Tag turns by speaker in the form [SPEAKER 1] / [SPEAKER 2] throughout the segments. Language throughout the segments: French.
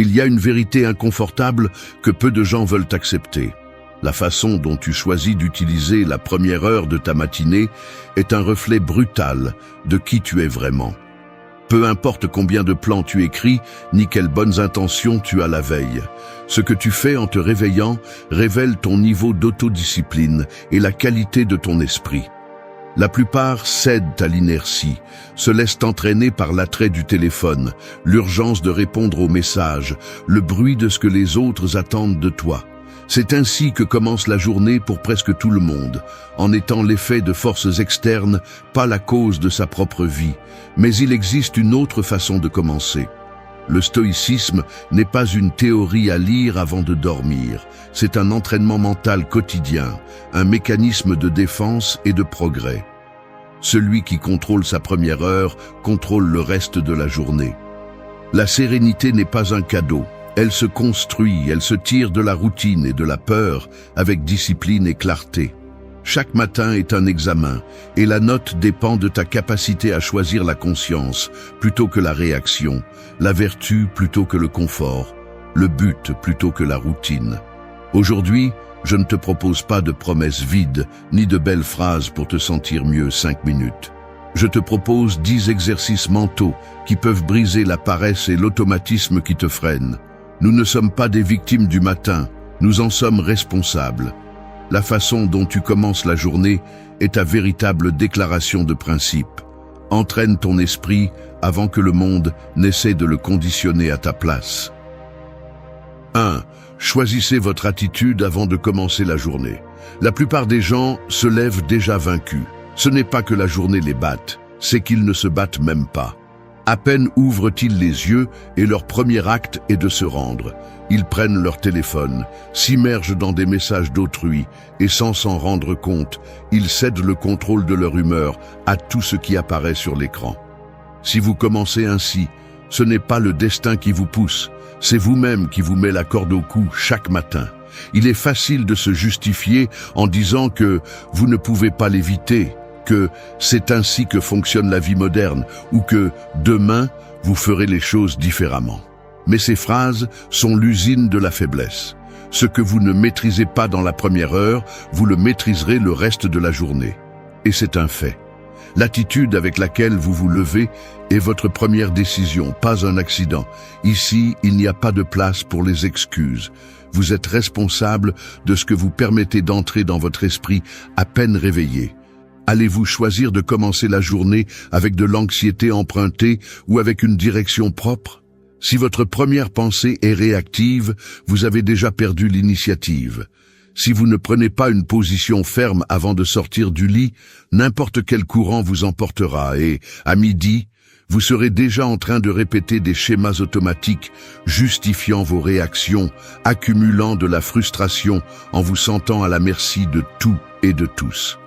[SPEAKER 1] Il y a une vérité inconfortable que peu de gens veulent accepter. La façon dont tu choisis d'utiliser la première heure de ta matinée est un reflet brutal de qui tu es vraiment. Peu importe combien de plans tu écris, ni quelles bonnes intentions tu as la veille. Ce que tu fais en te réveillant révèle ton niveau d'autodiscipline et la qualité de ton esprit. La plupart cèdent à l'inertie, se laissent entraîner par l'attrait du téléphone, l'urgence de répondre aux messages, le bruit de ce que les autres attendent de toi. C'est ainsi que commence la journée pour presque tout le monde, en étant l'effet de forces externes, pas la cause de sa propre vie. Mais il existe une autre façon de commencer. Le stoïcisme n'est pas une théorie à lire avant de dormir. C'est un entraînement mental quotidien, un mécanisme de défense et de progrès. Celui qui contrôle sa première heure contrôle le reste de la journée. La sérénité n'est pas un cadeau. Elle se construit, elle se tire de la routine et de la peur avec discipline et clarté. Chaque matin est un examen, et la note dépend de ta capacité à choisir la conscience plutôt que la réaction, la vertu plutôt que le confort, le but plutôt que la routine. Aujourd'hui, je ne te propose pas de promesses vides, ni de belles phrases pour te sentir mieux 5 minutes. Je te propose 10 exercices mentaux qui peuvent briser la paresse et l'automatisme qui te freinent. Nous ne sommes pas des victimes du matin, nous en sommes responsables. La façon dont tu commences la journée est ta véritable déclaration de principe. Entraîne ton esprit avant que le monde n'essaie de le conditionner à ta place. 1. Choisissez votre attitude avant de commencer la journée. La plupart des gens se lèvent déjà vaincus. Ce n'est pas que la journée les batte, c'est qu'ils ne se battent même pas. À peine ouvrent-ils les yeux et leur premier acte est de se rendre. Ils prennent leur téléphone, s'immergent dans des messages d'autrui et sans s'en rendre compte, ils cèdent le contrôle de leur humeur à tout ce qui apparaît sur l'écran. Si vous commencez ainsi, ce n'est pas le destin qui vous pousse, c'est vous-même qui vous met la corde au cou chaque matin. Il est facile de se justifier en disant que vous ne pouvez pas l'éviter, que c'est ainsi que fonctionne la vie moderne, ou que demain, vous ferez les choses différemment. Mais ces phrases sont l'usine de la faiblesse. Ce que vous ne maîtrisez pas dans la première heure, vous le maîtriserez le reste de la journée. Et c'est un fait. L'attitude avec laquelle vous vous levez est votre première décision, pas un accident. Ici, il n'y a pas de place pour les excuses. Vous êtes responsable de ce que vous permettez d'entrer dans votre esprit à peine réveillé. Allez-vous choisir de commencer la journée avec de l'anxiété empruntée ou avec une direction propre? Si votre première pensée est réactive, vous avez déjà perdu l'initiative. Si vous ne prenez pas une position ferme avant de sortir du lit, n'importe quel courant vous emportera et, à midi, vous serez déjà en train de répéter des schémas automatiques, justifiant vos réactions, accumulant de la frustration en vous sentant à la merci de tout et de tous.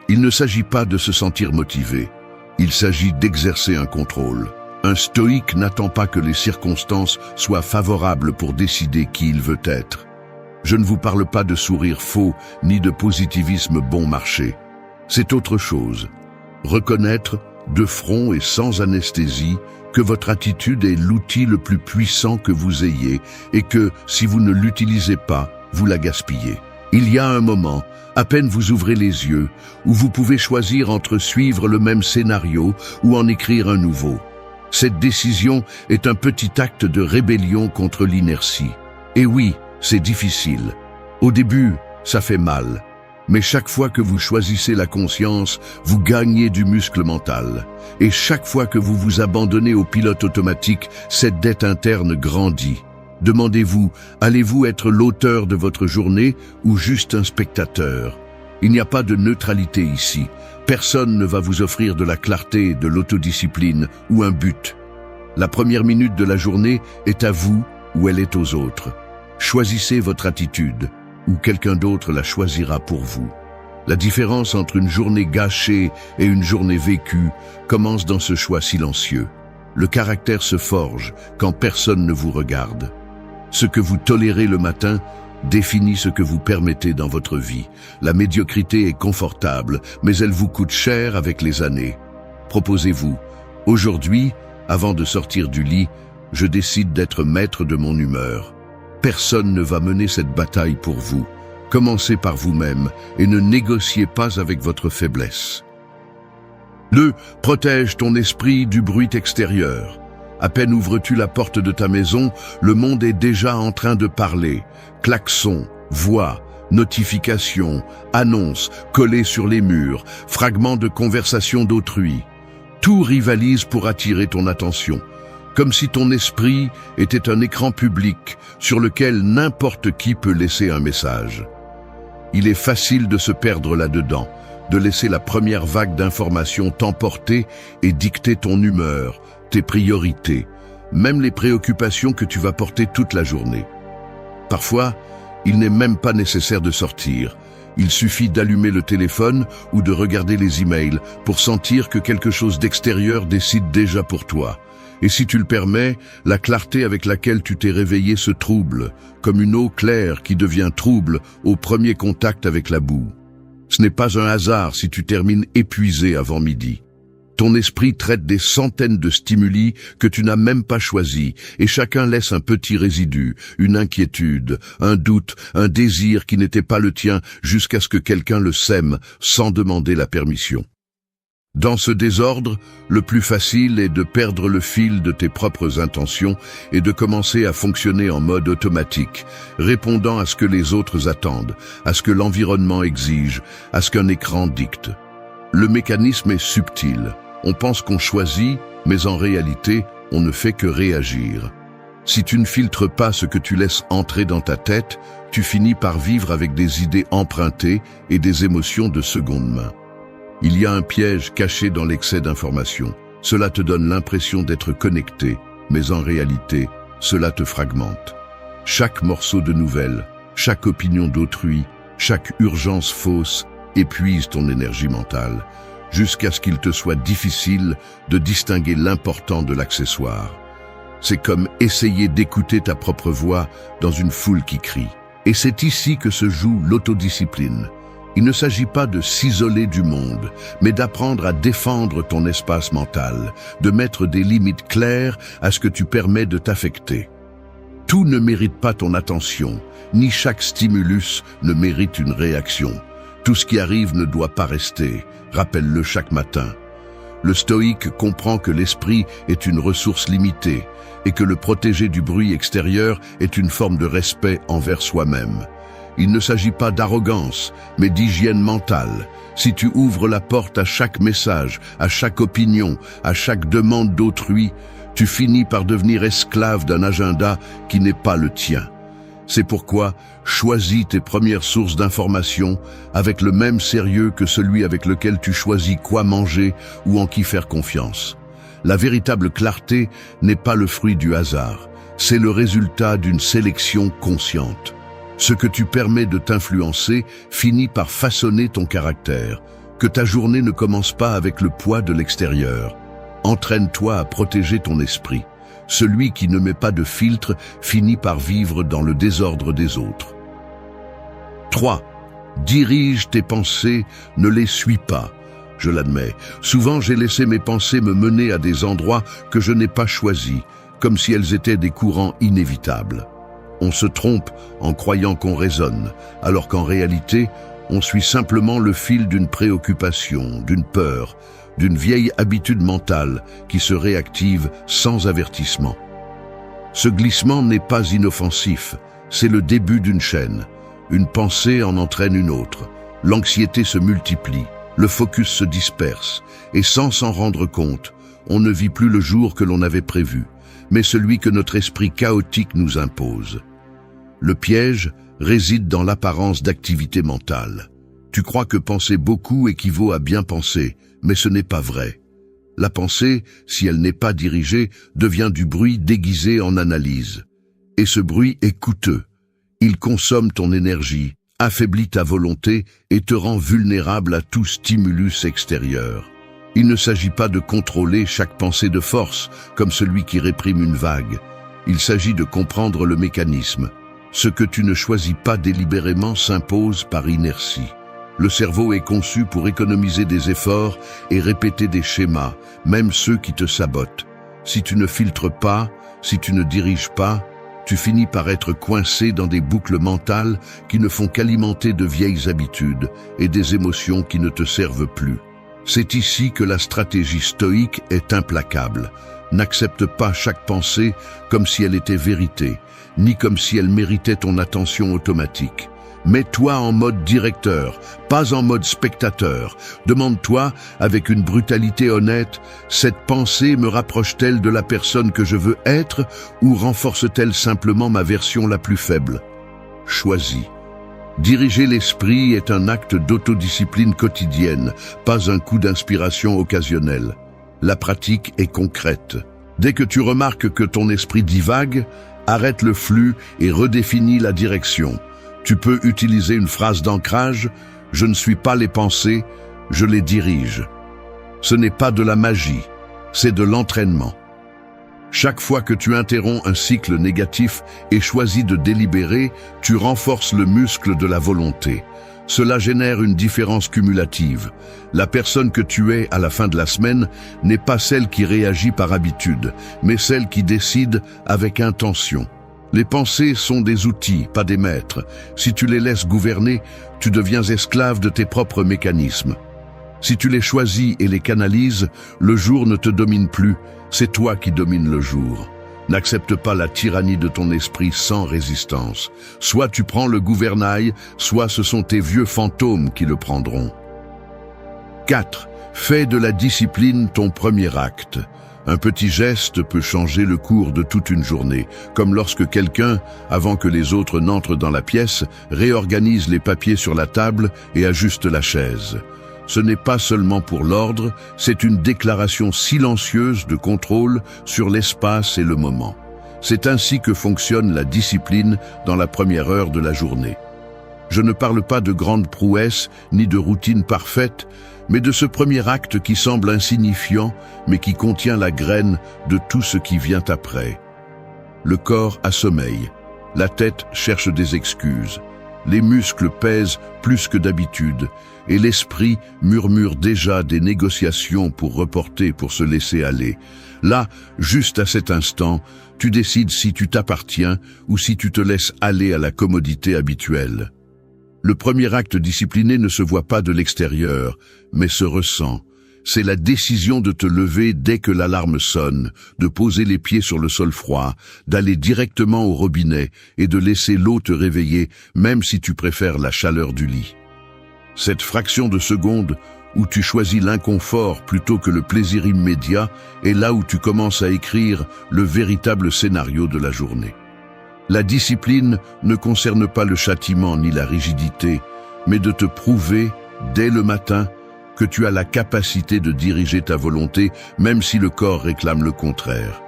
[SPEAKER 1] Il ne s'agit pas de se sentir motivé, il s'agit d'exercer un contrôle. Un stoïque n'attend pas que les circonstances soient favorables pour décider qui il veut être. Je ne vous parle pas de sourire faux ni de positivisme bon marché. C'est autre chose. Reconnaître, de front et sans anesthésie, que votre attitude est l'outil le plus puissant que vous ayez et que, si vous ne l'utilisez pas, vous la gaspillez. Il y a un moment, à peine vous ouvrez les yeux, où vous pouvez choisir entre suivre le même scénario ou en écrire un nouveau. Cette décision est un petit acte de rébellion contre l'inertie. Et oui, c'est difficile. Au début, ça fait mal. Mais chaque fois que vous choisissez la conscience, vous gagnez du muscle mental. Et chaque fois que vous vous abandonnez au pilote automatique, cette dette interne grandit. Demandez-vous, allez-vous être l'auteur de votre journée ou juste un spectateur? Il n'y a pas de neutralité ici. Personne ne va vous offrir de la clarté, de l'autodiscipline ou un but. La première minute de la journée est à vous ou elle est aux autres. Choisissez votre attitude ou quelqu'un d'autre la choisira pour vous. La différence entre une journée gâchée et une journée vécue commence dans ce choix silencieux. Le caractère se forge quand personne ne vous regarde. Ce que vous tolérez le matin définit ce que vous permettez dans votre vie. La médiocrité est confortable, mais elle vous coûte cher avec les années. Proposez-vous, aujourd'hui, avant de sortir du lit, Je décide d'être maître de mon humeur. Personne ne va mener cette bataille pour vous. Commencez par vous-même et ne négociez pas avec votre faiblesse. 2. Protège ton esprit du bruit extérieur. À peine ouvres-tu la porte de ta maison, le monde est déjà en train de parler. Klaxons, voix, notifications, annonces collées sur les murs, fragments de conversation d'autrui. Tout rivalise pour attirer ton attention, comme si ton esprit était un écran public sur lequel n'importe qui peut laisser un message. Il est facile de se perdre là-dedans, de laisser la première vague d'informations t'emporter et dicter ton humeur, tes priorités, même les préoccupations que tu vas porter toute la journée. Parfois, il n'est même pas nécessaire de sortir. Il suffit d'allumer le téléphone ou de regarder les emails pour sentir que quelque chose d'extérieur décide déjà pour toi. Et si tu le permets, la clarté avec laquelle tu t'es réveillé se trouble, comme une eau claire qui devient trouble au premier contact avec la boue. Ce n'est pas un hasard si tu termines épuisé avant midi. Ton esprit traite des centaines de stimuli que tu n'as même pas choisis, et chacun laisse un petit résidu, une inquiétude, un doute, un désir qui n'était pas le tien jusqu'à ce que quelqu'un le sème sans demander la permission. Dans ce désordre, le plus facile est de perdre le fil de tes propres intentions et de commencer à fonctionner en mode automatique, répondant à ce que les autres attendent, à ce que l'environnement exige, à ce qu'un écran dicte. Le mécanisme est subtil. On pense qu'on choisit, mais en réalité, on ne fait que réagir. Si tu ne filtres pas ce que tu laisses entrer dans ta tête, tu finis par vivre avec des idées empruntées et des émotions de seconde main. Il y a un piège caché dans l'excès d'informations. Cela te donne l'impression d'être connecté, mais en réalité, cela te fragmente. Chaque morceau de nouvelles, chaque opinion d'autrui, chaque urgence fausse épuise ton énergie mentale, jusqu'à ce qu'il te soit difficile de distinguer l'important de l'accessoire. C'est comme essayer d'écouter ta propre voix dans une foule qui crie. Et c'est ici que se joue l'autodiscipline. Il ne s'agit pas de s'isoler du monde, mais d'apprendre à défendre ton espace mental, de mettre des limites claires à ce que tu permets de t'affecter. Tout ne mérite pas ton attention, ni chaque stimulus ne mérite une réaction. Tout ce qui arrive ne doit pas rester, rappelle-le chaque matin. Le stoïque comprend que l'esprit est une ressource limitée et que le protéger du bruit extérieur est une forme de respect envers soi-même. Il ne s'agit pas d'arrogance, mais d'hygiène mentale. Si tu ouvres la porte à chaque message, à chaque opinion, à chaque demande d'autrui, tu finis par devenir esclave d'un agenda qui n'est pas le tien. C'est pourquoi choisis tes premières sources d'information avec le même sérieux que celui avec lequel tu choisis quoi manger ou en qui faire confiance. La véritable clarté n'est pas le fruit du hasard, c'est le résultat d'une sélection consciente. Ce que tu permets de t'influencer finit par façonner ton caractère. Que ta journée ne commence pas avec le poids de l'extérieur. Entraîne-toi à protéger ton esprit. Celui qui ne met pas de filtre finit par vivre dans le désordre des autres. 3. Dirige tes pensées, ne les suis pas. Je l'admets, souvent j'ai laissé mes pensées me mener à des endroits que je n'ai pas choisis, comme si elles étaient des courants inévitables. On se trompe en croyant qu'on raisonne, alors qu'en réalité, on suit simplement le fil d'une préoccupation, d'une peur, d'une vieille habitude mentale qui se réactive sans avertissement. Ce glissement n'est pas inoffensif, c'est le début d'une chaîne. Une pensée en entraîne une autre, l'anxiété se multiplie, le focus se disperse, et sans s'en rendre compte, on ne vit plus le jour que l'on avait prévu, mais celui que notre esprit chaotique nous impose. Le piège réside dans l'apparence d'activité mentale. Tu crois que penser beaucoup équivaut à bien penser, mais ce n'est pas vrai. La pensée, si elle n'est pas dirigée, devient du bruit déguisé en analyse. Et ce bruit est coûteux. Il consomme ton énergie, affaiblit ta volonté et te rend vulnérable à tout stimulus extérieur. Il ne s'agit pas de contrôler chaque pensée de force, comme celui qui réprime une vague. Il s'agit de comprendre le mécanisme. Ce que tu ne choisis pas délibérément s'impose par inertie. Le cerveau est conçu pour économiser des efforts et répéter des schémas, même ceux qui te sabotent. Si tu ne filtres pas, Si tu ne diriges pas, tu finis par être coincé dans des boucles mentales qui ne font qu'alimenter de vieilles habitudes et des émotions qui ne te servent plus. C'est ici que la stratégie stoïque est implacable. N'accepte pas chaque pensée comme si elle était vérité, ni comme si elle méritait ton attention automatique. Mets-toi en mode directeur, pas en mode spectateur. Demande-toi, avec une brutalité honnête, cette pensée me rapproche-t-elle de la personne que je veux être ou renforce-t-elle simplement ma version la plus faible? Choisis. Diriger l'esprit est un acte d'autodiscipline quotidienne, pas un coup d'inspiration occasionnel. La pratique est concrète. Dès que tu remarques que ton esprit divague, arrête le flux et redéfinis la direction. Tu peux utiliser une phrase d'ancrage « Je ne suis pas les pensées, je les dirige ». Ce n'est pas de la magie, c'est de l'entraînement. Chaque fois que tu interromps un cycle négatif et choisis de délibérer, tu renforces le muscle de la volonté. Cela génère une différence cumulative. La personne que tu es à la fin de la semaine n'est pas celle qui réagit par habitude, mais celle qui décide avec intention. Les pensées sont des outils, pas des maîtres. Si tu les laisses gouverner, tu deviens esclave de tes propres mécanismes. Si tu les choisis et les canalises, le jour ne te domine plus, c'est toi qui domines le jour. N'accepte pas la tyrannie de ton esprit sans résistance. Soit tu prends le gouvernail, soit ce sont tes vieux fantômes qui le prendront. 4. Fais de la discipline ton premier acte. Un petit geste peut changer le cours de toute une journée, comme lorsque quelqu'un, avant que les autres n'entrent dans la pièce, réorganise les papiers sur la table et ajuste la chaise. Ce n'est pas seulement pour l'ordre, c'est une déclaration silencieuse de contrôle sur l'espace et le moment. C'est ainsi que fonctionne la discipline dans la première heure de la journée. Je ne parle pas de grandes prouesses ni de routines parfaites, mais de ce premier acte qui semble insignifiant, mais qui contient la graine de tout ce qui vient après. Le corps assommeille, la tête cherche des excuses, les muscles pèsent plus que d'habitude, et l'esprit murmure déjà des négociations pour reporter, pour se laisser aller. Là, juste à cet instant, tu décides si tu t'appartiens ou si tu te laisses aller à la commodité habituelle. Le premier acte discipliné ne se voit pas de l'extérieur, mais se ressent. C'est la décision de te lever dès que l'alarme sonne, de poser les pieds sur le sol froid, d'aller directement au robinet et de laisser l'eau te réveiller, même si tu préfères la chaleur du lit. Cette fraction de seconde où tu choisis l'inconfort plutôt que le plaisir immédiat est là où tu commences à écrire le véritable scénario de la journée. La discipline ne concerne pas le châtiment ni la rigidité, mais de te prouver, dès le matin, que tu as la capacité de diriger ta volonté, même si le corps réclame le contraire.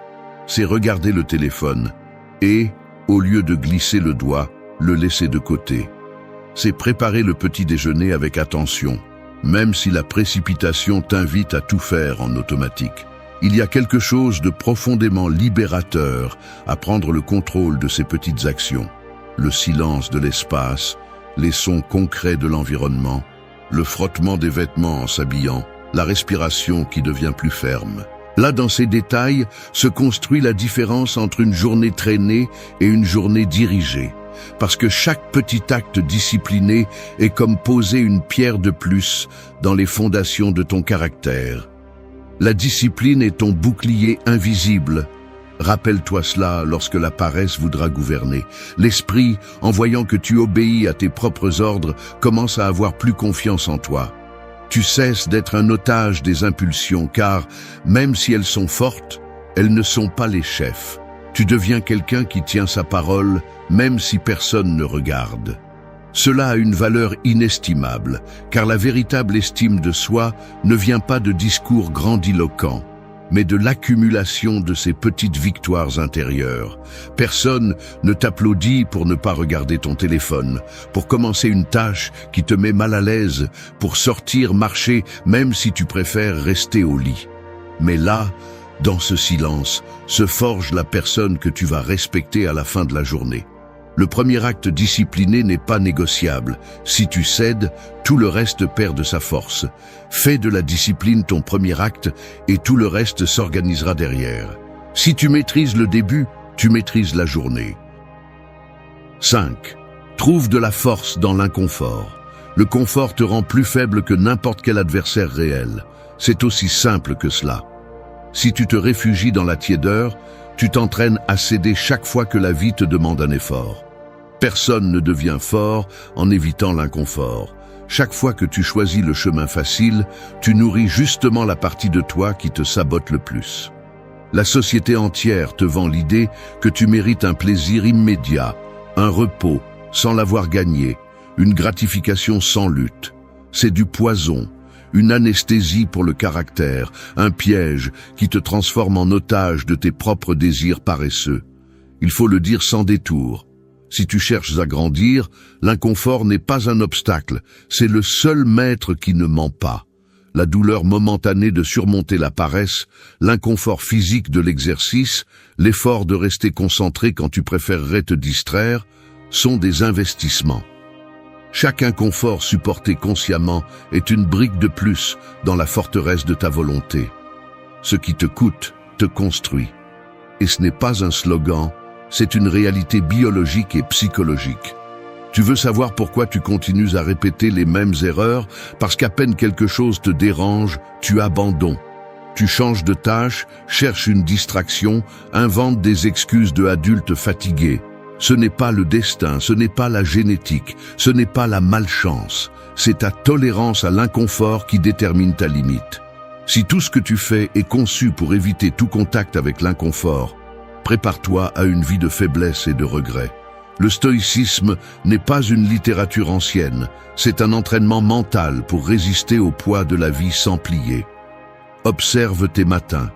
[SPEAKER 1] C'est regarder le téléphone et, au lieu de glisser le doigt, le laisser de côté. C'est préparer le petit déjeuner avec attention, même si la précipitation t'invite à tout faire en automatique. Il y a quelque chose de profondément libérateur à prendre le contrôle de ces petites actions. Le silence de l'espace, les sons concrets de l'environnement, le frottement des vêtements en s'habillant, la respiration qui devient plus ferme. Là, dans ces détails, se construit la différence entre une journée traînée et une journée dirigée. Parce que chaque petit acte discipliné est comme poser une pierre de plus dans les fondations de ton caractère. La discipline est ton bouclier invisible. Rappelle-toi cela lorsque la paresse voudra gouverner. L'esprit, en voyant que tu obéis à tes propres ordres, commence à avoir plus confiance en toi. Tu cesses d'être un otage des impulsions, car, même si elles sont fortes, elles ne sont pas les chefs. Tu deviens quelqu'un qui tient sa parole, même si personne ne regarde. Cela a une valeur inestimable, car la véritable estime de soi ne vient pas de discours grandiloquents, mais de l'accumulation de ces petites victoires intérieures. Personne ne t'applaudit pour ne pas regarder ton téléphone, pour commencer une tâche qui te met mal à l'aise, pour sortir marcher même si tu préfères rester au lit. Mais là, dans ce silence, se forge la personne que tu vas respecter à la fin de la journée. Le premier acte discipliné n'est pas négociable. Si tu cèdes, tout le reste perd de sa force. Fais de la discipline ton premier acte et tout le reste s'organisera derrière. Si tu maîtrises le début, tu maîtrises la journée. 5. Trouve de la force dans l'inconfort. Le confort te rend plus faible que n'importe quel adversaire réel. C'est aussi simple que cela. Si tu te réfugies dans la tiédeur, tu t'entraînes à céder chaque fois que la vie te demande un effort. Personne ne devient fort en évitant l'inconfort. Chaque fois que tu choisis le chemin facile, tu nourris justement la partie de toi qui te sabote le plus. La société entière te vend l'idée que tu mérites un plaisir immédiat, un repos sans l'avoir gagné, une gratification sans lutte. C'est du poison, une anesthésie pour le caractère, un piège qui te transforme en otage de tes propres désirs paresseux. Il faut le dire sans détour. Si tu cherches à grandir, l'inconfort n'est pas un obstacle, c'est le seul maître qui ne ment pas. La douleur momentanée de surmonter la paresse, l'inconfort physique de l'exercice, l'effort de rester concentré quand tu préférerais te distraire, sont des investissements. Chaque inconfort supporté consciemment est une brique de plus dans la forteresse de ta volonté. Ce qui te coûte, te construit. Et ce n'est pas un slogan, c'est une réalité biologique et psychologique. Tu veux savoir pourquoi tu continues à répéter les mêmes erreurs? Parce qu'à peine quelque chose te dérange, tu abandonnes. Tu changes de tâche, cherches une distraction, inventes des excuses de adulte fatigué. Ce n'est pas le destin, ce n'est pas la génétique, ce n'est pas la malchance. C'est ta tolérance à l'inconfort qui détermine ta limite. Si tout ce que tu fais est conçu pour éviter tout contact avec l'inconfort, prépare-toi à une vie de faiblesse et de regret. Le stoïcisme n'est pas une littérature ancienne, c'est un entraînement mental pour résister au poids de la vie sans plier. Observe tes matins.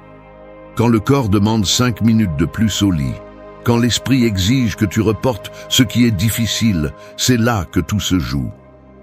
[SPEAKER 1] Quand le corps demande 5 minutes de plus au lit, quand l'esprit exige que tu reportes ce qui est difficile, c'est là que tout se joue.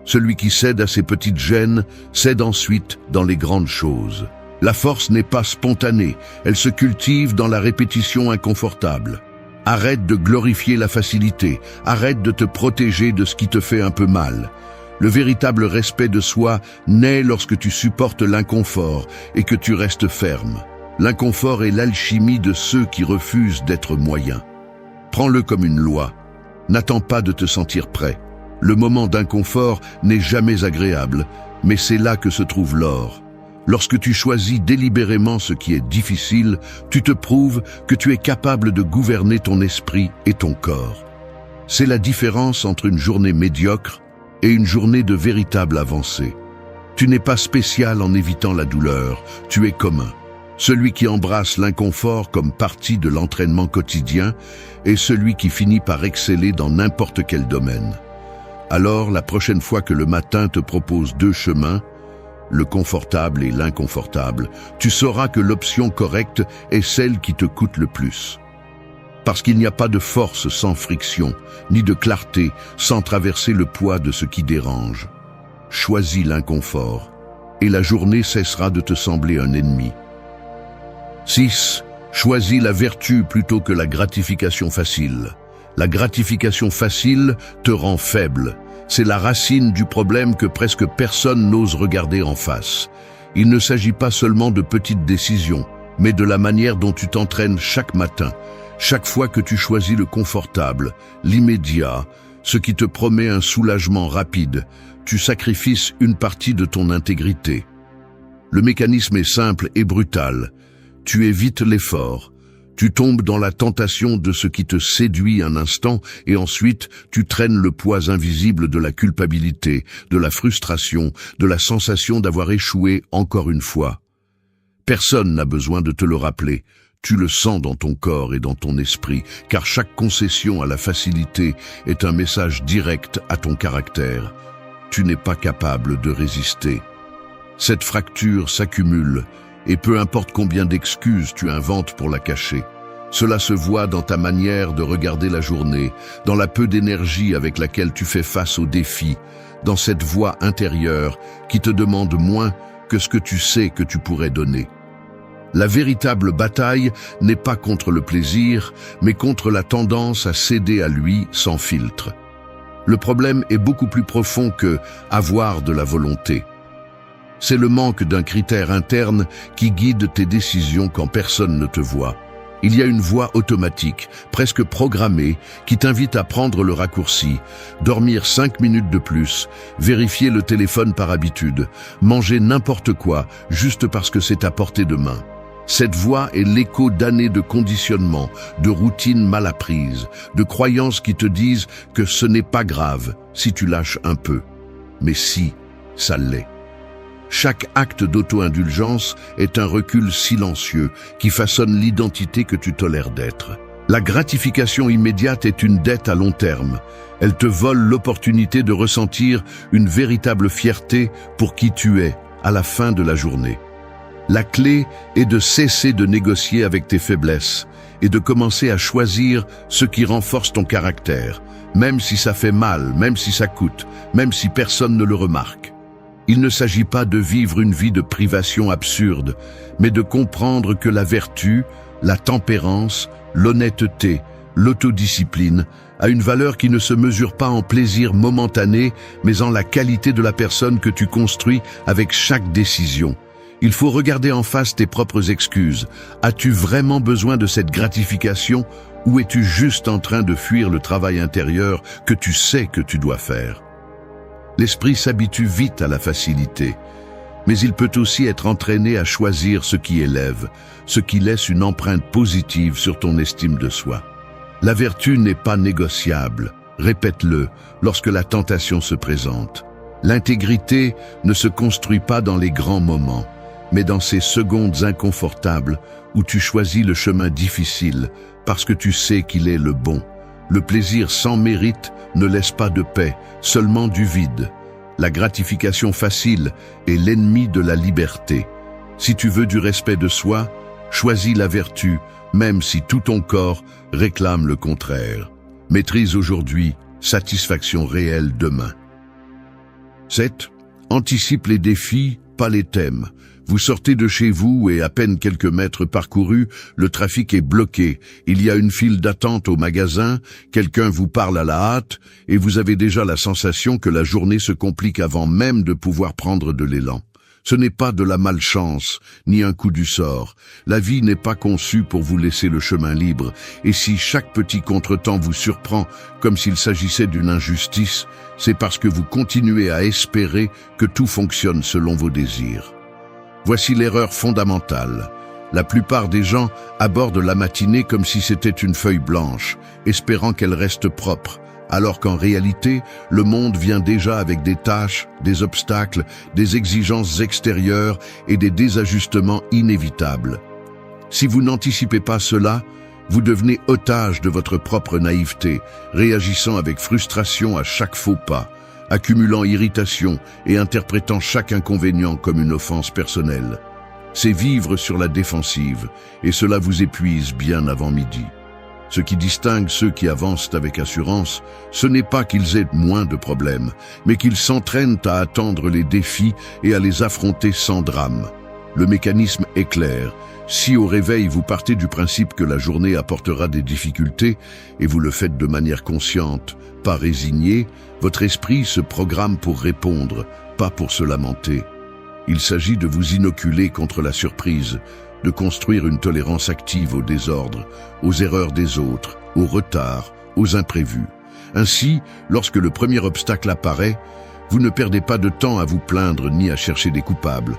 [SPEAKER 1] Celui qui cède à ses petites gênes cède ensuite dans les grandes choses. La force n'est pas spontanée, elle se cultive dans la répétition inconfortable. Arrête de glorifier la facilité, arrête de te protéger de ce qui te fait un peu mal. Le véritable respect de soi naît lorsque tu supportes l'inconfort et que tu restes ferme. L'inconfort est l'alchimie de ceux qui refusent d'être moyens. Prends-le comme une loi. N'attends pas de te sentir prêt. Le moment d'inconfort n'est jamais agréable, mais c'est là que se trouve l'or. Lorsque tu choisis délibérément ce qui est difficile, tu te prouves que tu es capable de gouverner ton esprit et ton corps. C'est la différence entre une journée médiocre et une journée de véritable avancée. Tu n'es pas spécial en évitant la douleur, tu es commun. Celui qui embrasse l'inconfort comme partie de l'entraînement quotidien est celui qui finit par exceller dans n'importe quel domaine. Alors, la prochaine fois que le matin te propose 2 chemins, le confortable et l'inconfortable, tu sauras que l'option correcte est celle qui te coûte le plus. Parce qu'il n'y a pas de force sans friction, ni de clarté sans traverser le poids de ce qui dérange. Choisis l'inconfort, et la journée cessera de te sembler un ennemi. 6. Choisis la vertu plutôt que la gratification facile. La gratification facile te rend faible. C'est la racine du problème que presque personne n'ose regarder en face. Il ne s'agit pas seulement de petites décisions, mais de la manière dont tu t'entraînes chaque matin, chaque fois que tu choisis le confortable, l'immédiat, ce qui te promet un soulagement rapide, tu sacrifies une partie de ton intégrité. Le mécanisme est simple et brutal. Tu évites l'effort. Tu tombes dans la tentation de ce qui te séduit un instant et ensuite tu traînes le poids invisible de la culpabilité, de la frustration, de la sensation d'avoir échoué encore une fois. Personne n'a besoin de te le rappeler. Tu le sens dans ton corps et dans ton esprit, car chaque concession à la facilité est un message direct à ton caractère. Tu n'es pas capable de résister. Cette fracture s'accumule. Et peu importe combien d'excuses tu inventes pour la cacher, cela se voit dans ta manière de regarder la journée, dans la peu d'énergie avec laquelle tu fais face aux défis, dans cette voix intérieure qui te demande moins que ce que tu sais que tu pourrais donner. La véritable bataille n'est pas contre le plaisir, mais contre la tendance à céder à lui sans filtre. Le problème est beaucoup plus profond que avoir de la volonté. C'est le manque d'un critère interne qui guide tes décisions quand personne ne te voit. Il y a une voix automatique, presque programmée, qui t'invite à prendre le raccourci, dormir 5 minutes de plus, vérifier le téléphone par habitude, manger n'importe quoi, juste parce que c'est à portée de main. Cette voix est l'écho d'années de conditionnement, de routines mal apprises, de croyances qui te disent que ce n'est pas grave si tu lâches un peu. Mais si, ça l'est. Chaque acte d'auto-indulgence est un recul silencieux qui façonne l'identité que tu tolères d'être. La gratification immédiate est une dette à long terme. Elle te vole l'opportunité de ressentir une véritable fierté pour qui tu es à la fin de la journée. La clé est de cesser de négocier avec tes faiblesses et de commencer à choisir ce qui renforce ton caractère, même si ça fait mal, même si ça coûte, même si personne ne le remarque. Il ne s'agit pas de vivre une vie de privation absurde, mais de comprendre que la vertu, la tempérance, l'honnêteté, l'autodiscipline a une valeur qui ne se mesure pas en plaisir momentané, mais en la qualité de la personne que tu construis avec chaque décision. Il faut regarder en face tes propres excuses. As-tu vraiment besoin de cette gratification ou es-tu juste en train de fuir le travail intérieur que tu sais que tu dois faire ? L'esprit s'habitue vite à la facilité, mais il peut aussi être entraîné à choisir ce qui élève, ce qui laisse une empreinte positive sur ton estime de soi. La vertu n'est pas négociable, répète-le lorsque la tentation se présente. L'intégrité ne se construit pas dans les grands moments, mais dans ces secondes inconfortables où tu choisis le chemin difficile parce que tu sais qu'il est le bon. Le plaisir sans mérite ne laisse pas de paix, seulement du vide. La gratification facile est l'ennemi de la liberté. Si tu veux du respect de soi, choisis la vertu, même si tout ton corps réclame le contraire. Maîtrise aujourd'hui, satisfaction réelle demain. 7. Anticipe les défis, pas les thèmes. Vous sortez de chez vous et à peine quelques mètres parcourus, le trafic est bloqué. Il y a une file d'attente au magasin, quelqu'un vous parle à la hâte et vous avez déjà la sensation que la journée se complique avant même de pouvoir prendre de l'élan. Ce n'est pas de la malchance, ni un coup du sort. La vie n'est pas conçue pour vous laisser le chemin libre, et si chaque petit contretemps vous surprend comme s'il s'agissait d'une injustice, c'est parce que vous continuez à espérer que tout fonctionne selon vos désirs. Voici l'erreur fondamentale. La plupart des gens abordent la matinée comme si c'était une feuille blanche, espérant qu'elle reste propre, alors qu'en réalité, le monde vient déjà avec des tâches, des obstacles, des exigences extérieures et des désajustements inévitables. Si vous n'anticipez pas cela, vous devenez otage de votre propre naïveté, réagissant avec frustration à chaque faux pas, accumulant irritation et interprétant chaque inconvénient comme une offense personnelle. C'est vivre sur la défensive, et cela vous épuise bien avant midi. Ce qui distingue ceux qui avancent avec assurance, ce n'est pas qu'ils aient moins de problèmes, mais qu'ils s'entraînent à attendre les défis et à les affronter sans drame. Le mécanisme est clair. Si au réveil vous partez du principe que la journée apportera des difficultés, et vous le faites de manière consciente, pas résignée, votre esprit se programme pour répondre, pas pour se lamenter. Il s'agit de vous inoculer contre la surprise, de construire une tolérance active au désordre, aux erreurs des autres, au retard, aux imprévus. Ainsi, lorsque le premier obstacle apparaît, vous ne perdez pas de temps à vous plaindre ni à chercher des coupables.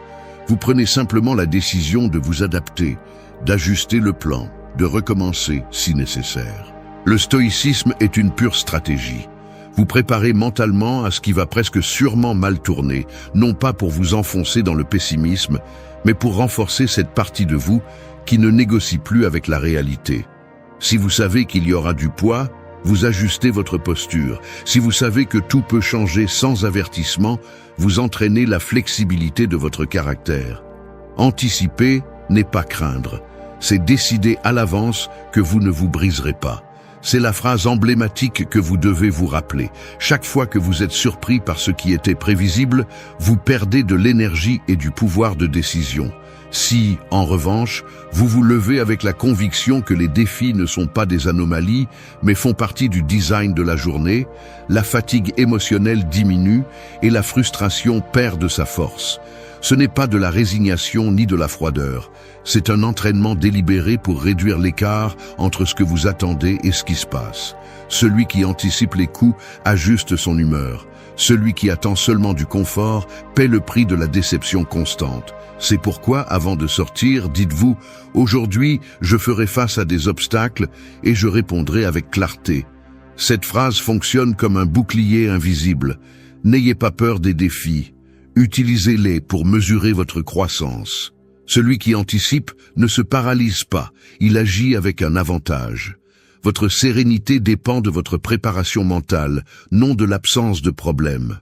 [SPEAKER 1] Vous prenez simplement la décision de vous adapter, d'ajuster le plan, de recommencer si nécessaire. Le stoïcisme est une pure stratégie. Vous préparez mentalement à ce qui va presque sûrement mal tourner, non pas pour vous enfoncer dans le pessimisme, mais pour renforcer cette partie de vous qui ne négocie plus avec la réalité. Si vous savez qu'il y aura du poids, vous ajustez votre posture. Si vous savez que tout peut changer sans avertissement, vous entraînez la flexibilité de votre caractère. Anticiper n'est pas craindre. C'est décider à l'avance que vous ne vous briserez pas. C'est la phrase emblématique que vous devez vous rappeler. Chaque fois que vous êtes surpris par ce qui était prévisible, vous perdez de l'énergie et du pouvoir de décision. Si, en revanche, vous vous levez avec la conviction que les défis ne sont pas des anomalies, mais font partie du design de la journée, la fatigue émotionnelle diminue et la frustration perd de sa force. Ce n'est pas de la résignation ni de la froideur. C'est un entraînement délibéré pour réduire l'écart entre ce que vous attendez et ce qui se passe. Celui qui anticipe les coups ajuste son humeur. Celui qui attend seulement du confort paie le prix de la déception constante. C'est pourquoi, avant de sortir, dites-vous « Aujourd'hui, je ferai face à des obstacles et je répondrai avec clarté ». Cette phrase fonctionne comme un bouclier invisible. N'ayez pas peur des défis. Utilisez-les pour mesurer votre croissance. Celui qui anticipe ne se paralyse pas, il agit avec un avantage. Votre sérénité dépend de votre préparation mentale, non de l'absence de problèmes.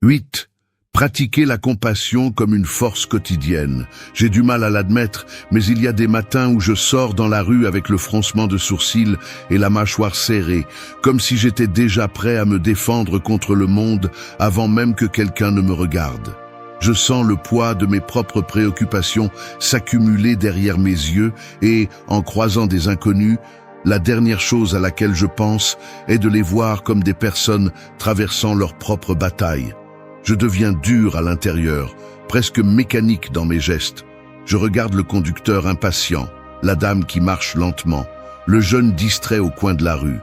[SPEAKER 1] 8. Pratiquez la compassion comme une force quotidienne. J'ai du mal à l'admettre, mais il y a des matins où je sors dans la rue avec le froncement de sourcils et la mâchoire serrée, comme si j'étais déjà prêt à me défendre contre le monde avant même que quelqu'un ne me regarde. Je sens le poids de mes propres préoccupations s'accumuler derrière mes yeux et, en croisant des inconnus, la dernière chose à laquelle je pense est de les voir comme des personnes traversant leur propre bataille. Je deviens dur à l'intérieur, presque mécanique dans mes gestes. Je regarde le conducteur impatient, la dame qui marche lentement, le jeune distrait au coin de la rue.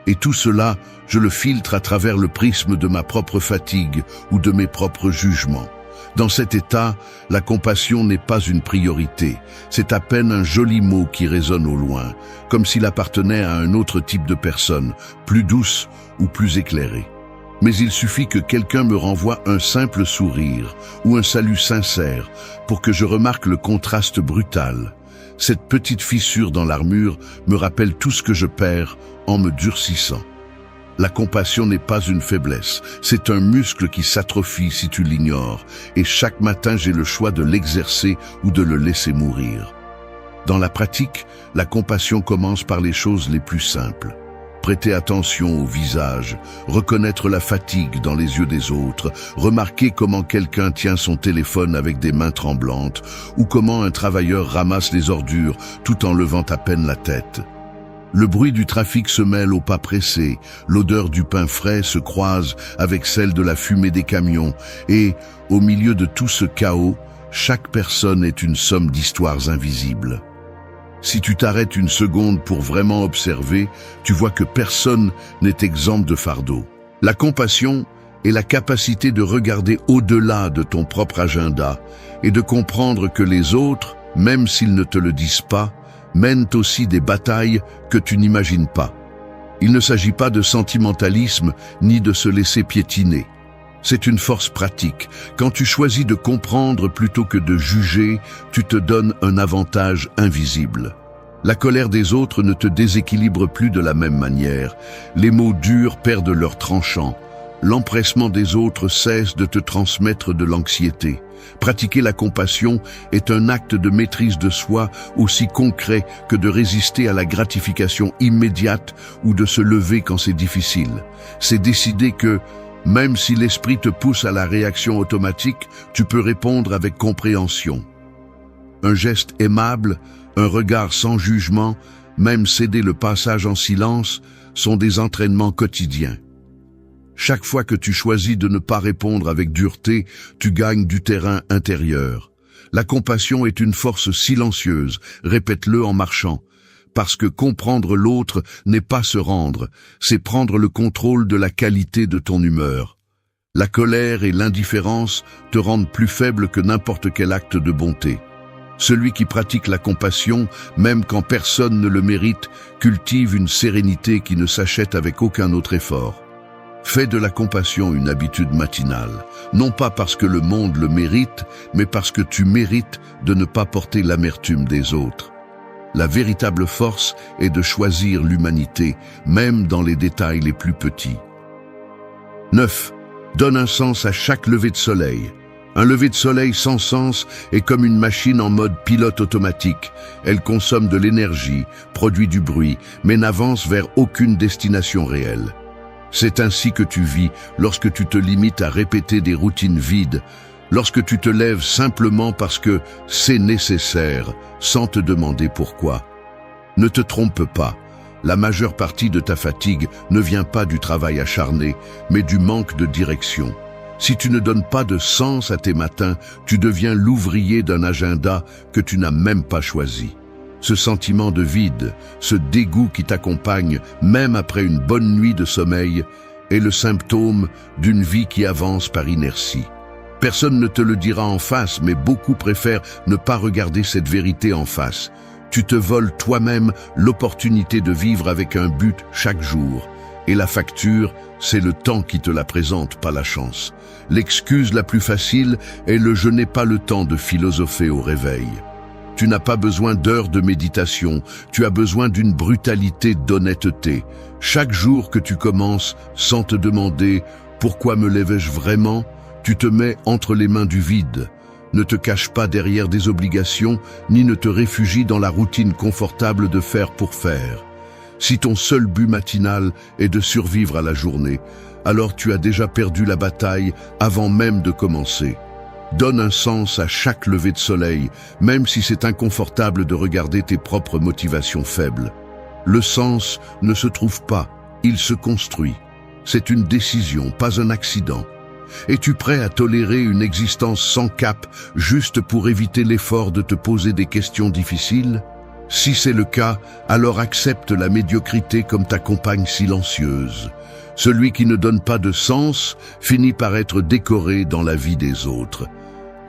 [SPEAKER 1] Et tout cela, je le filtre à travers le prisme de ma propre fatigue ou de mes propres jugements. Dans cet état, la compassion n'est pas une priorité. C'est à peine un joli mot qui résonne au loin, comme s'il appartenait à un autre type de personne, plus douce ou plus éclairée. Mais il suffit que quelqu'un me renvoie un simple sourire ou un salut sincère pour que je remarque le contraste brutal. Cette petite fissure dans l'armure me rappelle tout ce que je perds en me durcissant. La compassion n'est pas une faiblesse, c'est un muscle qui s'atrophie si tu l'ignores, et chaque matin j'ai le choix de l'exercer ou de le laisser mourir. Dans la pratique, la compassion commence par les choses les plus simples. Prêter attention au visage, reconnaître la fatigue dans les yeux des autres, remarquer comment quelqu'un tient son téléphone avec des mains tremblantes, ou comment un travailleur ramasse les ordures tout en levant à peine la tête. Le bruit du trafic se mêle au pas pressé, l'odeur du pain frais se croise avec celle de la fumée des camions, et, au milieu de tout ce chaos, chaque personne est une somme d'histoires invisibles. Si tu t'arrêtes une seconde pour vraiment observer, tu vois que personne n'est exempt de fardeau. La compassion est la capacité de regarder au-delà de ton propre agenda et de comprendre que les autres, même s'ils ne te le disent pas, mènent aussi des batailles que tu n'imagines pas. Il ne s'agit pas de sentimentalisme ni de se laisser piétiner. C'est une force pratique. Quand tu choisis de comprendre plutôt que de juger, tu te donnes un avantage invisible. La colère des autres ne te déséquilibre plus de la même manière. Les mots durs perdent leur tranchant. L'empressement des autres cesse de te transmettre de l'anxiété. Pratiquer la compassion est un acte de maîtrise de soi aussi concret que de résister à la gratification immédiate ou de se lever quand c'est difficile. C'est décider que, même si l'esprit te pousse à la réaction automatique, tu peux répondre avec compréhension. Un geste aimable, un regard sans jugement, même céder le passage en silence, sont des entraînements quotidiens. Chaque fois que tu choisis de ne pas répondre avec dureté, tu gagnes du terrain intérieur. La compassion est une force silencieuse, répète-le en marchant. Parce que comprendre l'autre n'est pas se rendre, c'est prendre le contrôle de la qualité de ton humeur. La colère et l'indifférence te rendent plus faible que n'importe quel acte de bonté. Celui qui pratique la compassion, même quand personne ne le mérite, cultive une sérénité qui ne s'achète avec aucun autre effort. Fais de la compassion une habitude matinale, non pas parce que le monde le mérite, mais parce que tu mérites de ne pas porter l'amertume des autres. La véritable force est de choisir l'humanité, même dans les détails les plus petits. 9. Donne un sens à chaque lever de soleil. Un lever de soleil sans sens est comme une machine en mode pilote automatique. Elle consomme de l'énergie, produit du bruit, mais n'avance vers aucune destination réelle. C'est ainsi que tu vis lorsque tu te limites à répéter des routines vides, lorsque tu te lèves simplement parce que c'est nécessaire, sans te demander pourquoi. Ne te trompe pas, la majeure partie de ta fatigue ne vient pas du travail acharné, mais du manque de direction. Si tu ne donnes pas de sens à tes matins, tu deviens l'ouvrier d'un agenda que tu n'as même pas choisi. Ce sentiment de vide, ce dégoût qui t'accompagne même après une bonne nuit de sommeil, est le symptôme d'une vie qui avance par inertie. Personne ne te le dira en face, mais beaucoup préfèrent ne pas regarder cette vérité en face. Tu te voles toi-même l'opportunité de vivre avec un but chaque jour. Et la facture, c'est le temps qui te la présente, pas la chance. L'excuse la plus facile est le « je n'ai pas le temps de philosopher au réveil ». Tu n'as pas besoin d'heures de méditation, tu as besoin d'une brutalité d'honnêteté. Chaque jour que tu commences sans te demander « pourquoi me lève-je vraiment ?», tu te mets entre les mains du vide. Ne te cache pas derrière des obligations, ni ne te réfugie dans la routine confortable de faire pour faire. Si ton seul but matinal est de survivre à la journée, alors tu as déjà perdu la bataille avant même de commencer. Donne un sens à chaque lever de soleil, même si c'est inconfortable de regarder tes propres motivations faibles. Le sens ne se trouve pas, il se construit. C'est une décision, pas un accident. Es-tu prêt à tolérer une existence sans cap, juste pour éviter l'effort de te poser des questions difficiles ? Si c'est le cas, alors accepte la médiocrité comme ta compagne silencieuse. Celui qui ne donne pas de sens finit par être décoré dans la vie des autres.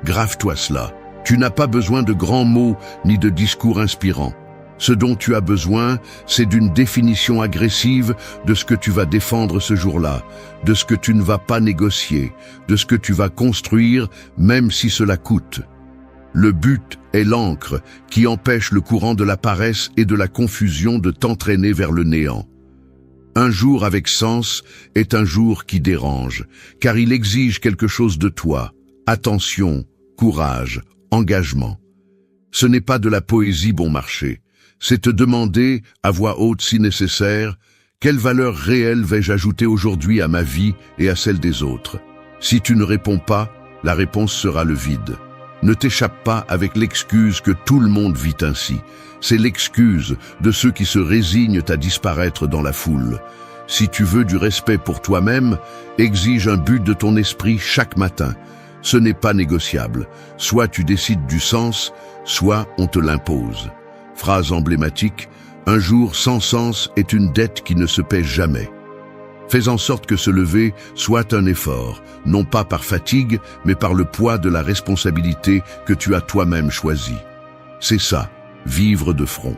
[SPEAKER 1] Grave-toi cela. Tu n'as pas besoin de grands mots ni de discours inspirants. Ce dont tu as besoin, c'est d'une définition agressive de ce que tu vas défendre ce jour-là, de ce que tu ne vas pas négocier, de ce que tu vas construire, même si cela coûte. Le but est l'encre qui empêche le courant de la paresse et de la confusion de t'entraîner vers le néant. Un jour avec sens est un jour qui dérange, car il exige quelque chose de toi. Attention, courage, engagement. Ce n'est pas de la poésie bon marché. C'est te demander, à voix haute si nécessaire, quelle valeur réelle vais-je ajouter aujourd'hui à ma vie et à celle des autres. Si tu ne réponds pas, la réponse sera le vide. Ne t'échappe pas avec l'excuse que tout le monde vit ainsi. C'est l'excuse de ceux qui se résignent à disparaître dans la foule. Si tu veux du respect pour toi-même, exige un but de ton esprit chaque matin. Ce n'est pas négociable. Soit tu décides du sens, soit on te l'impose. Phrase emblématique, un jour sans sens est une dette qui ne se paie jamais. Fais en sorte que se lever soit un effort, non pas par fatigue, mais par le poids de la responsabilité que tu as toi-même choisie. C'est ça, vivre de front.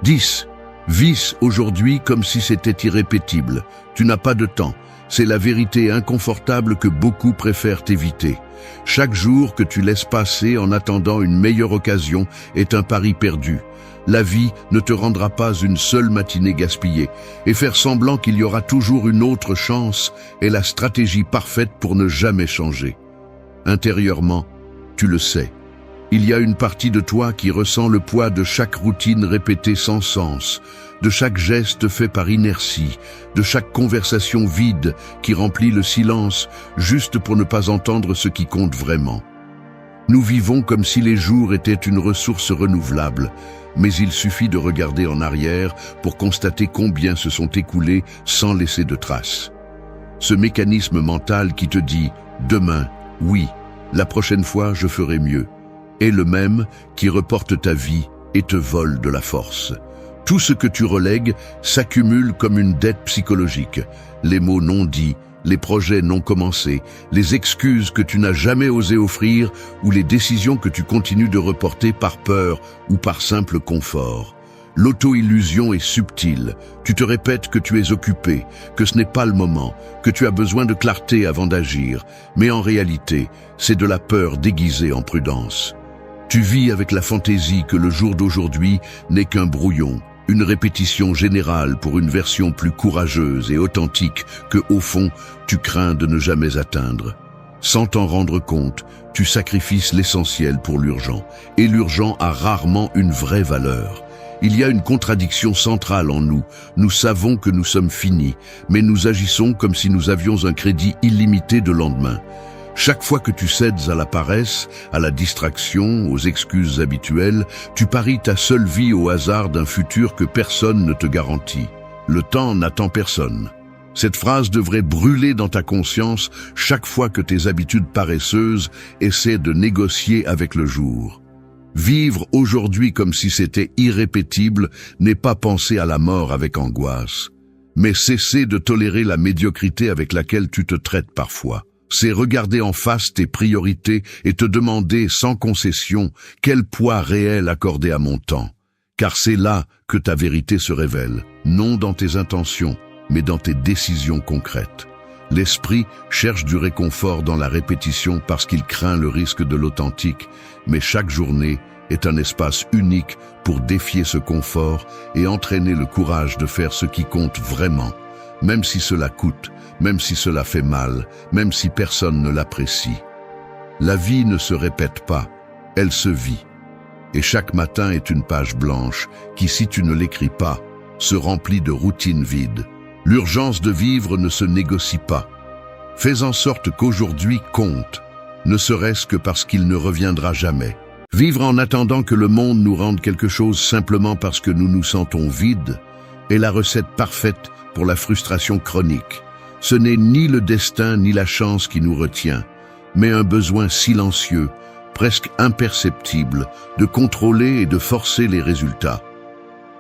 [SPEAKER 1] 10. Vis aujourd'hui comme si c'était irrépétible. Tu n'as pas de temps. C'est la vérité inconfortable que beaucoup préfèrent éviter. Chaque jour que tu laisses passer en attendant une meilleure occasion est un pari perdu. La vie ne te rendra pas une seule matinée gaspillée, et faire semblant qu'il y aura toujours une autre chance est la stratégie parfaite pour ne jamais changer. Intérieurement, tu le sais. Il y a une partie de toi qui ressent le poids de chaque routine répétée sans sens, de chaque geste fait par inertie, de chaque conversation vide qui remplit le silence juste pour ne pas entendre ce qui compte vraiment. Nous vivons comme si les jours étaient une ressource renouvelable, mais il suffit de regarder en arrière pour constater combien se sont écoulés sans laisser de traces. Ce mécanisme mental qui te dit « demain, oui, la prochaine fois je ferai mieux », est le même qui reporte ta vie et te vole de la force. Tout ce que tu relègues s'accumule comme une dette psychologique. Les mots non dits, les projets non commencés, les excuses que tu n'as jamais osé offrir ou les décisions que tu continues de reporter par peur ou par simple confort. L'auto-illusion est subtile. Tu te répètes que tu es occupé, que ce n'est pas le moment, que tu as besoin de clarté avant d'agir. Mais en réalité, c'est de la peur déguisée en prudence. Tu vis avec la fantaisie que le jour d'aujourd'hui n'est qu'un brouillon, une répétition générale pour une version plus courageuse et authentique que, au fond, tu crains de ne jamais atteindre. Sans t'en rendre compte, tu sacrifies l'essentiel pour l'urgent, et l'urgent a rarement une vraie valeur. Il y a une contradiction centrale en nous. Nous savons que nous sommes finis, mais nous agissons comme si nous avions un crédit illimité de lendemain. Chaque fois que tu cèdes à la paresse, à la distraction, aux excuses habituelles, tu paries ta seule vie au hasard d'un futur que personne ne te garantit. Le temps n'attend personne. Cette phrase devrait brûler dans ta conscience chaque fois que tes habitudes paresseuses essaient de négocier avec le jour. Vivre aujourd'hui comme si c'était irrépétible n'est pas penser à la mort avec angoisse, mais cesser de tolérer la médiocrité avec laquelle tu te traites parfois. C'est regarder en face tes priorités et te demander sans concession quel poids réel accorder à mon temps. Car c'est là que ta vérité se révèle, non dans tes intentions, mais dans tes décisions concrètes. L'esprit cherche du réconfort dans la répétition parce qu'il craint le risque de l'authentique, mais chaque journée est un espace unique pour défier ce confort et entraîner le courage de faire ce qui compte vraiment, même si cela coûte, même si cela fait mal, même si personne ne l'apprécie. La vie ne se répète pas, elle se vit. Et chaque matin est une page blanche qui, si tu ne l'écris pas, se remplit de routines vides. L'urgence de vivre ne se négocie pas. Fais en sorte qu'aujourd'hui compte, ne serait-ce que parce qu'il ne reviendra jamais. Vivre en attendant que le monde nous rende quelque chose simplement parce que nous nous sentons vides est la recette parfaite pour la frustration chronique. Ce n'est ni le destin ni la chance qui nous retient, mais un besoin silencieux, presque imperceptible, de contrôler et de forcer les résultats.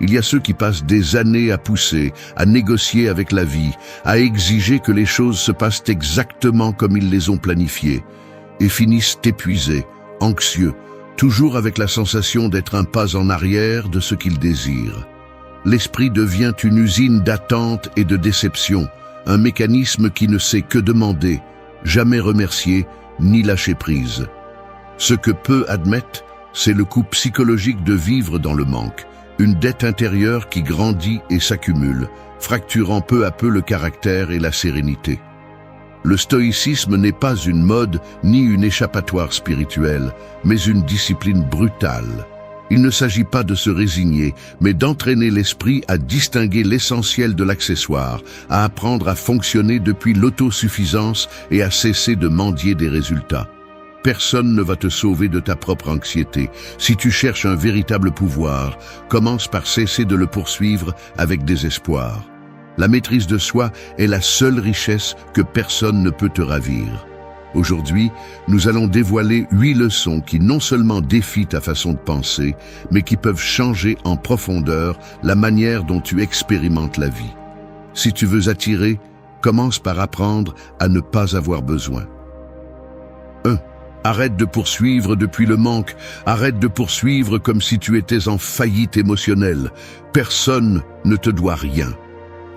[SPEAKER 1] Il y a ceux qui passent des années à pousser, à négocier avec la vie, à exiger que les choses se passent exactement comme ils les ont planifiées, et finissent épuisés, anxieux, toujours avec la sensation d'être un pas en arrière de ce qu'ils désirent. L'esprit devient une usine d'attente et de déception, un mécanisme qui ne sait que demander, jamais remercier, ni lâcher prise. Ce que peu admettent, c'est le coût psychologique de vivre dans le manque, une dette intérieure qui grandit et s'accumule, fracturant peu à peu le caractère et la sérénité. Le stoïcisme n'est pas une mode ni une échappatoire spirituelle, mais une discipline brutale. Il ne s'agit pas de se résigner, mais d'entraîner l'esprit à distinguer l'essentiel de l'accessoire, à apprendre à fonctionner depuis l'autosuffisance et à cesser de mendier des résultats. Personne ne va te sauver de ta propre anxiété. Si tu cherches un véritable pouvoir, commence par cesser de le poursuivre avec désespoir. La maîtrise de soi est la seule richesse que personne ne peut te ravir. Aujourd'hui, nous allons dévoiler 8 leçons qui non seulement défient ta façon de penser, mais qui peuvent changer en profondeur la manière dont tu expérimentes la vie. Si tu veux attirer, commence par apprendre à ne pas avoir besoin. 1. Arrête de poursuivre depuis le manque, arrête de poursuivre comme si tu étais en faillite émotionnelle. Personne ne te doit rien.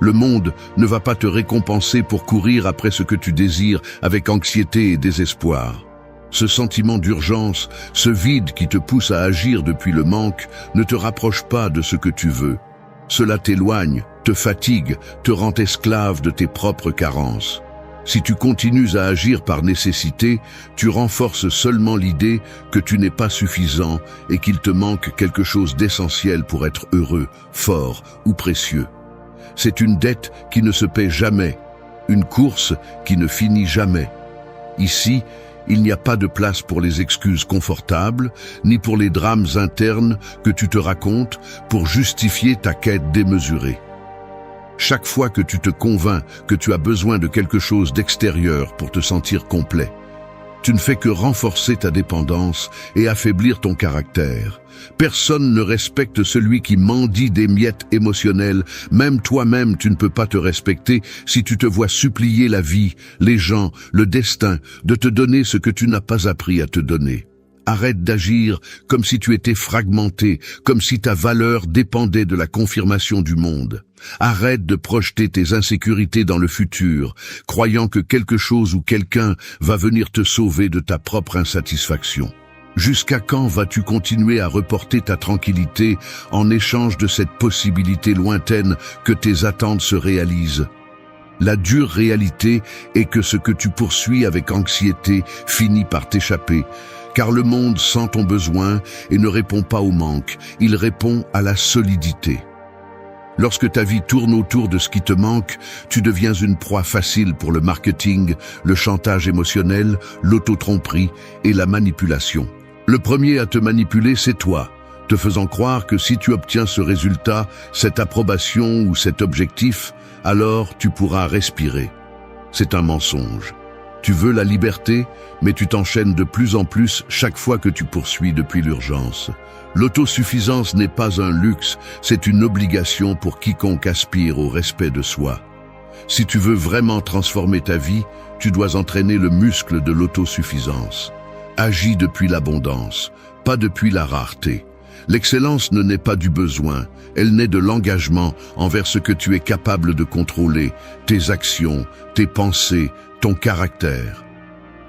[SPEAKER 1] Le monde ne va pas te récompenser pour courir après ce que tu désires avec anxiété et désespoir. Ce sentiment d'urgence, ce vide qui te pousse à agir depuis le manque, ne te rapproche pas de ce que tu veux. Cela t'éloigne, te fatigue, te rend esclave de tes propres carences. Si tu continues à agir par nécessité, tu renforces seulement l'idée que tu n'es pas suffisant et qu'il te manque quelque chose d'essentiel pour être heureux, fort ou précieux. C'est une dette qui ne se paie jamais, une course qui ne finit jamais. Ici, il n'y a pas de place pour les excuses confortables, ni pour les drames internes que tu te racontes pour justifier ta quête démesurée. Chaque fois que tu te convaincs que tu as besoin de quelque chose d'extérieur pour te sentir complet, tu ne fais que renforcer ta dépendance et affaiblir ton caractère. Personne ne respecte celui qui mendie des miettes émotionnelles. Même toi-même, tu ne peux pas te respecter si tu te vois supplier la vie, les gens, le destin, de te donner ce que tu n'as pas appris à te donner. Arrête d'agir comme si tu étais fragmenté, comme si ta valeur dépendait de la confirmation du monde. Arrête de projeter tes insécurités dans le futur, croyant que quelque chose ou quelqu'un va venir te sauver de ta propre insatisfaction. Jusqu'à quand vas-tu continuer à reporter ta tranquillité en échange de cette possibilité lointaine que tes attentes se réalisent? La dure réalité est que ce que tu poursuis avec anxiété finit par t'échapper, car le monde sent ton besoin et ne répond pas au manque, il répond à la solidité. Lorsque ta vie tourne autour de ce qui te manque, tu deviens une proie facile pour le marketing, le chantage émotionnel, l'auto-tromperie et la manipulation. Le premier à te manipuler, c'est toi, te faisant croire que si tu obtiens ce résultat, cette approbation ou cet objectif, alors tu pourras respirer. C'est un mensonge. Tu veux la liberté, mais tu t'enchaînes de plus en plus chaque fois que tu poursuis depuis l'urgence. L'autosuffisance n'est pas un luxe, c'est une obligation pour quiconque aspire au respect de soi. Si tu veux vraiment transformer ta vie, tu dois entraîner le muscle de l'autosuffisance. Agis depuis l'abondance, pas depuis la rareté. L'excellence ne naît pas du besoin, elle naît de l'engagement envers ce que tu es capable de contrôler, tes actions, tes pensées, ton caractère.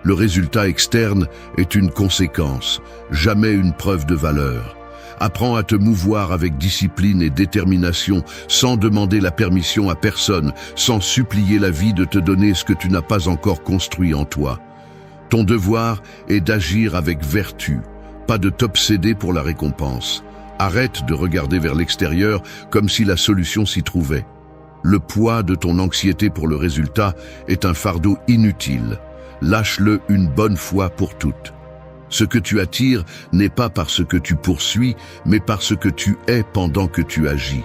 [SPEAKER 1] Le résultat externe est une conséquence, jamais une preuve de valeur. Apprends à te mouvoir avec discipline et détermination, sans demander la permission à personne, sans supplier la vie de te donner ce que tu n'as pas encore construit en toi. Ton devoir est d'agir avec vertu, pas de t'obséder pour la récompense. Arrête de regarder vers l'extérieur comme si la solution s'y trouvait. Le poids de ton anxiété pour le résultat est un fardeau inutile. Lâche-le une bonne fois pour toutes. Ce que tu attires n'est pas parce que tu poursuis, mais parce que tu es pendant que tu agis.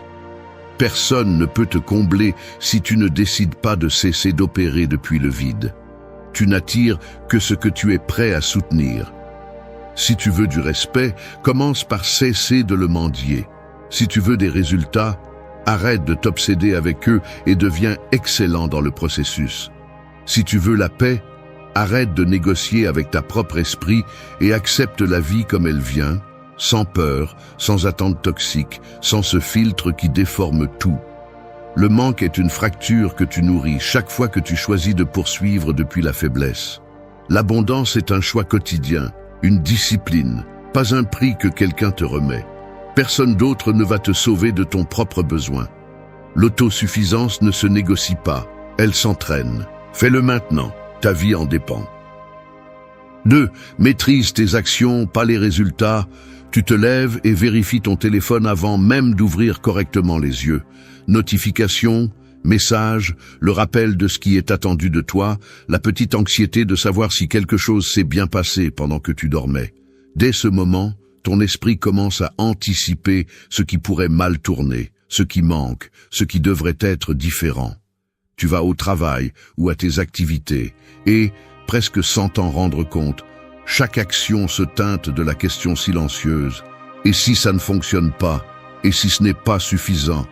[SPEAKER 1] Personne ne peut te combler si tu ne décides pas de cesser d'opérer depuis le vide. Tu n'attires que ce que tu es prêt à soutenir. Si tu veux du respect, commence par cesser de le mendier. Si tu veux des résultats, arrête de t'obséder avec eux et deviens excellent dans le processus. Si tu veux la paix, arrête de négocier avec ta propre esprit et accepte la vie comme elle vient, sans peur, sans attente toxique, sans ce filtre qui déforme tout. Le manque est une fracture que tu nourris chaque fois que tu choisis de poursuivre depuis la faiblesse. L'abondance est un choix quotidien, une discipline, pas un prix que quelqu'un te remet. Personne d'autre ne va te sauver de ton propre besoin. L'autosuffisance ne se négocie pas, elle s'entraîne. Fais-le maintenant, ta vie en dépend. 2. Maîtrise tes actions, pas les résultats. Tu te lèves et vérifies ton téléphone avant même d'ouvrir correctement les yeux. Notifications, messages, le rappel de ce qui est attendu de toi, la petite anxiété de savoir si quelque chose s'est bien passé pendant que tu dormais. Dès ce moment, ton esprit commence à anticiper ce qui pourrait mal tourner, ce qui manque, ce qui devrait être différent. Tu vas au travail ou à tes activités et, presque sans t'en rendre compte, chaque action se teinte de la question silencieuse. Et si ça ne fonctionne pas? Et si ce n'est pas suffisant?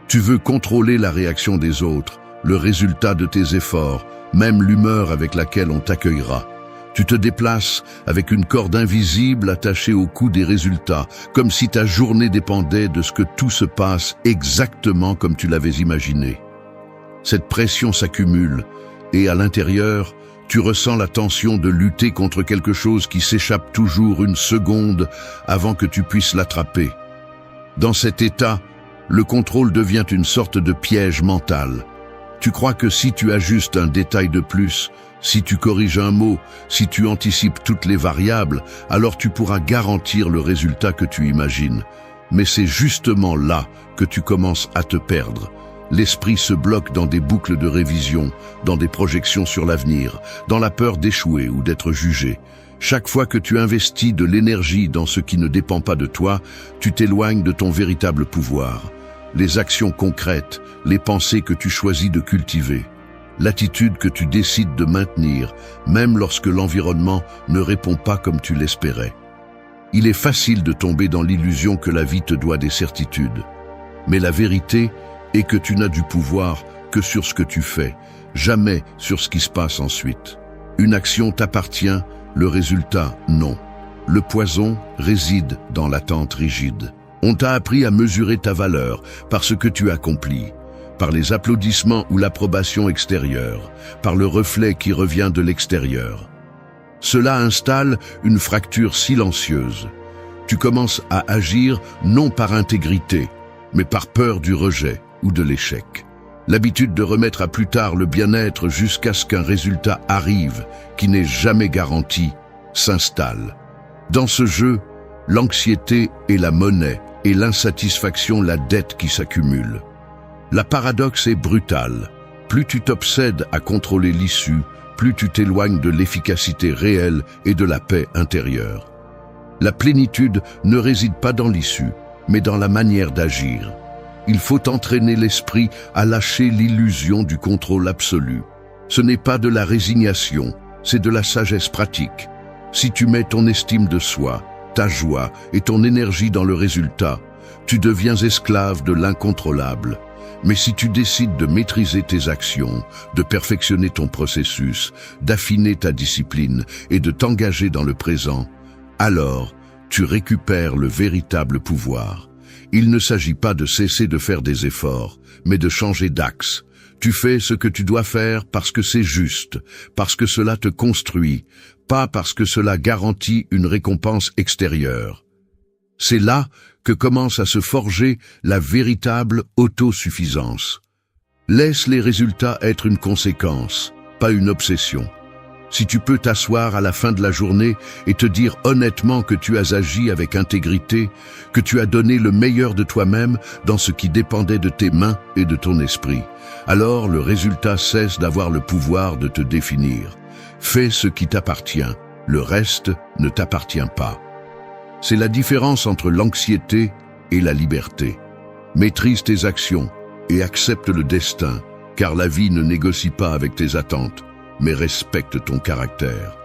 [SPEAKER 1] Tu veux contrôler la réaction des autres, le résultat de tes efforts, même l'humeur avec laquelle on t'accueillera. Tu te déplaces avec une corde invisible attachée au cou des résultats, comme si ta journée dépendait de ce que tout se passe exactement comme tu l'avais imaginé. Cette pression s'accumule, et à l'intérieur, tu ressens la tension de lutter contre quelque chose qui s'échappe toujours une seconde avant que tu puisses l'attraper. Dans cet état, le contrôle devient une sorte de piège mental. Tu crois que si tu ajustes un détail de plus, si tu corriges un mot, si tu anticipes toutes les variables, alors tu pourras garantir le résultat que tu imagines. Mais c'est justement là que tu commences à te perdre. L'esprit se bloque dans des boucles de révision, dans des projections sur l'avenir, dans la peur d'échouer ou d'être jugé. Chaque fois que tu investis de l'énergie dans ce qui ne dépend pas de toi, tu t'éloignes de ton véritable pouvoir. Les actions concrètes, les pensées que tu choisis de cultiver, l'attitude que tu décides de maintenir, même lorsque l'environnement ne répond pas comme tu l'espérais. Il est facile de tomber dans l'illusion que la vie te doit des certitudes. Mais la vérité est que tu n'as du pouvoir que sur ce que tu fais, jamais sur ce qui se passe ensuite. Une action t'appartient, le résultat, non. Le poison réside dans l'attente rigide. On t'a appris à mesurer ta valeur par ce que tu accomplis, par les applaudissements ou l'approbation extérieure, par le reflet qui revient de l'extérieur. Cela installe une fracture silencieuse. Tu commences à agir non par intégrité, mais par peur du rejet ou de l'échec. L'habitude de remettre à plus tard le bien-être jusqu'à ce qu'un résultat arrive, qui n'est jamais garanti, s'installe. Dans ce jeu, l'anxiété est la monnaie et l'insatisfaction la dette qui s'accumule. La paradoxe est brutale. Plus tu t'obsèdes à contrôler l'issue, plus tu t'éloignes de l'efficacité réelle et de la paix intérieure. La plénitude ne réside pas dans l'issue, mais dans la manière d'agir. Il faut entraîner l'esprit à lâcher l'illusion du contrôle absolu. Ce n'est pas de la résignation, c'est de la sagesse pratique. Si tu mets ton estime de soi, ta joie et ton énergie dans le résultat, tu deviens esclave de l'incontrôlable. Mais si tu décides de maîtriser tes actions, de perfectionner ton processus, d'affiner ta discipline et de t'engager dans le présent, alors tu récupères le véritable pouvoir. Il ne s'agit pas de cesser de faire des efforts, mais de changer d'axe. Tu fais ce que tu dois faire parce que c'est juste, parce que cela te construit, pas parce que cela garantit une récompense extérieure. C'est là que commence à se forger la véritable autosuffisance. Laisse les résultats être une conséquence, pas une obsession. Si tu peux t'asseoir à la fin de la journée et te dire honnêtement que tu as agi avec intégrité, que tu as donné le meilleur de toi-même dans ce qui dépendait de tes mains et de ton esprit, alors le résultat cesse d'avoir le pouvoir de te définir. Fais ce qui t'appartient, le reste ne t'appartient pas. C'est la différence entre l'anxiété et la liberté. Maîtrise tes actions et accepte le destin, car la vie ne négocie pas avec tes attentes, mais respecte ton caractère.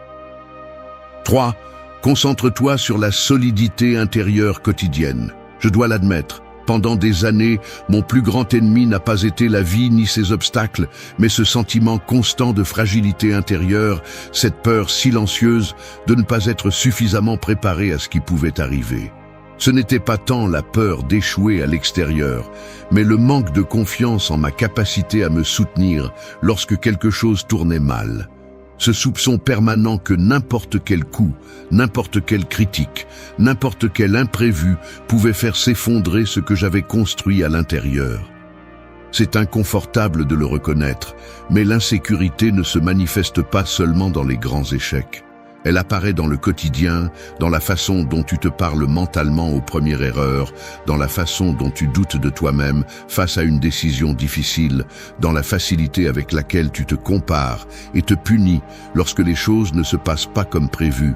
[SPEAKER 1] 3. Concentre-toi sur la solidité intérieure quotidienne. Je dois l'admettre, pendant des années, mon plus grand ennemi n'a pas été la vie ni ses obstacles, mais ce sentiment constant de fragilité intérieure, cette peur silencieuse de ne pas être suffisamment préparé à ce qui pouvait arriver. Ce n'était pas tant la peur d'échouer à l'extérieur, mais le manque de confiance en ma capacité à me soutenir lorsque quelque chose tournait mal. Ce soupçon permanent que n'importe quel coup, n'importe quelle critique, n'importe quel imprévu pouvait faire s'effondrer ce que j'avais construit à l'intérieur. C'est inconfortable de le reconnaître, mais l'insécurité ne se manifeste pas seulement dans les grands échecs. Elle apparaît dans le quotidien, dans la façon dont tu te parles mentalement aux premières erreurs, dans la façon dont tu doutes de toi-même face à une décision difficile, dans la facilité avec laquelle tu te compares et te punis lorsque les choses ne se passent pas comme prévu.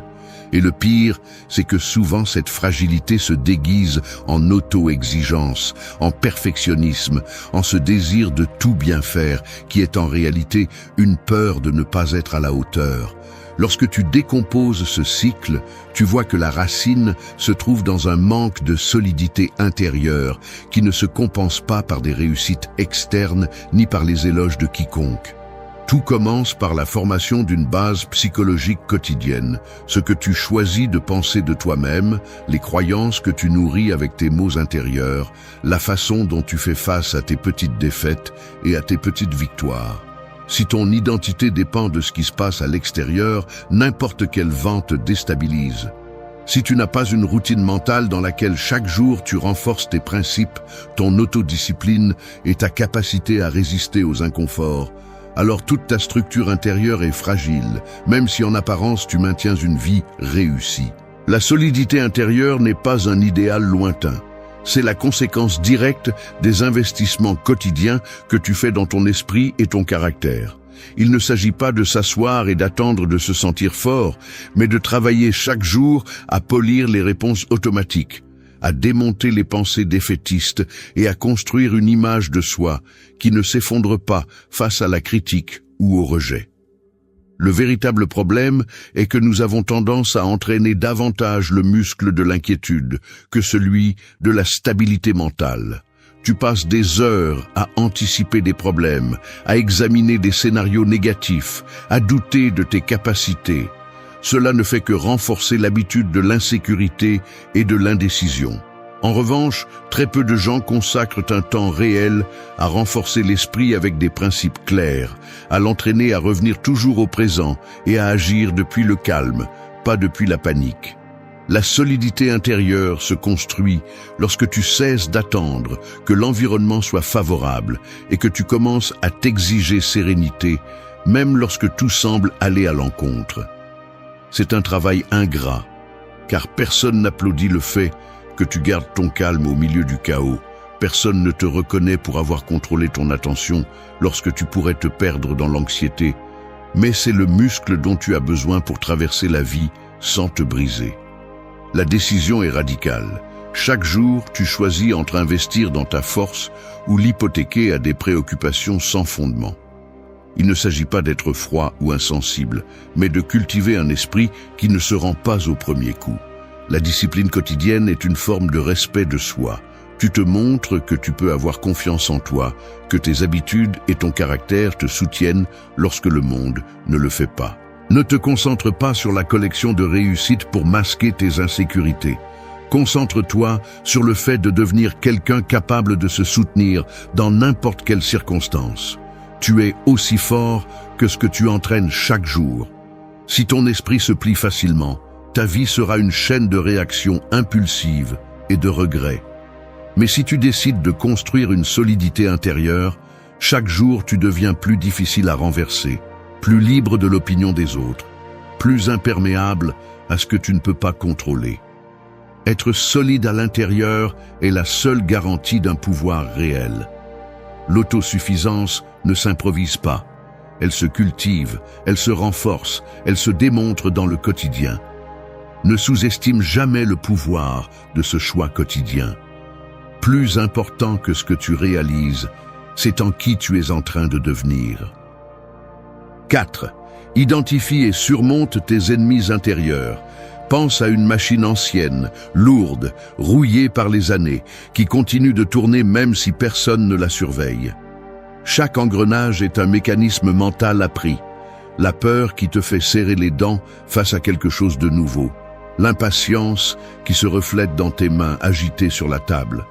[SPEAKER 1] Et le pire, c'est que souvent cette fragilité se déguise en auto-exigence, en perfectionnisme, en ce désir de tout bien faire, qui est en réalité une peur de ne pas être à la hauteur. Lorsque tu décomposes ce cycle, tu vois que la racine se trouve dans un manque de solidité intérieure qui ne se compense pas par des réussites externes ni par les éloges de quiconque. Tout commence par la formation d'une base psychologique quotidienne, ce que tu choisis de penser de toi-même, les croyances que tu nourris avec tes mots intérieurs, la façon dont tu fais face à tes petites défaites et à tes petites victoires. Si ton identité dépend de ce qui se passe à l'extérieur, n'importe quel vent te déstabilise. Si tu n'as pas une routine mentale dans laquelle chaque jour tu renforces tes principes, ton autodiscipline et ta capacité à résister aux inconforts, alors toute ta structure intérieure est fragile, même si en apparence tu maintiens une vie réussie. La solidité intérieure n'est pas un idéal lointain. C'est la conséquence directe des investissements quotidiens que tu fais dans ton esprit et ton caractère. Il ne s'agit pas de s'asseoir et d'attendre de se sentir fort, mais de travailler chaque jour à polir les réponses automatiques, à démonter les pensées défaitistes et à construire une image de soi qui ne s'effondre pas face à la critique ou au rejet. Le véritable problème est que nous avons tendance à entraîner davantage le muscle de l'inquiétude que celui de la stabilité mentale. Tu passes des heures à anticiper des problèmes, à examiner des scénarios négatifs, à douter de tes capacités. Cela ne fait que renforcer l'habitude de l'insécurité et de l'indécision. En revanche, très peu de gens consacrent un temps réel à renforcer l'esprit avec des principes clairs, à l'entraîner à revenir toujours au présent et à agir depuis le calme, pas depuis la panique. La solidité intérieure se construit lorsque tu cesses d'attendre que l'environnement soit favorable et que tu commences à t'exiger sérénité, même lorsque tout semble aller à l'encontre. C'est un travail ingrat, car personne n'applaudit le fait que tu gardes ton calme au milieu du chaos. Personne ne te reconnaît pour avoir contrôlé ton attention lorsque tu pourrais te perdre dans l'anxiété. Mais c'est le muscle dont tu as besoin pour traverser la vie sans te briser. La décision est radicale. Chaque jour, tu choisis entre investir dans ta force ou l'hypothéquer à des préoccupations sans fondement. Il ne s'agit pas d'être froid ou insensible, mais de cultiver un esprit qui ne se rend pas au premier coup. La discipline quotidienne est une forme de respect de soi. Tu te montres que tu peux avoir confiance en toi, que tes habitudes et ton caractère te soutiennent lorsque le monde ne le fait pas. Ne te concentre pas sur la collection de réussites pour masquer tes insécurités. Concentre-toi sur le fait de devenir quelqu'un capable de se soutenir dans n'importe quelle circonstance. Tu es aussi fort que ce que tu entraînes chaque jour. Si ton esprit se plie facilement, ta vie sera une chaîne de réactions impulsives et de regrets. Mais si tu décides de construire une solidité intérieure, chaque jour tu deviens plus difficile à renverser, plus libre de l'opinion des autres, plus imperméable à ce que tu ne peux pas contrôler. Être solide à l'intérieur est la seule garantie d'un pouvoir réel. L'autosuffisance ne s'improvise pas. Elle se cultive, elle se renforce, elle se démontre dans le quotidien. Ne sous-estime jamais le pouvoir de ce choix quotidien. Plus important que ce que tu réalises, c'est en qui tu es en train de devenir. 4. Identifie et surmonte tes ennemis intérieurs. Pense à une machine ancienne, lourde, rouillée par les années, qui continue de tourner même si personne ne la surveille. Chaque engrenage est un mécanisme mental appris. La peur qui te fait serrer les dents face à quelque chose de nouveau. L'impatience qui se reflète dans tes mains agitées sur la table.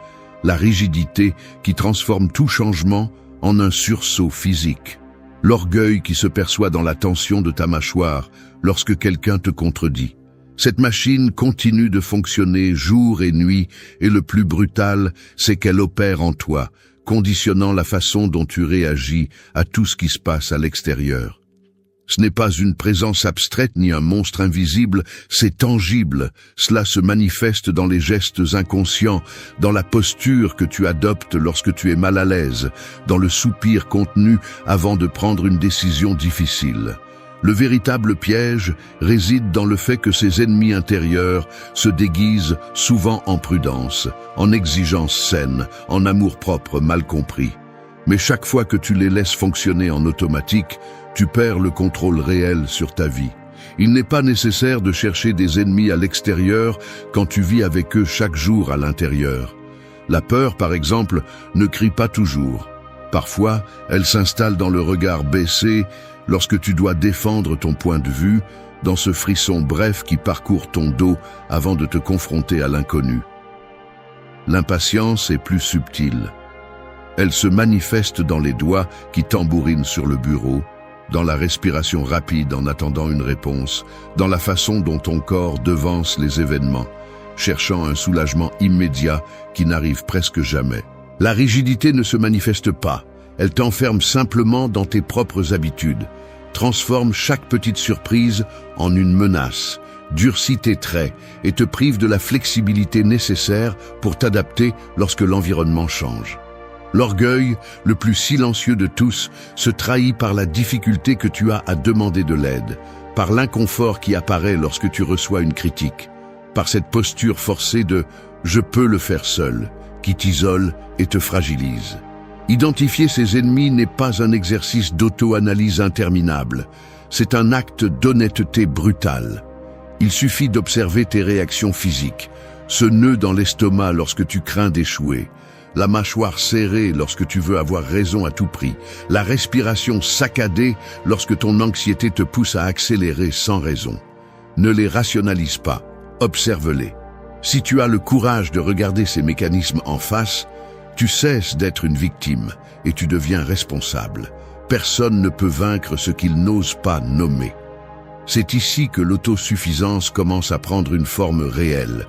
[SPEAKER 1] La rigidité qui transforme tout changement en un sursaut physique. L'orgueil qui se perçoit dans la tension de ta mâchoire lorsque quelqu'un te contredit. Cette machine continue de fonctionner jour et nuit et le plus brutal, c'est qu'elle opère en toi, conditionnant la façon dont tu réagis à tout ce qui se passe à l'extérieur. Ce n'est pas une présence abstraite ni un monstre invisible, c'est tangible. Cela se manifeste dans les gestes inconscients, dans la posture que tu adoptes lorsque tu es mal à l'aise, dans le soupir contenu avant de prendre une décision difficile. Le véritable piège réside dans le fait que ces ennemis intérieurs se déguisent souvent en prudence, en exigence saine, en amour-propre mal compris. Mais chaque fois que tu les laisses fonctionner en automatique, tu perds le contrôle réel sur ta vie. Il n'est pas nécessaire de chercher des ennemis à l'extérieur quand tu vis avec eux chaque jour à l'intérieur. La peur, par exemple, ne crie pas toujours. Parfois, elle s'installe dans le regard baissé lorsque tu dois défendre ton point de vue, dans ce frisson bref qui parcourt ton dos avant de te confronter à l'inconnu. L'impatience est plus subtile. Elle se manifeste dans les doigts qui tambourinent sur le bureau, dans la respiration rapide en attendant une réponse, dans la façon dont ton corps devance les événements, cherchant un soulagement immédiat qui n'arrive presque jamais. La rigidité ne se manifeste pas, elle t'enferme simplement dans tes propres habitudes, transforme chaque petite surprise en une menace, durcit tes traits et te prive de la flexibilité nécessaire pour t'adapter lorsque l'environnement change. L'orgueil, le plus silencieux de tous, se trahit par la difficulté que tu as à demander de l'aide, par l'inconfort qui apparaît lorsque tu reçois une critique, par cette posture forcée de « je peux le faire seul » qui t'isole et te fragilise. Identifier ses ennemis n'est pas un exercice d'auto-analyse interminable, c'est un acte d'honnêteté brutale. Il suffit d'observer tes réactions physiques, ce nœud dans l'estomac lorsque tu crains d'échouer, la mâchoire serrée lorsque tu veux avoir raison à tout prix, la respiration saccadée lorsque ton anxiété te pousse à accélérer sans raison. Ne les rationalise pas, observe-les. Si tu as le courage de regarder ces mécanismes en face, tu cesses d'être une victime et tu deviens responsable. Personne ne peut vaincre ce qu'il n'ose pas nommer. C'est ici que l'autosuffisance commence à prendre une forme réelle.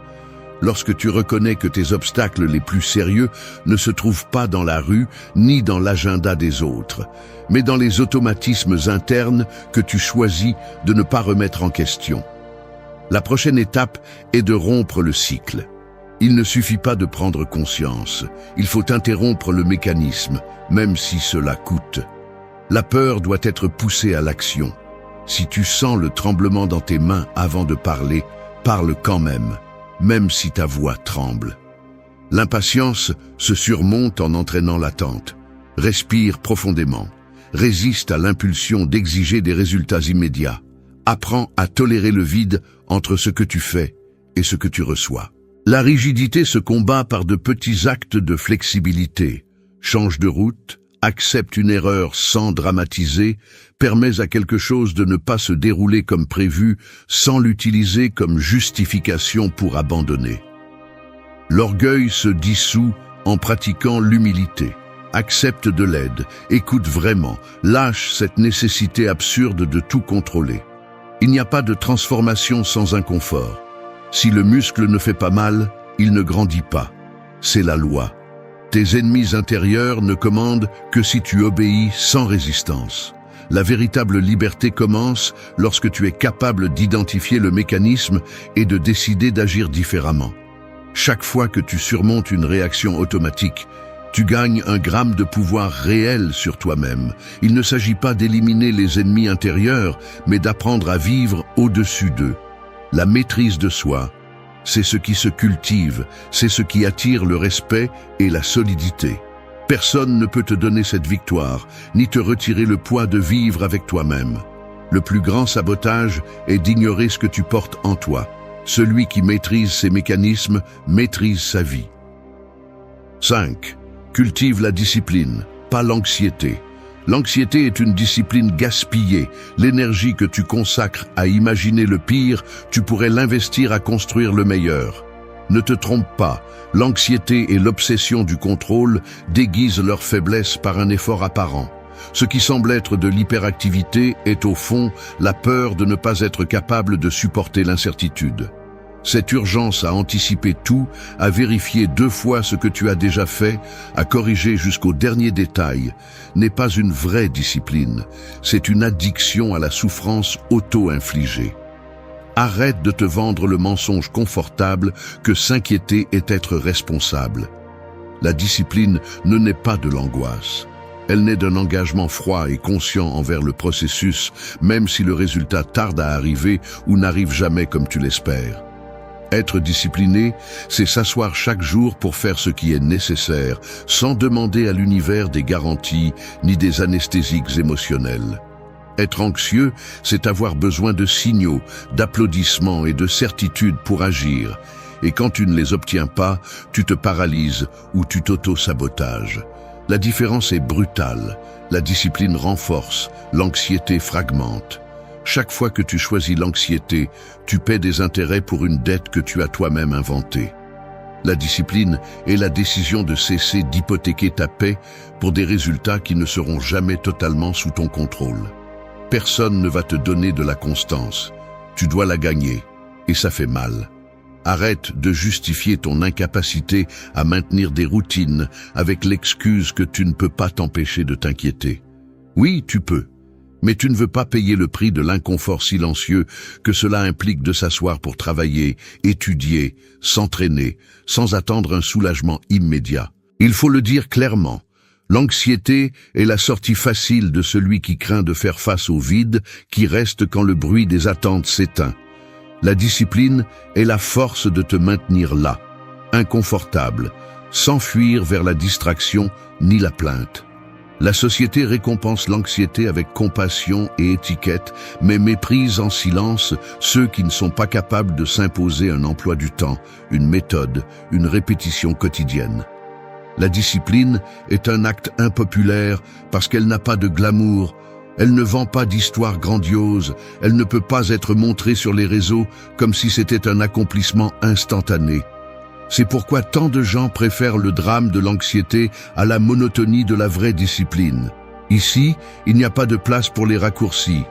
[SPEAKER 1] Lorsque tu reconnais que tes obstacles les plus sérieux ne se trouvent pas dans la rue ni dans l'agenda des autres, mais dans les automatismes internes que tu choisis de ne pas remettre en question. La prochaine étape est de rompre le cycle. Il ne suffit pas de prendre conscience, il faut interrompre le mécanisme, même si cela coûte. La peur doit être poussée à l'action. Si tu sens le tremblement dans tes mains avant de parler, parle quand même si ta voix tremble. L'impatience se surmonte en entraînant l'attente. Respire profondément. Résiste à l'impulsion d'exiger des résultats immédiats. Apprends à tolérer le vide entre ce que tu fais et ce que tu reçois. La rigidité se combat par de petits actes de flexibilité. Change de route, accepte une erreur sans dramatiser, permets à quelque chose de ne pas se dérouler comme prévu sans l'utiliser comme justification pour abandonner. L'orgueil se dissout en pratiquant l'humilité. Accepte de l'aide, écoute vraiment, lâche cette nécessité absurde de tout contrôler. Il n'y a pas de transformation sans inconfort. Si le muscle ne fait pas mal, il ne grandit pas. C'est la loi. Tes ennemis intérieurs ne commandent que si tu obéis sans résistance. La véritable liberté commence lorsque tu es capable d'identifier le mécanisme et de décider d'agir différemment. Chaque fois que tu surmontes une réaction automatique, tu gagnes un gramme de pouvoir réel sur toi-même. Il ne s'agit pas d'éliminer les ennemis intérieurs, mais d'apprendre à vivre au-dessus d'eux. La maîtrise de soi, c'est ce qui se cultive, c'est ce qui attire le respect et la solidité. Personne ne peut te donner cette victoire, ni te retirer le poids de vivre avec toi-même. Le plus grand sabotage est d'ignorer ce que tu portes en toi. Celui qui maîtrise ses mécanismes maîtrise sa vie. 5. Cultive la discipline, pas l'anxiété. L'anxiété est une discipline gaspillée. L'énergie que tu consacres à imaginer le pire, tu pourrais l'investir à construire le meilleur. Ne te trompe pas, l'anxiété et l'obsession du contrôle déguisent leur faiblesse par un effort apparent. Ce qui semble être de l'hyperactivité est au fond la peur de ne pas être capable de supporter l'incertitude. Cette urgence à anticiper tout, à vérifier 2 fois ce que tu as déjà fait, à corriger jusqu'au dernier détail, n'est pas une vraie discipline. C'est une addiction à la souffrance auto-infligée. Arrête de te vendre le mensonge confortable que s'inquiéter est être responsable. La discipline ne naît pas de l'angoisse. Elle naît d'un engagement froid et conscient envers le processus, même si le résultat tarde à arriver ou n'arrive jamais comme tu l'espères. Être discipliné, c'est s'asseoir chaque jour pour faire ce qui est nécessaire, sans demander à l'univers des garanties ni des anesthésiques émotionnels. Être anxieux, c'est avoir besoin de signaux, d'applaudissements et de certitudes pour agir. Et quand tu ne les obtiens pas, tu te paralyses ou tu t'auto-sabotages. La différence est brutale. La discipline renforce, l'anxiété fragmente. Chaque fois que tu choisis l'anxiété, tu paies des intérêts pour une dette que tu as toi-même inventée. La discipline est la décision de cesser d'hypothéquer ta paix pour des résultats qui ne seront jamais totalement sous ton contrôle. Personne ne va te donner de la constance. Tu dois la gagner, et ça fait mal. Arrête de justifier ton incapacité à maintenir des routines avec l'excuse que tu ne peux pas t'empêcher de t'inquiéter. Oui, tu peux. Mais tu ne veux pas payer le prix de l'inconfort silencieux que cela implique de s'asseoir pour travailler, étudier, s'entraîner, sans attendre un soulagement immédiat. Il faut le dire clairement, l'anxiété est la sortie facile de celui qui craint de faire face au vide qui reste quand le bruit des attentes s'éteint. La discipline est la force de te maintenir là, inconfortable, sans fuir vers la distraction ni la plainte. La société récompense l'anxiété avec compassion et étiquette, mais méprise en silence ceux qui ne sont pas capables de s'imposer un emploi du temps, une méthode, une répétition quotidienne. La discipline est un acte impopulaire parce qu'elle n'a pas de glamour, elle ne vend pas d'histoires grandioses, elle ne peut pas être montrée sur les réseaux comme si c'était un accomplissement instantané. C'est pourquoi tant de gens préfèrent le drame de l'anxiété à la monotonie de la vraie discipline. Ici, il n'y a pas de place pour les raccourcis.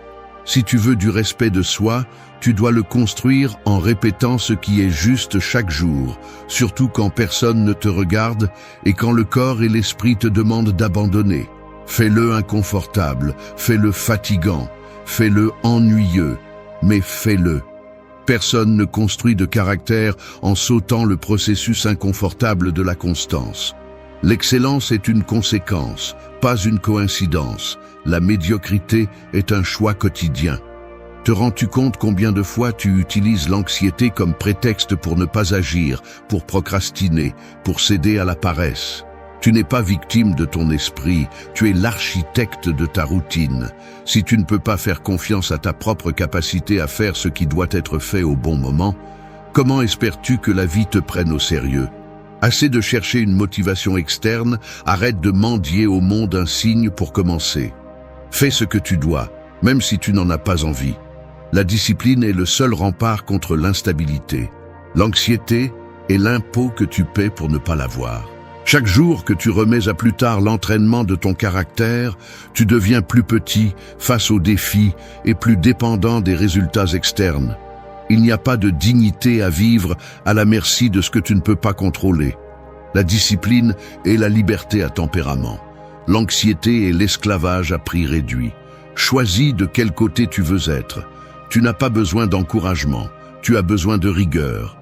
[SPEAKER 1] Si tu veux du respect de soi, tu dois le construire en répétant ce qui est juste chaque jour, surtout quand personne ne te regarde et quand le corps et l'esprit te demandent d'abandonner. Fais-le inconfortable, fais-le fatigant, fais-le ennuyeux, mais fais-le. Personne ne construit de caractère en sautant le processus inconfortable de la constance. L'excellence est une conséquence, pas une coïncidence. La médiocrité est un choix quotidien. Te rends-tu compte combien de fois tu utilises l'anxiété comme prétexte pour ne pas agir, pour procrastiner, pour céder à la paresse? Tu n'es pas victime de ton esprit, tu es l'architecte de ta routine. Si tu ne peux pas faire confiance à ta propre capacité à faire ce qui doit être fait au bon moment, comment espères-tu que la vie te prenne au sérieux? Assez de chercher une motivation externe, arrête de mendier au monde un signe pour commencer. Fais ce que tu dois, même si tu n'en as pas envie. La discipline est le seul rempart contre l'instabilité. L'anxiété est l'impôt que tu paies pour ne pas l'avoir. Chaque jour que tu remets à plus tard l'entraînement de ton caractère, tu deviens plus petit face aux défis et plus dépendant des résultats externes. Il n'y a pas de dignité à vivre à la merci de ce que tu ne peux pas contrôler. La discipline est la liberté à tempérament. L'anxiété est l'esclavage à prix réduit. Choisis de quel côté tu veux être. Tu n'as pas besoin d'encouragement, tu as besoin de rigueur.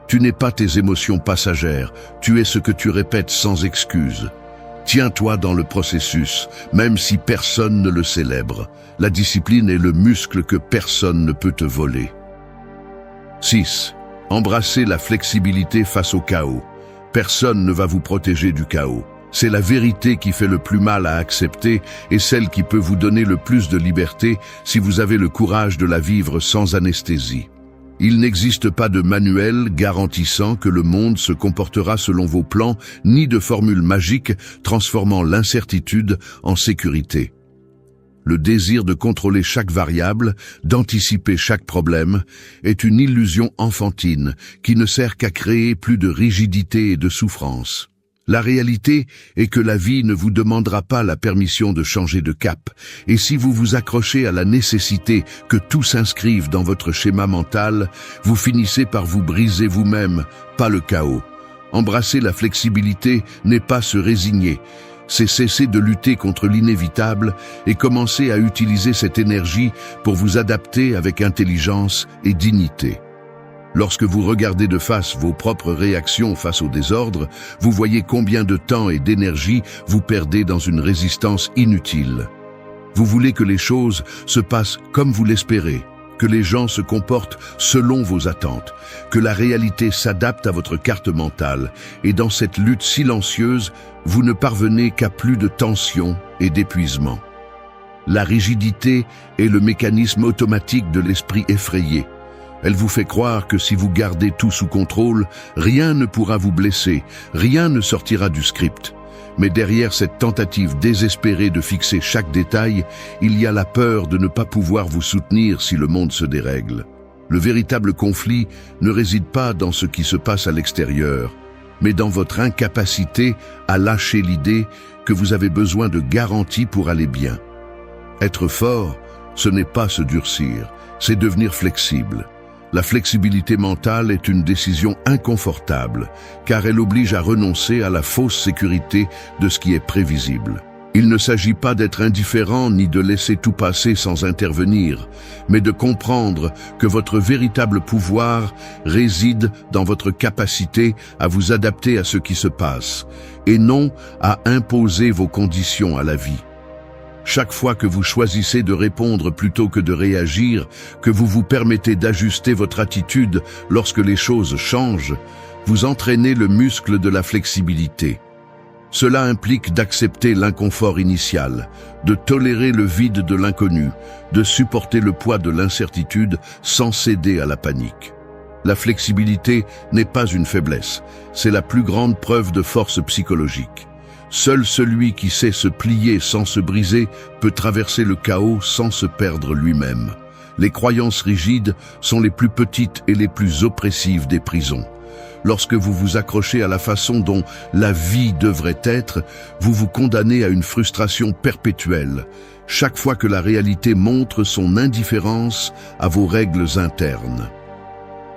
[SPEAKER 1] Tu n'es pas tes émotions passagères, tu es ce que tu répètes sans excuse. Tiens-toi dans le processus, même si personne ne le célèbre. La discipline est le muscle que personne ne peut te voler. 6. Embrassez la flexibilité face au chaos. Personne ne va vous protéger du chaos. C'est la vérité qui fait le plus mal à accepter et celle qui peut vous donner le plus de liberté si vous avez le courage de la vivre sans anesthésie. Il n'existe pas de manuel garantissant que le monde se comportera selon vos plans, ni de formule magique transformant l'incertitude en sécurité. Le désir de contrôler chaque variable, d'anticiper chaque problème, est une illusion enfantine qui ne sert qu'à créer plus de rigidité et de souffrance. La réalité est que la vie ne vous demandera pas la permission de changer de cap, et si vous vous accrochez à la nécessité que tout s'inscrive dans votre schéma mental, vous finissez par vous briser vous-même, pas le chaos. Embrasser la flexibilité n'est pas se résigner, c'est cesser de lutter contre l'inévitable et commencer à utiliser cette énergie pour vous adapter avec intelligence et dignité. Lorsque vous regardez de face vos propres réactions face au désordre, vous voyez combien de temps et d'énergie vous perdez dans une résistance inutile. Vous voulez que les choses se passent comme vous l'espérez, que les gens se comportent selon vos attentes, que la réalité s'adapte à votre carte mentale, et dans cette lutte silencieuse, vous ne parvenez qu'à plus de tension et d'épuisement. La rigidité est le mécanisme automatique de l'esprit effrayé. Elle vous fait croire que si vous gardez tout sous contrôle, rien ne pourra vous blesser, rien ne sortira du script. Mais derrière cette tentative désespérée de fixer chaque détail, il y a la peur de ne pas pouvoir vous soutenir si le monde se dérègle. Le véritable conflit ne réside pas dans ce qui se passe à l'extérieur, mais dans votre incapacité à lâcher l'idée que vous avez besoin de garanties pour aller bien. Être fort, ce n'est pas se durcir, c'est devenir flexible. La flexibilité mentale est une décision inconfortable, car elle oblige à renoncer à la fausse sécurité de ce qui est prévisible. Il ne s'agit pas d'être indifférent ni de laisser tout passer sans intervenir, mais de comprendre que votre véritable pouvoir réside dans votre capacité à vous adapter à ce qui se passe, et non à imposer vos conditions à la vie. Chaque fois que vous choisissez de répondre plutôt que de réagir, que vous vous permettez d'ajuster votre attitude lorsque les choses changent, vous entraînez le muscle de la flexibilité. Cela implique d'accepter l'inconfort initial, de tolérer le vide de l'inconnu, de supporter le poids de l'incertitude sans céder à la panique. La flexibilité n'est pas une faiblesse, c'est la plus grande preuve de force psychologique. Seul celui qui sait se plier sans se briser peut traverser le chaos sans se perdre lui-même. Les croyances rigides sont les plus petites et les plus oppressives des prisons. Lorsque vous vous accrochez à la façon dont la vie devrait être, vous vous condamnez à une frustration perpétuelle, chaque fois que la réalité montre son indifférence à vos règles internes.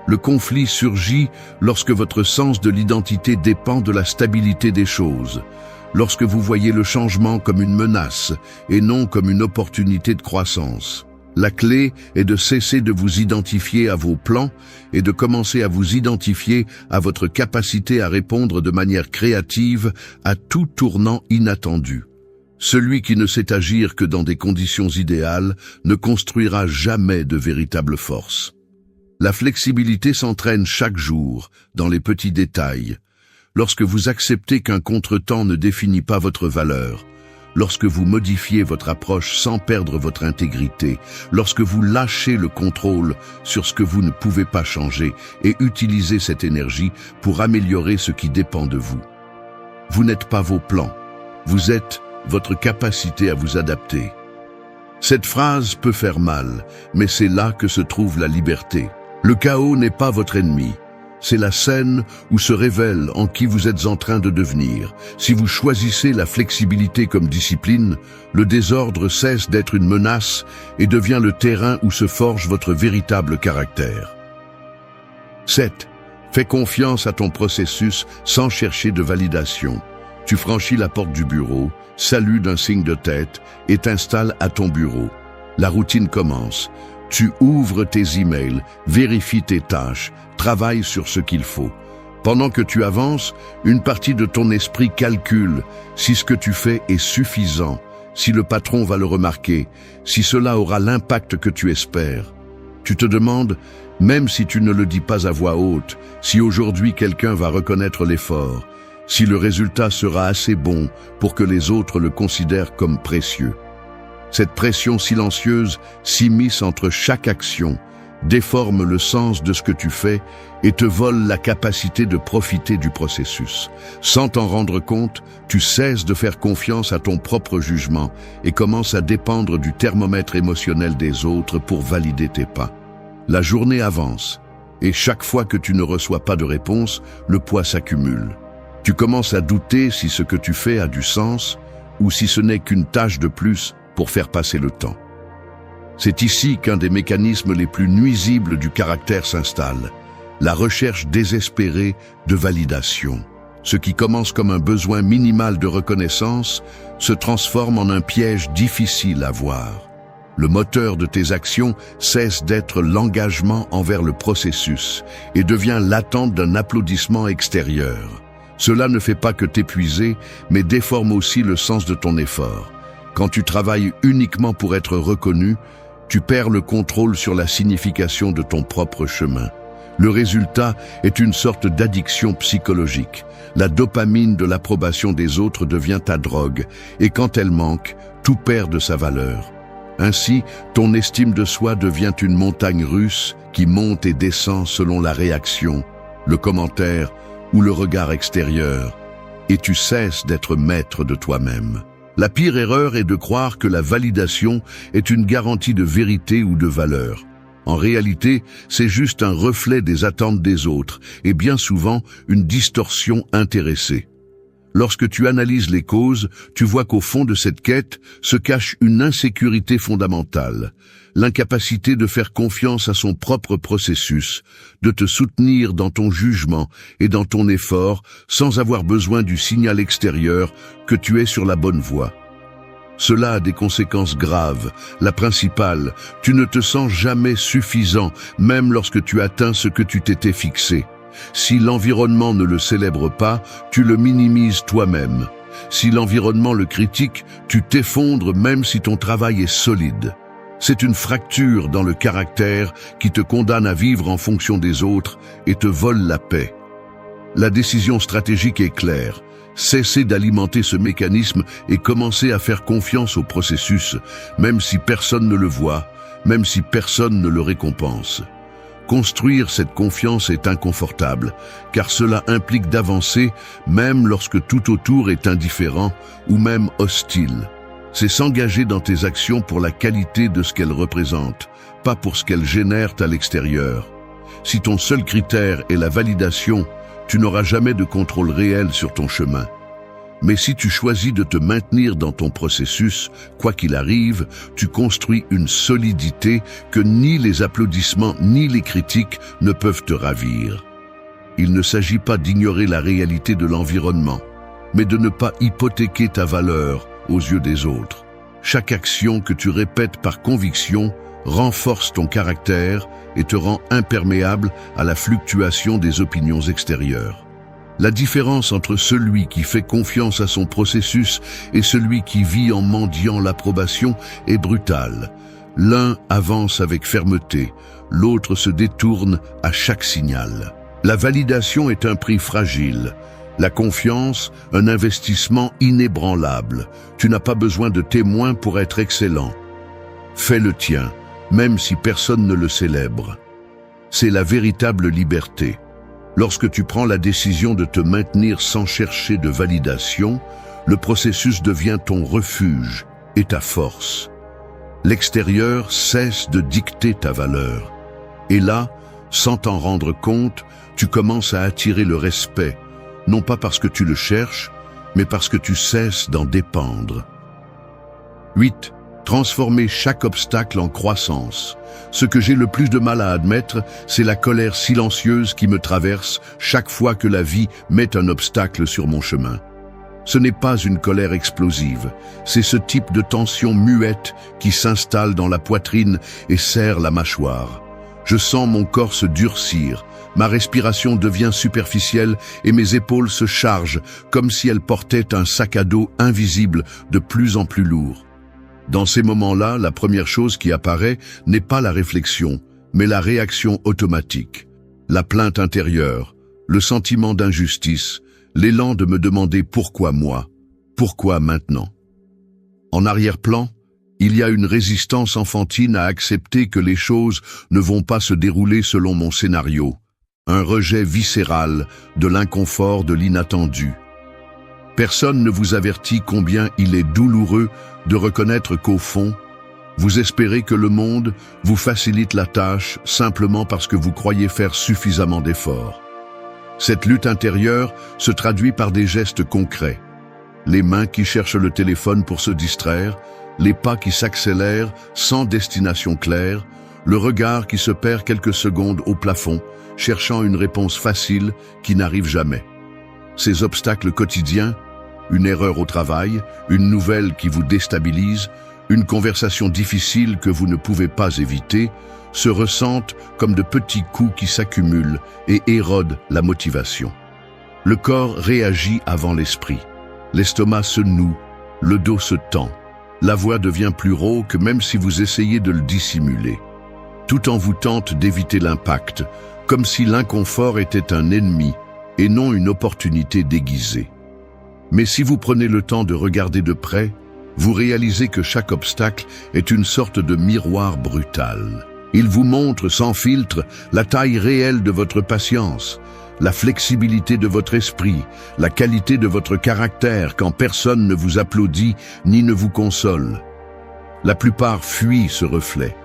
[SPEAKER 1] Le conflit surgit lorsque votre sens de l'identité dépend de la stabilité des choses. Lorsque vous voyez le changement comme une menace et non comme une opportunité de croissance. La clé est de cesser de vous identifier à vos plans et de commencer à vous identifier à votre capacité à répondre de manière créative à tout tournant inattendu. Celui qui ne sait agir que dans des conditions idéales ne construira jamais de véritable force. La flexibilité s'entraîne chaque jour, dans les petits détails. Lorsque vous acceptez qu'un contretemps ne définit pas votre valeur, lorsque vous modifiez votre approche sans perdre votre intégrité, lorsque vous lâchez le contrôle sur ce que vous ne pouvez pas changer et utilisez cette énergie pour améliorer ce qui dépend de vous. Vous n'êtes pas vos plans, vous êtes votre capacité à vous adapter. Cette phrase peut faire mal, mais c'est là que se trouve la liberté. Le chaos n'est pas votre ennemi. C'est la scène où se révèle en qui vous êtes en train de devenir. Si vous choisissez la flexibilité comme discipline, le désordre cesse d'être une menace et devient le terrain où se forge votre véritable caractère. 7. Fais confiance à ton processus sans chercher de validation. Tu franchis la porte du bureau, salues d'un signe de tête et t'installes à ton bureau. La routine commence. Tu ouvres tes emails, vérifies tes tâches, travailles sur ce qu'il faut. Pendant que tu avances, une partie de ton esprit calcule si ce que tu fais est suffisant, si le patron va le remarquer, si cela aura l'impact que tu espères. Tu te demandes, même si tu ne le dis pas à voix haute, si aujourd'hui quelqu'un va reconnaître l'effort, si le résultat sera assez bon pour que les autres le considèrent comme précieux. Cette pression silencieuse s'immisce entre chaque action, déforme le sens de ce que tu fais et te vole la capacité de profiter du processus. Sans t'en rendre compte, tu cesses de faire confiance à ton propre jugement et commences à dépendre du thermomètre émotionnel des autres pour valider tes pas. La journée avance et chaque fois que tu ne reçois pas de réponse, le poids s'accumule. Tu commences à douter si ce que tu fais a du sens ou si ce n'est qu'une tâche de plus pour faire passer le temps. C'est ici qu'un des mécanismes les plus nuisibles du caractère s'installe, la recherche désespérée de validation. Ce qui commence comme un besoin minimal de reconnaissance se transforme en un piège difficile à voir. Le moteur de tes actions cesse d'être l'engagement envers le processus et devient l'attente d'un applaudissement extérieur. Cela ne fait pas que t'épuiser, mais déforme aussi le sens de ton effort. Quand tu travailles uniquement pour être reconnu, tu perds le contrôle sur la signification de ton propre chemin. Le résultat est une sorte d'addiction psychologique. La dopamine de l'approbation des autres devient ta drogue, et quand elle manque, tout perd de sa valeur. Ainsi, ton estime de soi devient une montagne russe qui monte et descend selon la réaction, le commentaire ou le regard extérieur, et tu cesses d'être maître de toi-même. La pire erreur est de croire que la validation est une garantie de vérité ou de valeur. En réalité, c'est juste un reflet des attentes des autres et bien souvent une distorsion intéressée. Lorsque tu analyses les causes, tu vois qu'au fond de cette quête se cache une insécurité fondamentale, l'incapacité de faire confiance à son propre processus, de te soutenir dans ton jugement et dans ton effort sans avoir besoin du signal extérieur que tu es sur la bonne voie. Cela a des conséquences graves. La principale, tu ne te sens jamais suffisant, même lorsque tu atteins ce que tu t'étais fixé. Si l'environnement ne le célèbre pas, tu le minimises toi-même. Si l'environnement le critique, tu t'effondres même si ton travail est solide. C'est une fracture dans le caractère qui te condamne à vivre en fonction des autres et te vole la paix. La décision stratégique est claire. Cessez d'alimenter ce mécanisme et commencez à faire confiance au processus, même si personne ne le voit, même si personne ne le récompense. Construire cette confiance est inconfortable, car cela implique d'avancer même lorsque tout autour est indifférent ou même hostile. C'est s'engager dans tes actions pour la qualité de ce qu'elles représentent, pas pour ce qu'elles génèrent à l'extérieur. Si ton seul critère est la validation, tu n'auras jamais de contrôle réel sur ton chemin. Mais si tu choisis de te maintenir dans ton processus, quoi qu'il arrive, tu construis une solidité que ni les applaudissements ni les critiques ne peuvent te ravir. Il ne s'agit pas d'ignorer la réalité de l'environnement, mais de ne pas hypothéquer ta valeur aux yeux des autres. Chaque action que tu répètes par conviction renforce ton caractère et te rend imperméable à la fluctuation des opinions extérieures. La différence entre celui qui fait confiance à son processus et celui qui vit en mendiant l'approbation est brutale. L'un avance avec fermeté, l'autre se détourne à chaque signal. La validation est un prix fragile. La confiance, un investissement inébranlable. Tu n'as pas besoin de témoins pour être excellent. Fais le tien, même si personne ne le célèbre. C'est la véritable liberté. Lorsque tu prends la décision de te maintenir sans chercher de validation, le processus devient ton refuge et ta force. L'extérieur cesse de dicter ta valeur. Et là, sans t'en rendre compte, tu commences à attirer le respect, non pas parce que tu le cherches, mais parce que tu cesses d'en dépendre. 8. Transformer chaque obstacle en croissance. Ce que j'ai le plus de mal à admettre, c'est la colère silencieuse qui me traverse chaque fois que la vie met un obstacle sur mon chemin. Ce n'est pas une colère explosive, c'est ce type de tension muette qui s'installe dans la poitrine et serre la mâchoire. Je sens mon corps se durcir, ma respiration devient superficielle et mes épaules se chargent comme si elles portaient un sac à dos invisible de plus en plus lourd. Dans ces moments-là, la première chose qui apparaît n'est pas la réflexion, mais la réaction automatique. La plainte intérieure, le sentiment d'injustice, l'élan de me demander pourquoi moi, pourquoi maintenant. En arrière-plan, il y a une résistance enfantine à accepter que les choses ne vont pas se dérouler selon mon scénario, un rejet viscéral de l'inconfort de l'inattendu. Personne ne vous avertit combien il est douloureux de reconnaître qu'au fond, vous espérez que le monde vous facilite la tâche simplement parce que vous croyez faire suffisamment d'efforts. Cette lutte intérieure se traduit par des gestes concrets. Les mains qui cherchent le téléphone pour se distraire, les pas qui s'accélèrent sans destination claire, le regard qui se perd quelques secondes au plafond, cherchant une réponse facile qui n'arrive jamais. Ces obstacles quotidiens, une erreur au travail, une nouvelle qui vous déstabilise, une conversation difficile que vous ne pouvez pas éviter, se ressentent comme de petits coups qui s'accumulent et érodent la motivation. Le corps réagit avant l'esprit. L'estomac se noue, le dos se tend. La voix devient plus rauque même si vous essayez de le dissimuler. Tout en vous tente d'éviter l'impact, comme si l'inconfort était un ennemi et non une opportunité déguisée. Mais si vous prenez le temps de regarder de près, vous réalisez que chaque obstacle est une sorte de miroir brutal. Il vous montre sans filtre la taille réelle de votre patience, la flexibilité de votre esprit, la qualité de votre caractère quand personne ne vous applaudit ni ne vous console. La plupart fuient ce reflet.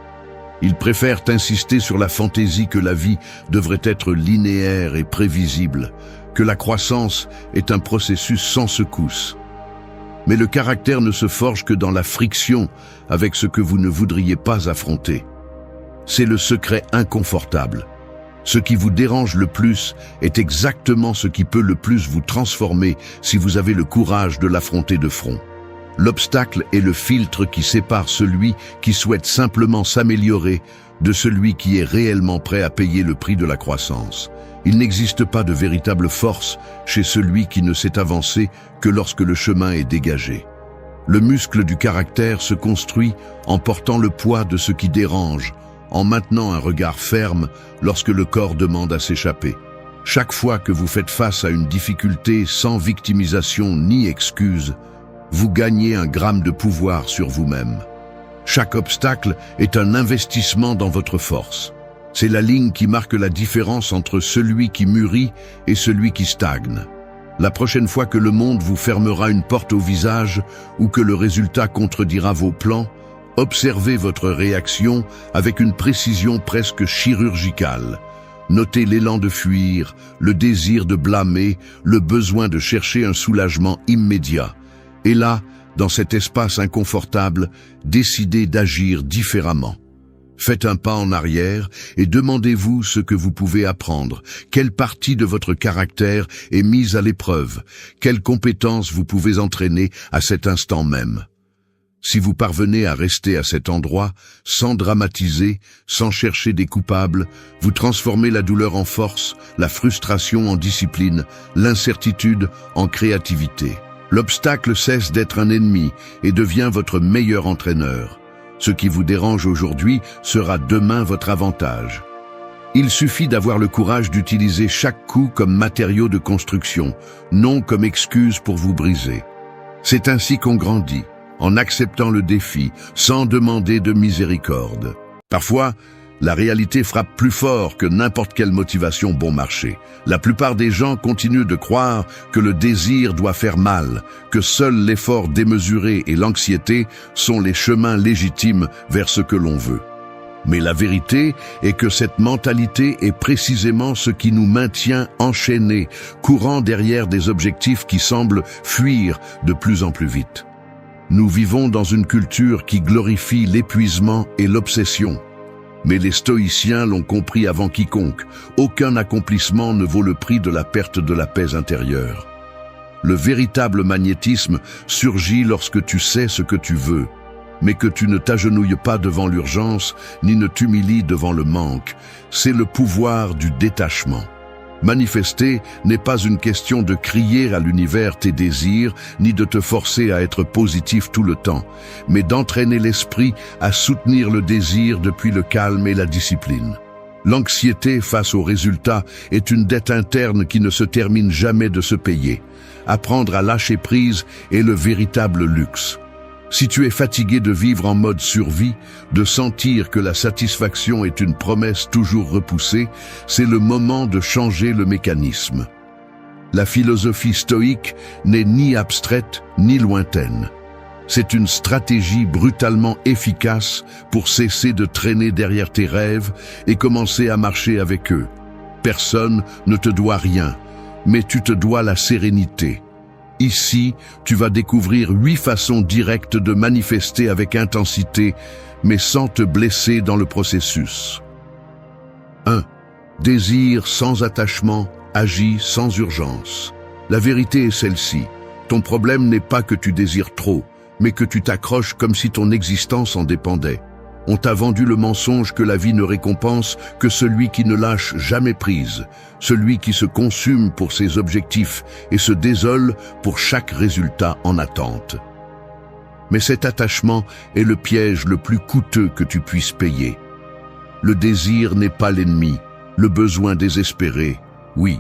[SPEAKER 1] Ils préfèrent insister sur la fantaisie que la vie devrait être linéaire et prévisible, que la croissance est un processus sans secousse. Mais le caractère ne se forge que dans la friction avec ce que vous ne voudriez pas affronter. C'est le secret inconfortable. Ce qui vous dérange le plus est exactement ce qui peut le plus vous transformer si vous avez le courage de l'affronter de front. L'obstacle est le filtre qui sépare celui qui souhaite simplement s'améliorer de celui qui est réellement prêt à payer le prix de la croissance. Il n'existe pas de véritable force chez celui qui ne sait avancer que lorsque le chemin est dégagé. Le muscle du caractère se construit en portant le poids de ce qui dérange, en maintenant un regard ferme lorsque le corps demande à s'échapper. Chaque fois que vous faites face à une difficulté sans victimisation ni excuse, vous gagnez un gramme de pouvoir sur vous-même. Chaque obstacle est un investissement dans votre force. C'est la ligne qui marque la différence entre celui qui mûrit et celui qui stagne. La prochaine fois que le monde vous fermera une porte au visage ou que le résultat contredira vos plans, observez votre réaction avec une précision presque chirurgicale. Notez l'élan de fuir, le désir de blâmer, le besoin de chercher un soulagement immédiat. Et là, dans cet espace inconfortable, décidez d'agir différemment. Faites un pas en arrière et demandez-vous ce que vous pouvez apprendre, quelle partie de votre caractère est mise à l'épreuve, quelles compétences vous pouvez entraîner à cet instant même. Si vous parvenez à rester à cet endroit, sans dramatiser, sans chercher des coupables, vous transformez la douleur en force, la frustration en discipline, l'incertitude en créativité. L'obstacle cesse d'être un ennemi et devient votre meilleur entraîneur. Ce qui vous dérange aujourd'hui sera demain votre avantage. Il suffit d'avoir le courage d'utiliser chaque coup comme matériau de construction, non comme excuse pour vous briser. C'est ainsi qu'on grandit, en acceptant le défi, sans demander de miséricorde. Parfois, la réalité frappe plus fort que n'importe quelle motivation bon marché. La plupart des gens continuent de croire que le désir doit faire mal, que seul l'effort démesuré et l'anxiété sont les chemins légitimes vers ce que l'on veut. Mais la vérité est que cette mentalité est précisément ce qui nous maintient enchaînés, courant derrière des objectifs qui semblent fuir de plus en plus vite. Nous vivons dans une culture qui glorifie l'épuisement et l'obsession. Mais les stoïciens l'ont compris avant quiconque. Aucun accomplissement ne vaut le prix de la perte de la paix intérieure. Le véritable magnétisme surgit lorsque tu sais ce que tu veux, mais que tu ne t'agenouilles pas devant l'urgence, ni ne t'humilies devant le manque. C'est le pouvoir du détachement. Manifester n'est pas une question de crier à l'univers tes désirs, ni de te forcer à être positif tout le temps, mais d'entraîner l'esprit à soutenir le désir depuis le calme et la discipline. L'anxiété face aux résultats est une dette interne qui ne se termine jamais de se payer. Apprendre à lâcher prise est le véritable luxe. Si tu es fatigué de vivre en mode survie, de sentir que la satisfaction est une promesse toujours repoussée, c'est le moment de changer le mécanisme. La philosophie stoïque n'est ni abstraite ni lointaine. C'est une stratégie brutalement efficace pour cesser de traîner derrière tes rêves et commencer à marcher avec eux. Personne ne te doit rien, mais tu te dois la sérénité. Ici, tu vas découvrir 8 façons directes de manifester avec intensité, mais sans te blesser dans le processus. 1. Désir sans attachement, agis sans urgence. La vérité est celle-ci. Ton problème n'est pas que tu désires trop, mais que tu t'accroches comme si ton existence en dépendait. On t'a vendu le mensonge que la vie ne récompense que celui qui ne lâche jamais prise, celui qui se consume pour ses objectifs et se désole pour chaque résultat en attente. Mais cet attachement est le piège le plus coûteux que tu puisses payer. Le désir n'est pas l'ennemi, le besoin désespéré, oui.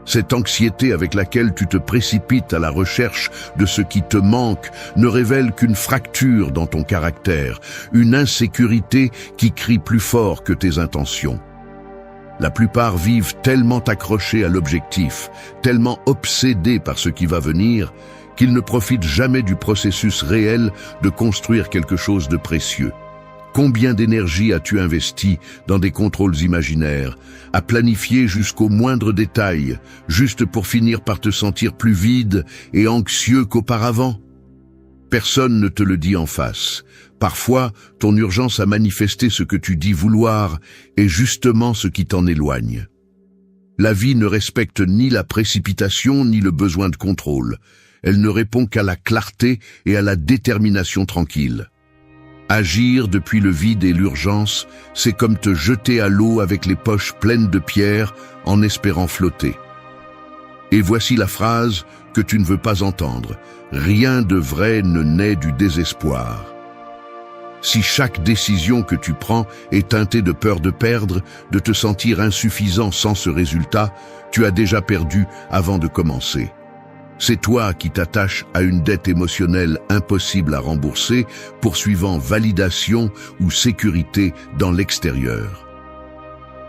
[SPEAKER 1] Cette anxiété avec laquelle tu te précipites à la recherche de ce qui te manque ne révèle qu'une fracture dans ton caractère, une insécurité qui crie plus fort que tes intentions. La plupart vivent tellement accrochés à l'objectif, tellement obsédés par ce qui va venir, qu'ils ne profitent jamais du processus réel de construire quelque chose de précieux. Combien d'énergie as-tu investi dans des contrôles imaginaires, à planifier jusqu'au moindre détail, juste pour finir par te sentir plus vide et anxieux qu'auparavant? Personne ne te le dit en face. Parfois, ton urgence à manifester ce que tu dis vouloir est justement ce qui t'en éloigne. La vie ne respecte ni la précipitation ni le besoin de contrôle. Elle ne répond qu'à la clarté et à la détermination tranquille. Agir depuis le vide et l'urgence, c'est comme te jeter à l'eau avec les poches pleines de pierres en espérant flotter. Et voici la phrase que tu ne veux pas entendre. Rien de vrai ne naît du désespoir. Si chaque décision que tu prends est teintée de peur de perdre, de te sentir insuffisant sans ce résultat, tu as déjà perdu avant de commencer. C'est toi qui t'attaches à une dette émotionnelle impossible à rembourser, poursuivant validation ou sécurité dans l'extérieur.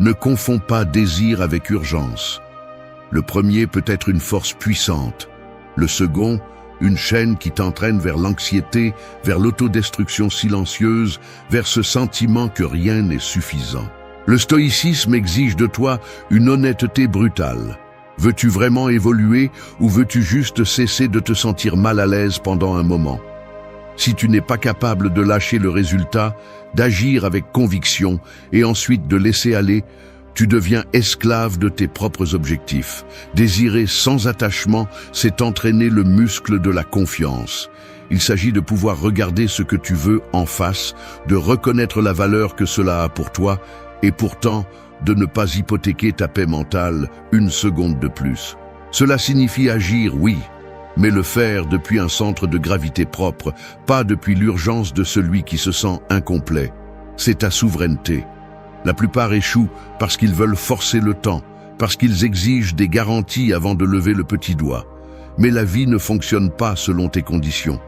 [SPEAKER 1] Ne confonds pas désir avec urgence. Le premier peut être une force puissante. Le second, une chaîne qui t'entraîne vers l'anxiété, vers l'autodestruction silencieuse, vers ce sentiment que rien n'est suffisant. Le stoïcisme exige de toi une honnêteté brutale. Veux-tu vraiment évoluer ou veux-tu juste cesser de te sentir mal à l'aise pendant un moment? Si tu n'es pas capable de lâcher le résultat, d'agir avec conviction et ensuite de laisser aller, tu deviens esclave de tes propres objectifs. Désirer sans attachement, c'est entraîner le muscle de la confiance. Il s'agit de pouvoir regarder ce que tu veux en face, de reconnaître la valeur que cela a pour toi, et pourtant de ne pas hypothéquer ta paix mentale une seconde de plus. Cela signifie agir, oui, mais le faire depuis un centre de gravité propre, pas depuis l'urgence de celui qui se sent incomplet. C'est ta souveraineté. La plupart échouent parce qu'ils veulent forcer le temps, parce qu'ils exigent des garanties avant de lever le petit doigt. Mais la vie ne fonctionne pas selon tes conditions.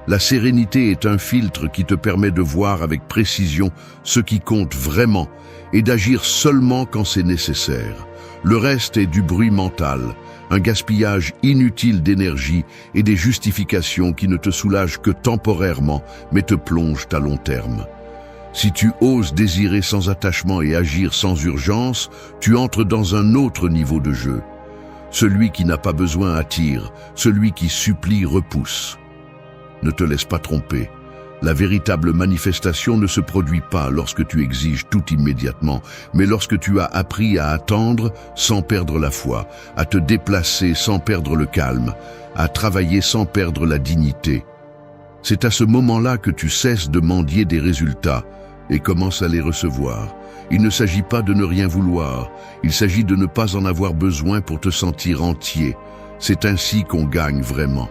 [SPEAKER 1] La sérénité est un filtre qui te permet de voir avec précision ce qui compte vraiment et d'agir seulement quand c'est nécessaire. Le reste est du bruit mental, un gaspillage inutile d'énergie et des justifications qui ne te soulagent que temporairement mais te plongent à long terme. Si tu oses désirer sans attachement et agir sans urgence, tu entres dans un autre niveau de jeu. Celui qui n'a pas besoin attire, celui qui supplie repousse. Ne te laisse pas tromper. La véritable manifestation ne se produit pas lorsque tu exiges tout immédiatement, mais lorsque tu as appris à attendre sans perdre la foi, à te déplacer sans perdre le calme, à travailler sans perdre la dignité. C'est à ce moment-là que tu cesses de mendier des résultats et commences à les recevoir. Il ne s'agit pas de ne rien vouloir, il s'agit de ne pas en avoir besoin pour te sentir entier. C'est ainsi qu'on gagne vraiment.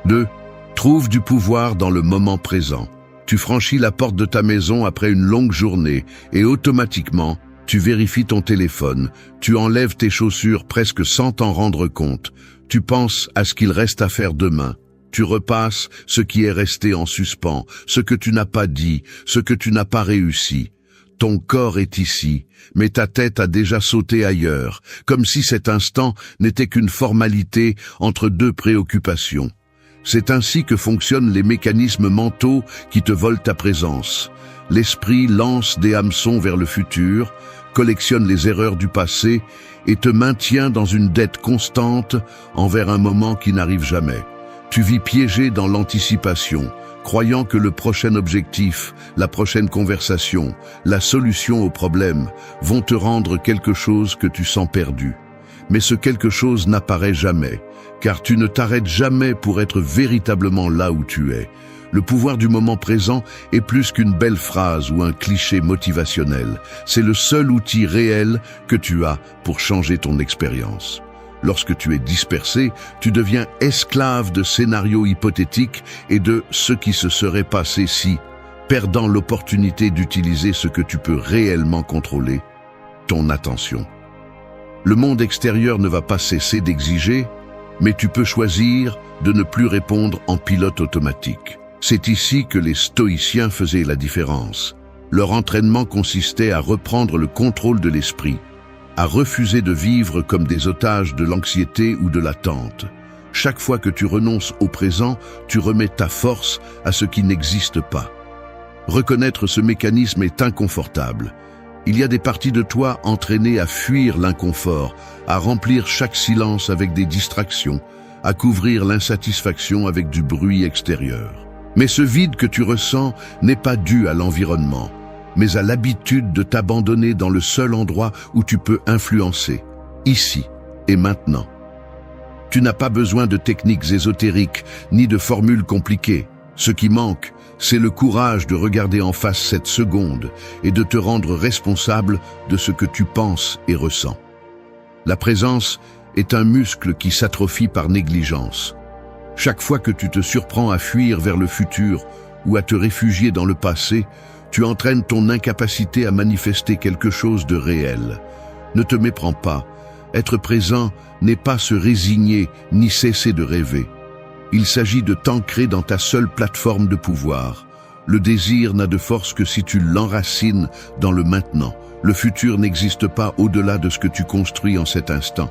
[SPEAKER 1] 2. Trouve du pouvoir dans le moment présent. Tu franchis la porte de ta maison après une longue journée et automatiquement, tu vérifies ton téléphone, tu enlèves tes chaussures presque sans t'en rendre compte, tu penses à ce qu'il reste à faire demain. Tu repasses ce qui est resté en suspens, ce que tu n'as pas dit, ce que tu n'as pas réussi. Ton corps est ici, mais ta tête a déjà sauté ailleurs, comme si cet instant n'était qu'une formalité entre deux préoccupations. C'est ainsi que fonctionnent les mécanismes mentaux qui te volent ta présence. L'esprit lance des hameçons vers le futur, collectionne les erreurs du passé et te maintient dans une dette constante envers un moment qui n'arrive jamais. Tu vis piégé dans l'anticipation, croyant que le prochain objectif, la prochaine conversation, la solution au problème vont te rendre quelque chose que tu sens perdu. Mais ce quelque chose n'apparaît jamais, car tu ne t'arrêtes jamais pour être véritablement là où tu es. Le pouvoir du moment présent est plus qu'une belle phrase ou un cliché motivationnel. C'est le seul outil réel que tu as pour changer ton expérience. Lorsque tu es dispersé, tu deviens esclave de scénarios hypothétiques et de ce qui se serait passé si, perdant l'opportunité d'utiliser ce que tu peux réellement contrôler, ton attention. Le monde extérieur ne va pas cesser d'exiger, mais tu peux choisir de ne plus répondre en pilote automatique. C'est ici que les stoïciens faisaient la différence. Leur entraînement consistait à reprendre le contrôle de l'esprit, à refuser de vivre comme des otages de l'anxiété ou de l'attente. Chaque fois que tu renonces au présent, tu remets ta force à ce qui n'existe pas. Reconnaître ce mécanisme est inconfortable. Il y a des parties de toi entraînées à fuir l'inconfort, à remplir chaque silence avec des distractions, à couvrir l'insatisfaction avec du bruit extérieur. Mais ce vide que tu ressens n'est pas dû à l'environnement, mais à l'habitude de t'abandonner dans le seul endroit où tu peux influencer, ici et maintenant. Tu n'as pas besoin de techniques ésotériques ni de formules compliquées. Ce qui manque, c'est le courage de regarder en face cette seconde et de te rendre responsable de ce que tu penses et ressens. La présence est un muscle qui s'atrophie par négligence. Chaque fois que tu te surprends à fuir vers le futur ou à te réfugier dans le passé, tu entraînes ton incapacité à manifester quelque chose de réel. Ne te méprends pas. Être présent n'est pas se résigner ni cesser de rêver. Il s'agit de t'ancrer dans ta seule plateforme de pouvoir. Le désir n'a de force que si tu l'enracines dans le maintenant. Le futur n'existe pas au-delà de ce que tu construis en cet instant.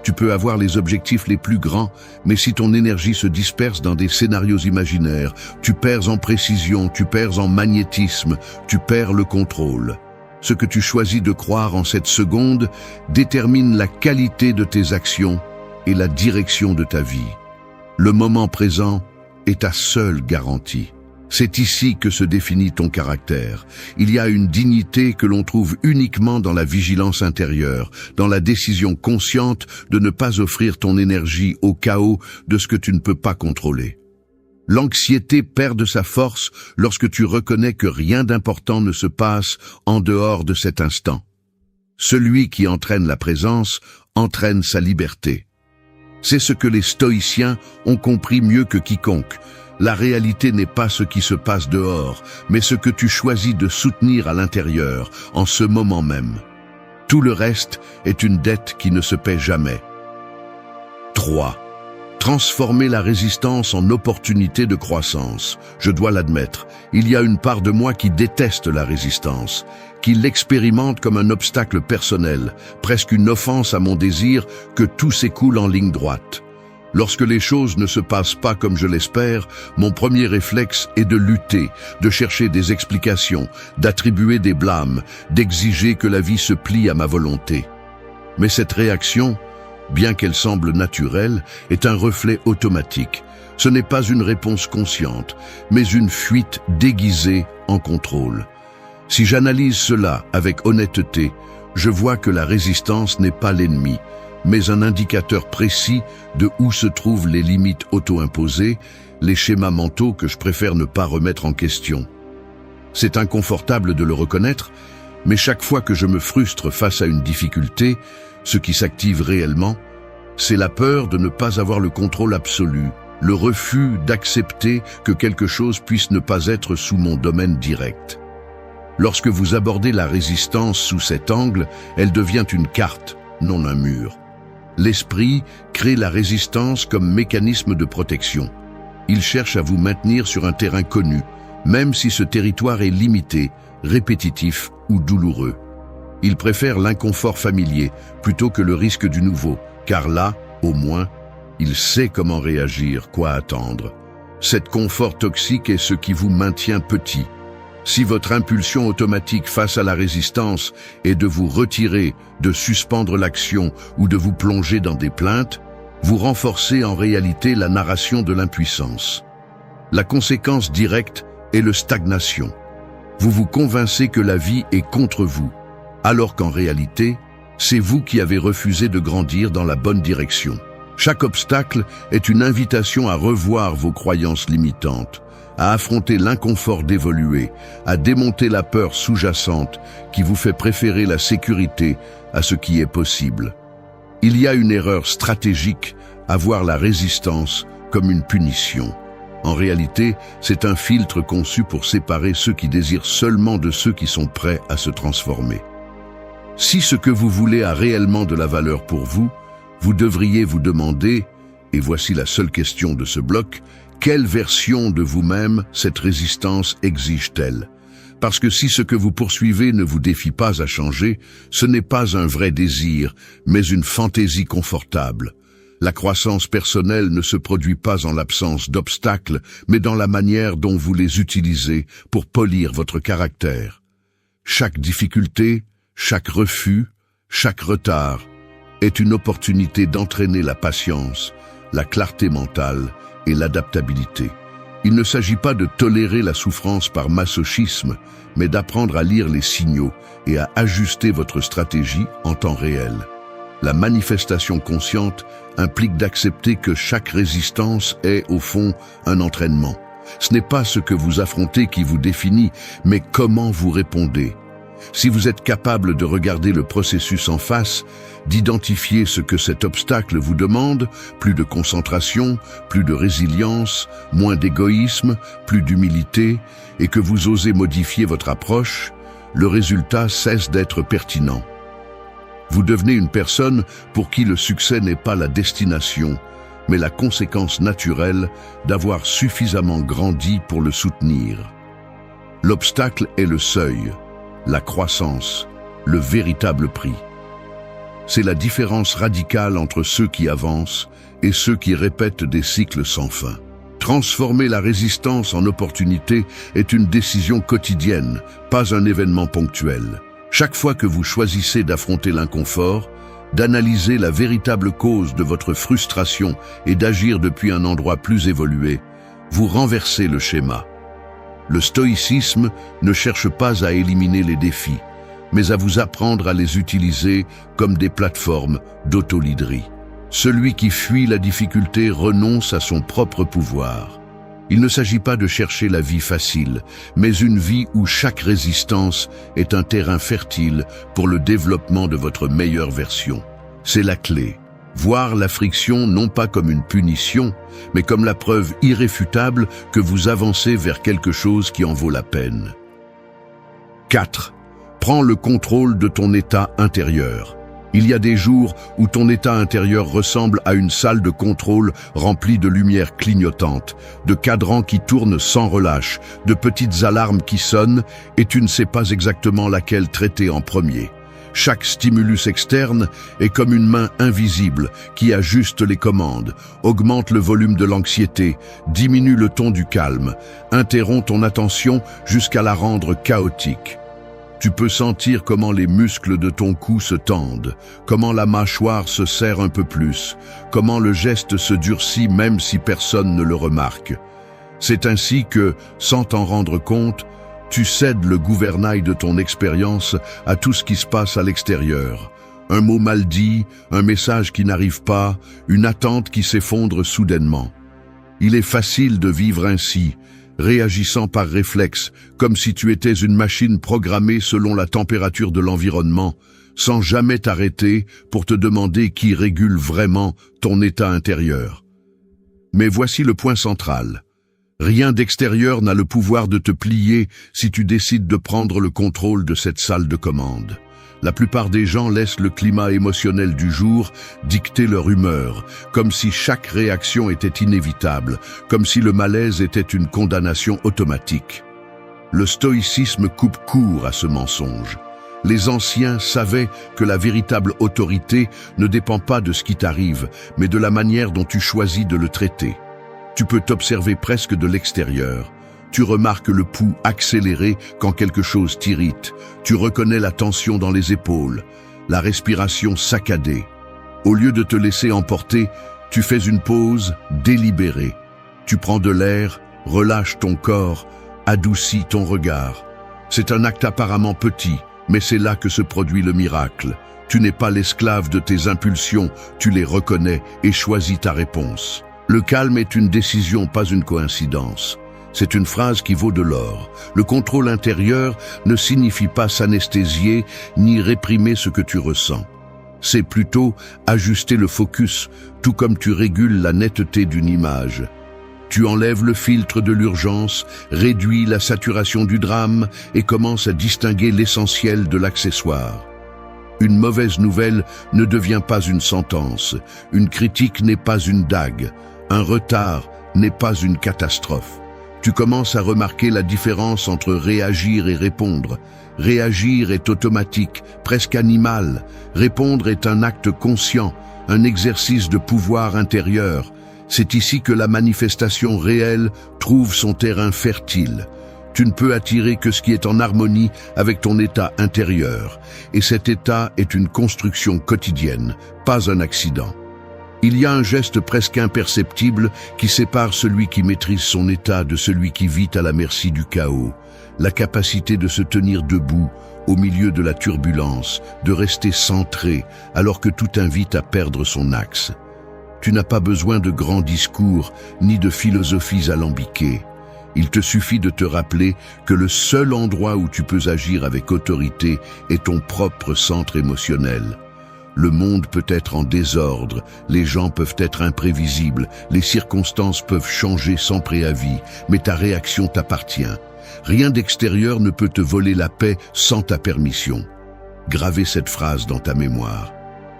[SPEAKER 1] Tu peux avoir les objectifs les plus grands, mais si ton énergie se disperse dans des scénarios imaginaires, tu perds en précision, tu perds en magnétisme, tu perds le contrôle. Ce que tu choisis de croire en cette seconde détermine la qualité de tes actions et la direction de ta vie. Le moment présent est ta seule garantie. C'est ici que se définit ton caractère. Il y a une dignité que l'on trouve uniquement dans la vigilance intérieure, dans la décision consciente de ne pas offrir ton énergie au chaos de ce que tu ne peux pas contrôler. L'anxiété perd de sa force lorsque tu reconnais que rien d'important ne se passe en dehors de cet instant. Celui qui entraîne la présence entraîne sa liberté. C'est ce que les stoïciens ont compris mieux que quiconque. La réalité n'est pas ce qui se passe dehors, mais ce que tu choisis de soutenir à l'intérieur, en ce moment même. Tout le reste est une dette qui ne se paie jamais. 3. Transformer la résistance en opportunité de croissance. Je dois l'admettre, il y a une part de moi qui déteste la résistance, qui l'expérimente comme un obstacle personnel, presque une offense à mon désir que tout s'écoule en ligne droite. Lorsque les choses ne se passent pas comme je l'espère, mon premier réflexe est de lutter, de chercher des explications, d'attribuer des blâmes, d'exiger que la vie se plie à ma volonté. Mais cette réaction, bien qu'elle semble naturelle, est un reflet automatique. Ce n'est pas une réponse consciente, mais une fuite déguisée en contrôle. Si j'analyse cela avec honnêteté, je vois que la résistance n'est pas l'ennemi, mais un indicateur précis de où se trouvent les limites auto-imposées, les schémas mentaux que je préfère ne pas remettre en question. C'est inconfortable de le reconnaître, mais chaque fois que je me frustre face à une difficulté, ce qui s'active réellement, c'est la peur de ne pas avoir le contrôle absolu, le refus d'accepter que quelque chose puisse ne pas être sous mon domaine direct. Lorsque vous abordez la résistance sous cet angle, elle devient une carte, non un mur. L'esprit crée la résistance comme mécanisme de protection. Il cherche à vous maintenir sur un terrain connu, même si ce territoire est limité, répétitif ou douloureux. Il préfère l'inconfort familier plutôt que le risque du nouveau, car là, au moins, il sait comment réagir, quoi attendre. Cet confort toxique est ce qui vous maintient petit. Si votre impulsion automatique face à la résistance est de vous retirer, de suspendre l'action ou de vous plonger dans des plaintes, vous renforcez en réalité la narration de l'impuissance. La conséquence directe est le stagnation. Vous vous convainquez que la vie est contre vous, alors qu'en réalité, c'est vous qui avez refusé de grandir dans la bonne direction. Chaque obstacle est une invitation à revoir vos croyances limitantes, à affronter l'inconfort d'évoluer, à démonter la peur sous-jacente qui vous fait préférer la sécurité à ce qui est possible. Il y a une erreur stratégique à voir la résistance comme une punition. En réalité, c'est un filtre conçu pour séparer ceux qui désirent seulement de ceux qui sont prêts à se transformer. Si ce que vous voulez a réellement de la valeur pour vous, vous devriez vous demander, et voici la seule question de ce bloc, quelle version de vous-même cette résistance exige-t-elle? Parce que si ce que vous poursuivez ne vous défie pas à changer, ce n'est pas un vrai désir, mais une fantaisie confortable. La croissance personnelle ne se produit pas en l'absence d'obstacles, mais dans la manière dont vous les utilisez pour polir votre caractère. Chaque difficulté, chaque refus, chaque retard est une opportunité d'entraîner la patience, la clarté mentale et l'adaptabilité. Il ne s'agit pas de tolérer la souffrance par masochisme, mais d'apprendre à lire les signaux et à ajuster votre stratégie en temps réel. La manifestation consciente implique d'accepter que chaque résistance est, au fond, un entraînement. Ce n'est pas ce que vous affrontez qui vous définit, mais comment vous répondez. Si vous êtes capable de regarder le processus en face, d'identifier ce que cet obstacle vous demande, plus de concentration, plus de résilience, moins d'égoïsme, plus d'humilité, et que vous osez modifier votre approche, le résultat cesse d'être pertinent. Vous devenez une personne pour qui le succès n'est pas la destination, mais la conséquence naturelle d'avoir suffisamment grandi pour le soutenir. L'obstacle est le seuil, la croissance, le véritable prix. C'est la différence radicale entre ceux qui avancent et ceux qui répètent des cycles sans fin. Transformer la résistance en opportunité est une décision quotidienne, pas un événement ponctuel. Chaque fois que vous choisissez d'affronter l'inconfort, d'analyser la véritable cause de votre frustration et d'agir depuis un endroit plus évolué, vous renversez le schéma. Le stoïcisme ne cherche pas à éliminer les défis, mais à vous apprendre à les utiliser comme des plateformes d'autolydrie. Celui qui fuit la difficulté renonce à son propre pouvoir. Il ne s'agit pas de chercher la vie facile, mais une vie où chaque résistance est un terrain fertile pour le développement de votre meilleure version. C'est la clé. Voir la friction non pas comme une punition, mais comme la preuve irréfutable que vous avancez vers quelque chose qui en vaut la peine. 4. Prends le contrôle de ton état intérieur. Il y a des jours où ton état intérieur ressemble à une salle de contrôle remplie de lumières clignotantes, de cadrans qui tournent sans relâche, de petites alarmes qui sonnent et tu ne sais pas exactement laquelle traiter en premier. Chaque stimulus externe est comme une main invisible qui ajuste les commandes, augmente le volume de l'anxiété, diminue le ton du calme, interrompt ton attention jusqu'à la rendre chaotique. Tu peux sentir comment les muscles de ton cou se tendent, comment la mâchoire se serre un peu plus, comment le geste se durcit même si personne ne le remarque. C'est ainsi que, sans t'en rendre compte, tu cèdes le gouvernail de ton expérience à tout ce qui se passe à l'extérieur. Un mot mal dit, un message qui n'arrive pas, une attente qui s'effondre soudainement. Il est facile de vivre ainsi, réagissant par réflexe, comme si tu étais une machine programmée selon la température de l'environnement, sans jamais t'arrêter pour te demander qui régule vraiment ton état intérieur. Mais voici le point central. Rien d'extérieur n'a le pouvoir de te plier si tu décides de prendre le contrôle de cette salle de commande. La plupart des gens laissent le climat émotionnel du jour dicter leur humeur, comme si chaque réaction était inévitable, comme si le malaise était une condamnation automatique. Le stoïcisme coupe court à ce mensonge. Les anciens savaient que la véritable autorité ne dépend pas de ce qui t'arrive, mais de la manière dont tu choisis de le traiter. Tu peux t'observer presque de l'extérieur. Tu remarques le pouls accéléré quand quelque chose t'irrite. Tu reconnais la tension dans les épaules, la respiration saccadée. Au lieu de te laisser emporter, tu fais une pause délibérée. Tu prends de l'air, relâches ton corps, adoucis ton regard. C'est un acte apparemment petit, mais c'est là que se produit le miracle. Tu n'es pas l'esclave de tes impulsions, tu les reconnais et choisis ta réponse. Le calme est une décision, pas une coïncidence. C'est une phrase qui vaut de l'or. Le contrôle intérieur ne signifie pas s'anesthésier ni réprimer ce que tu ressens. C'est plutôt ajuster le focus, tout comme tu régules la netteté d'une image. Tu enlèves le filtre de l'urgence, réduis la saturation du drame et commences à distinguer l'essentiel de l'accessoire. Une mauvaise nouvelle ne devient pas une sentence, une critique n'est pas une dague, un retard n'est pas une catastrophe. Tu commences à remarquer la différence entre réagir et répondre. Réagir est automatique, presque animal. Répondre est un acte conscient, un exercice de pouvoir intérieur. C'est ici que la manifestation réelle trouve son terrain fertile. Tu ne peux attirer que ce qui est en harmonie avec ton état intérieur. Et cet état est une construction quotidienne, pas un accident. Il y a un geste presque imperceptible qui sépare celui qui maîtrise son état de celui qui vit à la merci du chaos. La capacité de se tenir debout au milieu de la turbulence, de rester centré alors que tout invite à perdre son axe. Tu n'as pas besoin de grands discours ni de philosophies alambiquées. Il te suffit de te rappeler que le seul endroit où tu peux agir avec autorité est ton propre centre émotionnel. Le monde peut être en désordre, les gens peuvent être imprévisibles, les circonstances peuvent changer sans préavis, mais ta réaction t'appartient. Rien d'extérieur ne peut te voler la paix sans ta permission. Gravez cette phrase dans ta mémoire.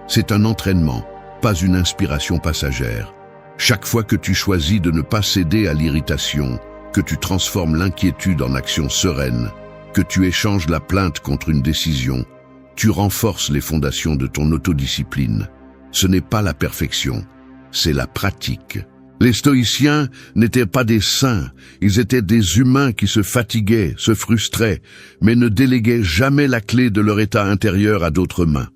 [SPEAKER 1] C'est un entraînement, pas une inspiration passagère. Chaque fois que tu choisis de ne pas céder à l'irritation, que tu transformes l'inquiétude en action sereine, que tu échanges la plainte contre une décision, tu renforces les fondations de ton autodiscipline. Ce n'est pas la perfection, c'est la pratique. Les stoïciens n'étaient pas des saints, ils étaient des humains qui se fatiguaient, se frustraient, mais ne déléguaient jamais la clé de leur état intérieur à d'autres mains.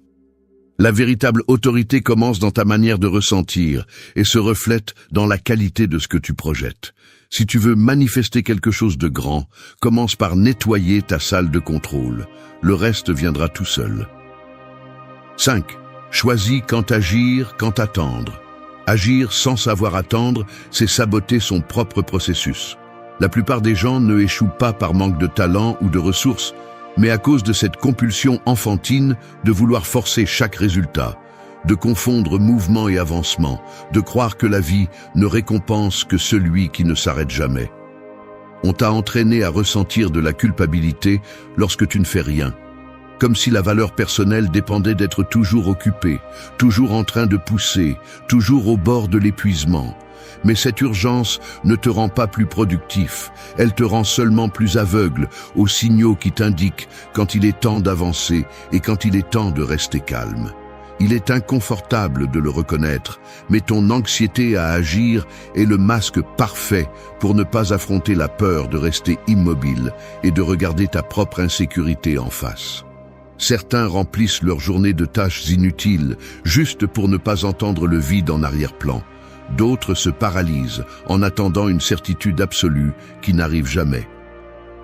[SPEAKER 1] La véritable autorité commence dans ta manière de ressentir et se reflète dans la qualité de ce que tu projettes. Si tu veux manifester quelque chose de grand, commence par nettoyer ta salle de contrôle. Le reste viendra tout seul. 5. Choisis quand agir, quand attendre. Agir sans savoir attendre, c'est saboter son propre processus. La plupart des gens ne échouent pas par manque de talent ou de ressources, mais à cause de cette compulsion enfantine de vouloir forcer chaque résultat, de confondre mouvement et avancement, de croire que la vie ne récompense que celui qui ne s'arrête jamais. On t'a entraîné à ressentir de la culpabilité lorsque tu ne fais rien, comme si la valeur personnelle dépendait d'être toujours occupé, toujours en train de pousser, toujours au bord de l'épuisement. Mais cette urgence ne te rend pas plus productif, elle te rend seulement plus aveugle aux signaux qui t'indiquent quand il est temps d'avancer et quand il est temps de rester calme. Il est inconfortable de le reconnaître, mais ton anxiété à agir est le masque parfait pour ne pas affronter la peur de rester immobile et de regarder ta propre insécurité en face. Certains remplissent leur journée de tâches inutiles juste pour ne pas entendre le vide en arrière-plan. D'autres se paralysent en attendant une certitude absolue qui n'arrive jamais.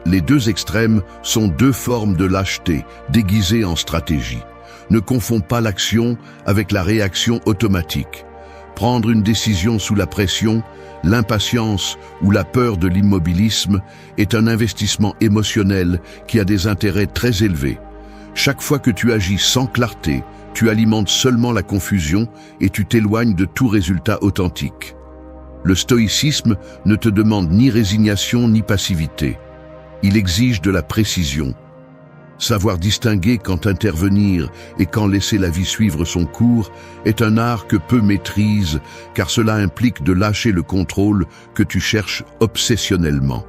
[SPEAKER 1] Les deux extrêmes sont deux formes de lâcheté déguisées en stratégie. Ne confonds pas l'action avec la réaction automatique. Prendre une décision sous la pression, l'impatience ou la peur de l'immobilisme est un investissement émotionnel qui a des intérêts très élevés. Chaque fois que tu agis sans clarté, tu alimentes seulement la confusion et tu t'éloignes de tout résultat authentique. Le stoïcisme ne te demande ni résignation ni passivité. Il exige de la précision. Savoir distinguer quand intervenir et quand laisser la vie suivre son cours est un art que peu maîtrisent, car cela implique de lâcher le contrôle que tu cherches obsessionnellement.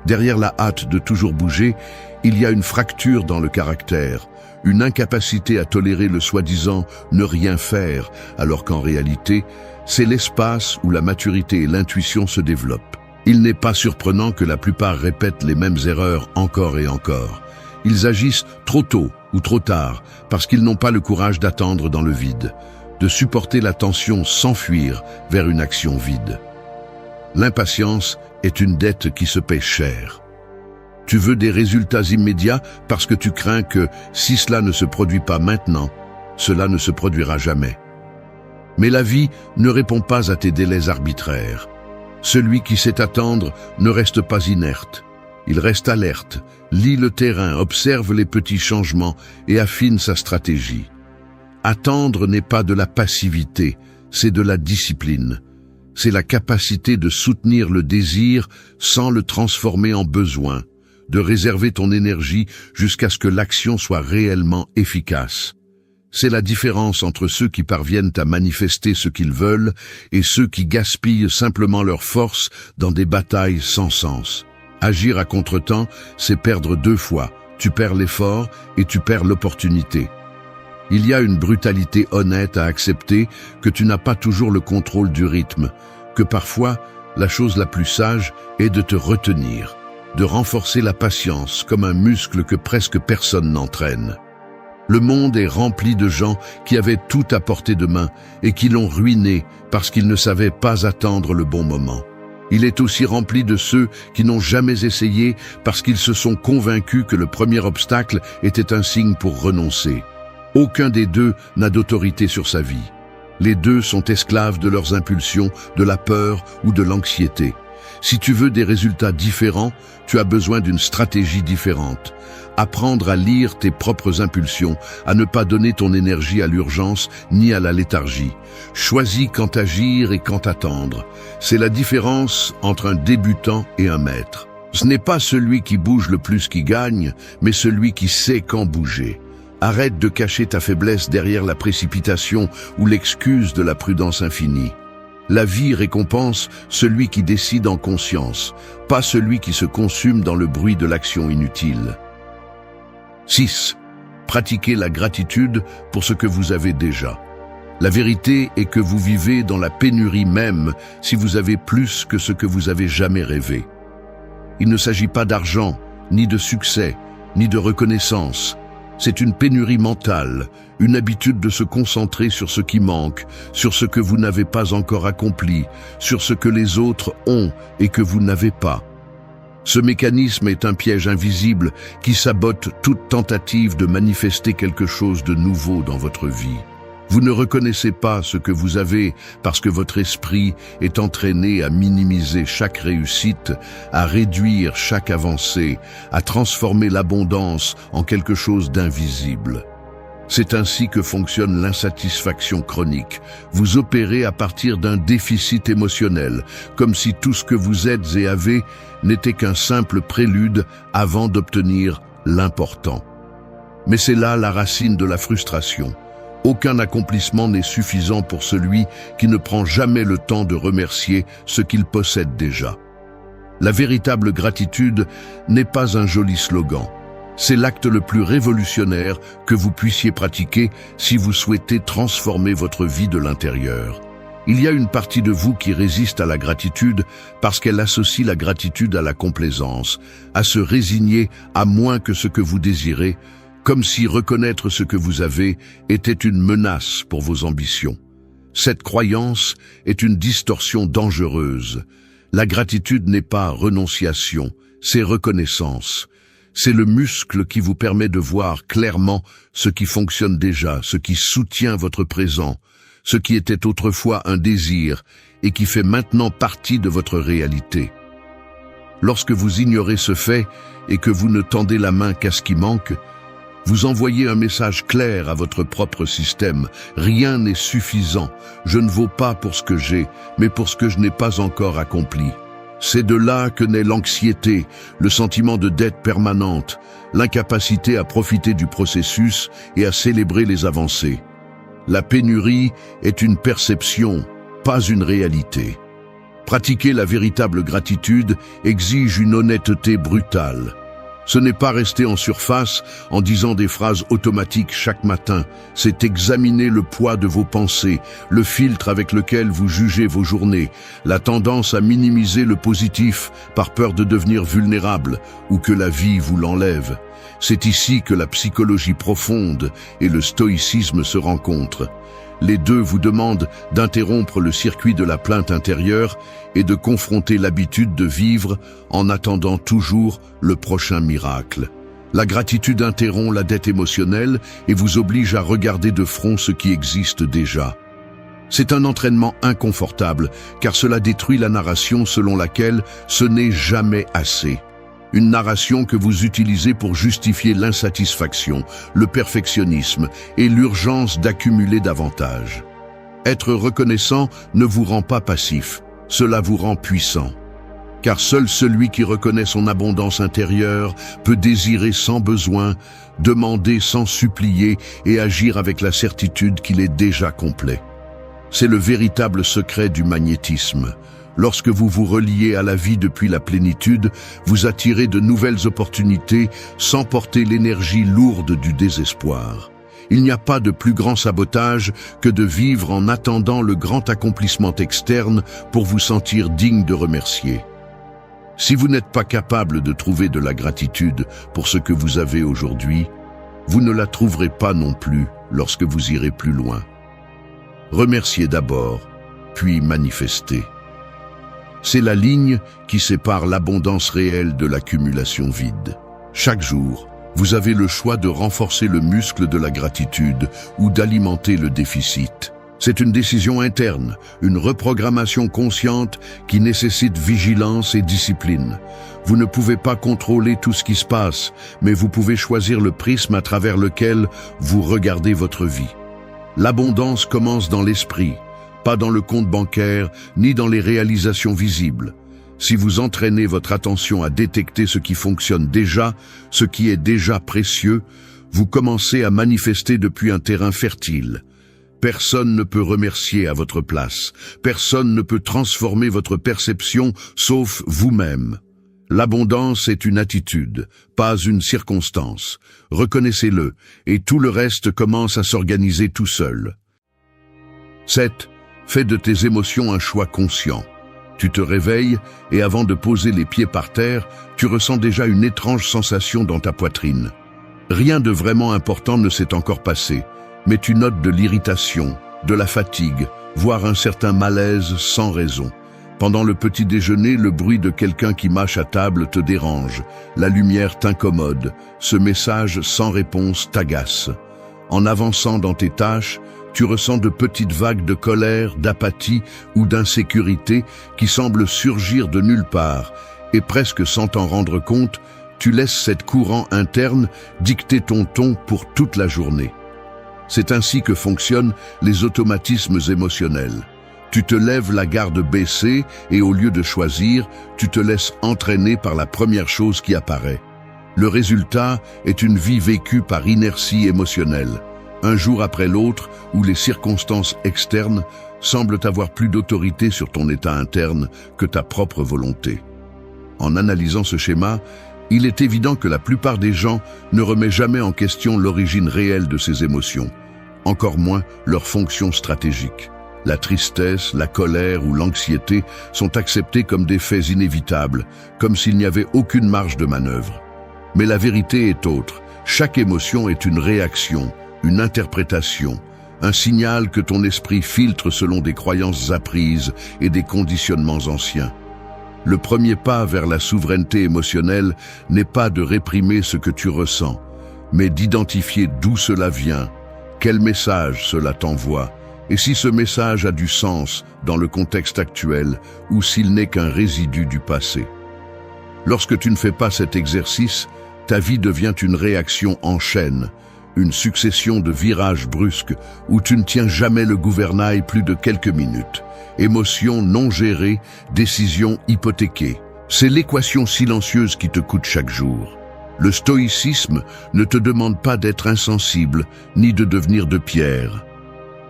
[SPEAKER 1] Derrière la hâte de toujours bouger, il y a une fracture dans le caractère, une incapacité à tolérer le soi-disant ne rien faire, alors qu'en réalité, c'est l'espace où la maturité et l'intuition se développent. Il n'est pas surprenant que la plupart répètent les mêmes erreurs encore et encore. Ils agissent trop tôt ou trop tard parce qu'ils n'ont pas le courage d'attendre dans le vide, de supporter la tension sans fuir vers une action vide. L'impatience est une dette qui se paie cher. Tu veux des résultats immédiats parce que tu crains que, si cela ne se produit pas maintenant, cela ne se produira jamais. Mais la vie ne répond pas à tes délais arbitraires. Celui qui sait attendre ne reste pas inerte. Il reste alerte, lit le terrain, observe les petits changements et affine sa stratégie. Attendre n'est pas de la passivité, c'est de la discipline. C'est la capacité de soutenir le désir sans le transformer en besoin, de réserver ton énergie jusqu'à ce que l'action soit réellement efficace. C'est la différence entre ceux qui parviennent à manifester ce qu'ils veulent et ceux qui gaspillent simplement leur force dans des batailles sans sens. Agir à contretemps, c'est perdre deux fois. Tu perds l'effort et tu perds l'opportunité. Il y a une brutalité honnête à accepter que tu n'as pas toujours le contrôle du rythme, que parfois, la chose la plus sage est de te retenir, de renforcer la patience comme un muscle que presque personne n'entraîne. Le monde est rempli de gens qui avaient tout à portée de main et qui l'ont ruiné parce qu'ils ne savaient pas attendre le bon moment. Il est aussi rempli de ceux qui n'ont jamais essayé parce qu'ils se sont convaincus que le premier obstacle était un signe pour renoncer. Aucun des deux n'a d'autorité sur sa vie. Les deux sont esclaves de leurs impulsions, de la peur ou de l'anxiété. Si tu veux des résultats différents, tu as besoin d'une stratégie différente. Apprendre à lire tes propres impulsions, à ne pas donner ton énergie à l'urgence ni à la léthargie. Choisis quand agir et quand attendre. C'est la différence entre un débutant et un maître. Ce n'est pas celui qui bouge le plus qui gagne, mais celui qui sait quand bouger. Arrête de cacher ta faiblesse derrière la précipitation ou l'excuse de la prudence infinie. La vie récompense celui qui décide en conscience, pas celui qui se consume dans le bruit de l'action inutile. 6. Pratiquez la gratitude pour ce que vous avez déjà. La vérité est que vous vivez dans la pénurie même si vous avez plus que ce que vous avez jamais rêvé. Il ne s'agit pas d'argent, ni de succès, ni de reconnaissance. C'est une pénurie mentale, une habitude de se concentrer sur ce qui manque, sur ce que vous n'avez pas encore accompli, sur ce que les autres ont et que vous n'avez pas. Ce mécanisme est un piège invisible qui sabote toute tentative de manifester quelque chose de nouveau dans votre vie. Vous ne reconnaissez pas ce que vous avez parce que votre esprit est entraîné à minimiser chaque réussite, à réduire chaque avancée, à transformer l'abondance en quelque chose d'invisible. C'est ainsi que fonctionne l'insatisfaction chronique. Vous opérez à partir d'un déficit émotionnel, comme si tout ce que vous êtes et avez n'était qu'un simple prélude avant d'obtenir l'important. Mais c'est là la racine de la frustration. Aucun accomplissement n'est suffisant pour celui qui ne prend jamais le temps de remercier ce qu'il possède déjà. La véritable gratitude n'est pas un joli slogan. C'est l'acte le plus révolutionnaire que vous puissiez pratiquer si vous souhaitez transformer votre vie de l'intérieur. Il y a une partie de vous qui résiste à la gratitude parce qu'elle associe la gratitude à la complaisance, à se résigner à moins que ce que vous désirez, comme si reconnaître ce que vous avez était une menace pour vos ambitions. Cette croyance est une distorsion dangereuse. La gratitude n'est pas renonciation, c'est reconnaissance. C'est le muscle qui vous permet de voir clairement ce qui fonctionne déjà, ce qui soutient votre présent, ce qui était autrefois un désir et qui fait maintenant partie de votre réalité. Lorsque vous ignorez ce fait et que vous ne tendez la main qu'à ce qui manque, vous envoyez un message clair à votre propre système. Rien n'est suffisant. Je ne vaux pas pour ce que j'ai, mais pour ce que je n'ai pas encore accompli. C'est de là que naît l'anxiété, le sentiment de dette permanente, l'incapacité à profiter du processus et à célébrer les avancées. La pénurie est une perception, pas une réalité. Pratiquer la véritable gratitude exige une honnêteté brutale. Ce n'est pas rester en surface en disant des phrases automatiques chaque matin, c'est examiner le poids de vos pensées, le filtre avec lequel vous jugez vos journées, la tendance à minimiser le positif par peur de devenir vulnérable ou que la vie vous l'enlève. C'est ici que la psychologie profonde et le stoïcisme se rencontrent. Les deux vous demandent d'interrompre le circuit de la plainte intérieure et de confronter l'habitude de vivre en attendant toujours le prochain miracle. La gratitude interrompt la dette émotionnelle et vous oblige à regarder de front ce qui existe déjà. C'est un entraînement inconfortable car cela détruit la narration selon laquelle ce n'est jamais assez. Une narration que vous utilisez pour justifier l'insatisfaction, le perfectionnisme et l'urgence d'accumuler davantage. Être reconnaissant ne vous rend pas passif, cela vous rend puissant. Car seul celui qui reconnaît son abondance intérieure peut désirer sans besoin, demander sans supplier et agir avec la certitude qu'il est déjà complet. C'est le véritable secret du magnétisme. Lorsque vous vous reliez à la vie depuis la plénitude, vous attirez de nouvelles opportunités sans porter l'énergie lourde du désespoir. Il n'y a pas de plus grand sabotage que de vivre en attendant le grand accomplissement externe pour vous sentir digne de remercier. Si vous n'êtes pas capable de trouver de la gratitude pour ce que vous avez aujourd'hui, vous ne la trouverez pas non plus lorsque vous irez plus loin. Remerciez d'abord, puis manifestez. C'est la ligne qui sépare l'abondance réelle de l'accumulation vide. Chaque jour, vous avez le choix de renforcer le muscle de la gratitude ou d'alimenter le déficit. C'est une décision interne, une reprogrammation consciente qui nécessite vigilance et discipline. Vous ne pouvez pas contrôler tout ce qui se passe, mais vous pouvez choisir le prisme à travers lequel vous regardez votre vie. L'abondance commence dans l'esprit, pas dans le compte bancaire, ni dans les réalisations visibles. Si vous entraînez votre attention à détecter ce qui fonctionne déjà, ce qui est déjà précieux, vous commencez à manifester depuis un terrain fertile. Personne ne peut remercier à votre place. Personne ne peut transformer votre perception sauf vous-même. L'abondance est une attitude, pas une circonstance. Reconnaissez-le, et tout le reste commence à s'organiser tout seul. 7. Fais de tes émotions un choix conscient. Tu te réveilles et avant de poser les pieds par terre, tu ressens déjà une étrange sensation dans ta poitrine. Rien de vraiment important ne s'est encore passé, mais tu notes de l'irritation, de la fatigue, voire un certain malaise sans raison. Pendant le petit déjeuner, le bruit de quelqu'un qui mâche à table te dérange, la lumière t'incommode, ce message sans réponse t'agace. En avançant dans tes tâches, Tu ressens de petites vagues de colère, d'apathie ou d'insécurité qui semblent surgir de nulle part, et presque sans t'en rendre compte, tu laisses cette courant interne dicter ton ton pour toute la journée. C'est ainsi que fonctionnent les automatismes émotionnels. Tu te lèves la garde baissée et au lieu de choisir, tu te laisses entraîner par la première chose qui apparaît. Le résultat est une vie vécue par inertie émotionnelle, un jour après l'autre où les circonstances externes semblent avoir plus d'autorité sur ton état interne que ta propre volonté. En analysant ce schéma, il est évident que la plupart des gens ne remet jamais en question l'origine réelle de ces émotions, encore moins leur fonction stratégique. La tristesse, la colère ou l'anxiété sont acceptés comme des faits inévitables, comme s'il n'y avait aucune marge de manœuvre. Mais la vérité est autre. Chaque émotion est une réaction, une interprétation, un signal que ton esprit filtre selon des croyances apprises et des conditionnements anciens. Le premier pas vers la souveraineté émotionnelle n'est pas de réprimer ce que tu ressens, mais d'identifier d'où cela vient, quel message cela t'envoie, et si ce message a du sens dans le contexte actuel ou s'il n'est qu'un résidu du passé. Lorsque tu ne fais pas cet exercice, ta vie devient une réaction en chaîne, une succession de virages brusques où tu ne tiens jamais le gouvernail plus de quelques minutes. Émotions non gérées, décisions hypothéquées. C'est l'équation silencieuse qui te coûte chaque jour. Le stoïcisme ne te demande pas d'être insensible, ni de devenir de pierre.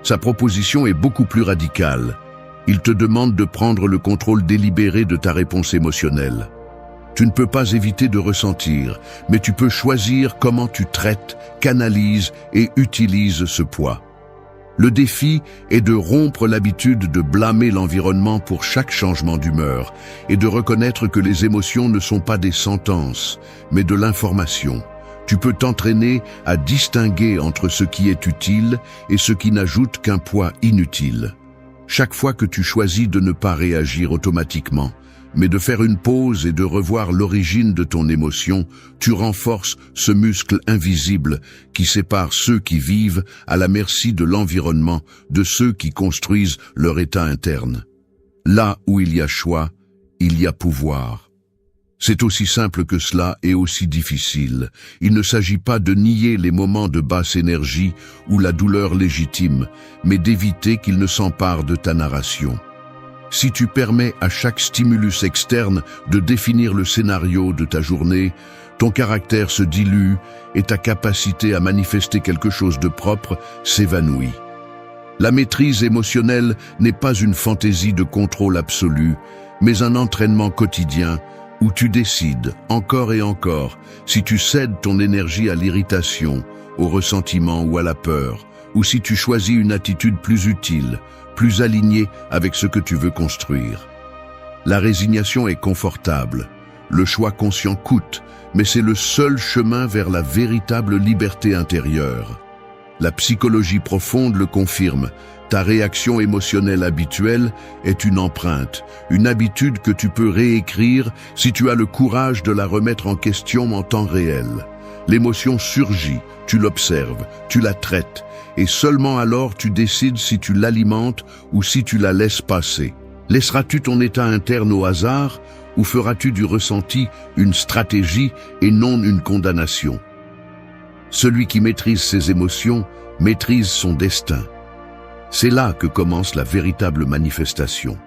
[SPEAKER 1] Sa proposition est beaucoup plus radicale. Il te demande de prendre le contrôle délibéré de ta réponse émotionnelle. Tu ne peux pas éviter de ressentir, mais tu peux choisir comment tu traites, canalises et utilises ce poids. Le défi est de rompre l'habitude de blâmer l'environnement pour chaque changement d'humeur et de reconnaître que les émotions ne sont pas des sentences, mais de l'information. Tu peux t'entraîner à distinguer entre ce qui est utile et ce qui n'ajoute qu'un poids inutile. Chaque fois que tu choisis de ne pas réagir automatiquement, mais de faire une pause et de revoir l'origine de ton émotion, tu renforces ce muscle invisible qui sépare ceux qui vivent à la merci de l'environnement de ceux qui construisent leur état interne. Là où il y a choix, il y a pouvoir. C'est aussi simple que cela et aussi difficile. Il ne s'agit pas de nier les moments de basse énergie ou la douleur légitime, mais d'éviter qu'ils ne s'emparent de ta narration. Si tu permets à chaque stimulus externe de définir le scénario de ta journée, ton caractère se dilue et ta capacité à manifester quelque chose de propre s'évanouit. La maîtrise émotionnelle n'est pas une fantaisie de contrôle absolu, mais un entraînement quotidien où tu décides, encore et encore, si tu cèdes ton énergie à l'irritation, au ressentiment ou à la peur, ou si tu choisis une attitude plus utile, plus alignée avec ce que tu veux construire. La résignation est confortable, le choix conscient coûte, mais c'est le seul chemin vers la véritable liberté intérieure. La psychologie profonde le confirme. Ta réaction émotionnelle habituelle est une empreinte, une habitude que tu peux réécrire si tu as le courage de la remettre en question en temps réel. L'émotion surgit, tu l'observes, tu la traites, et seulement alors tu décides si tu l'alimentes ou si tu la laisses passer. Laisseras-tu ton état interne au hasard ou feras-tu du ressenti une stratégie et non une condamnation? Celui qui maîtrise ses émotions maîtrise son destin. C'est là que commence la véritable manifestation.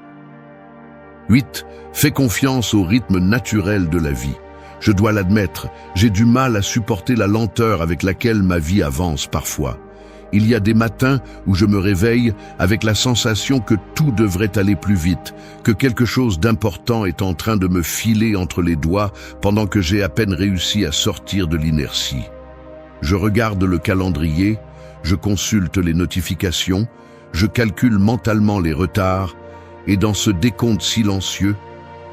[SPEAKER 1] 8. Fais confiance au rythme naturel de la vie. Je dois l'admettre, j'ai du mal à supporter la lenteur avec laquelle ma vie avance parfois. Il y a des matins où je me réveille avec la sensation que tout devrait aller plus vite, que quelque chose d'important est en train de me filer entre les doigts pendant que j'ai à peine réussi à sortir de l'inertie. Je regarde le calendrier, je consulte les notifications, je calcule mentalement les retards, et dans ce décompte silencieux,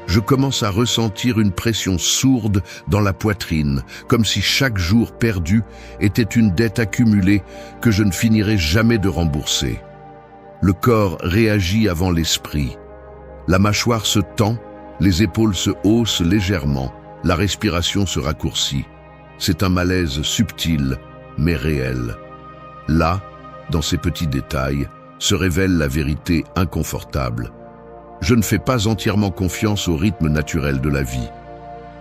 [SPEAKER 1] je commence à ressentir une pression sourde dans la poitrine, comme si chaque jour perdu était une dette accumulée que je ne finirais jamais de rembourser. Le corps réagit avant l'esprit. La mâchoire se tend, les épaules se haussent légèrement, la respiration se raccourcit. C'est un malaise subtil, mais réel. Là, dans ces petits détails, se révèle la vérité inconfortable. Je ne fais pas entièrement confiance au rythme naturel de la vie.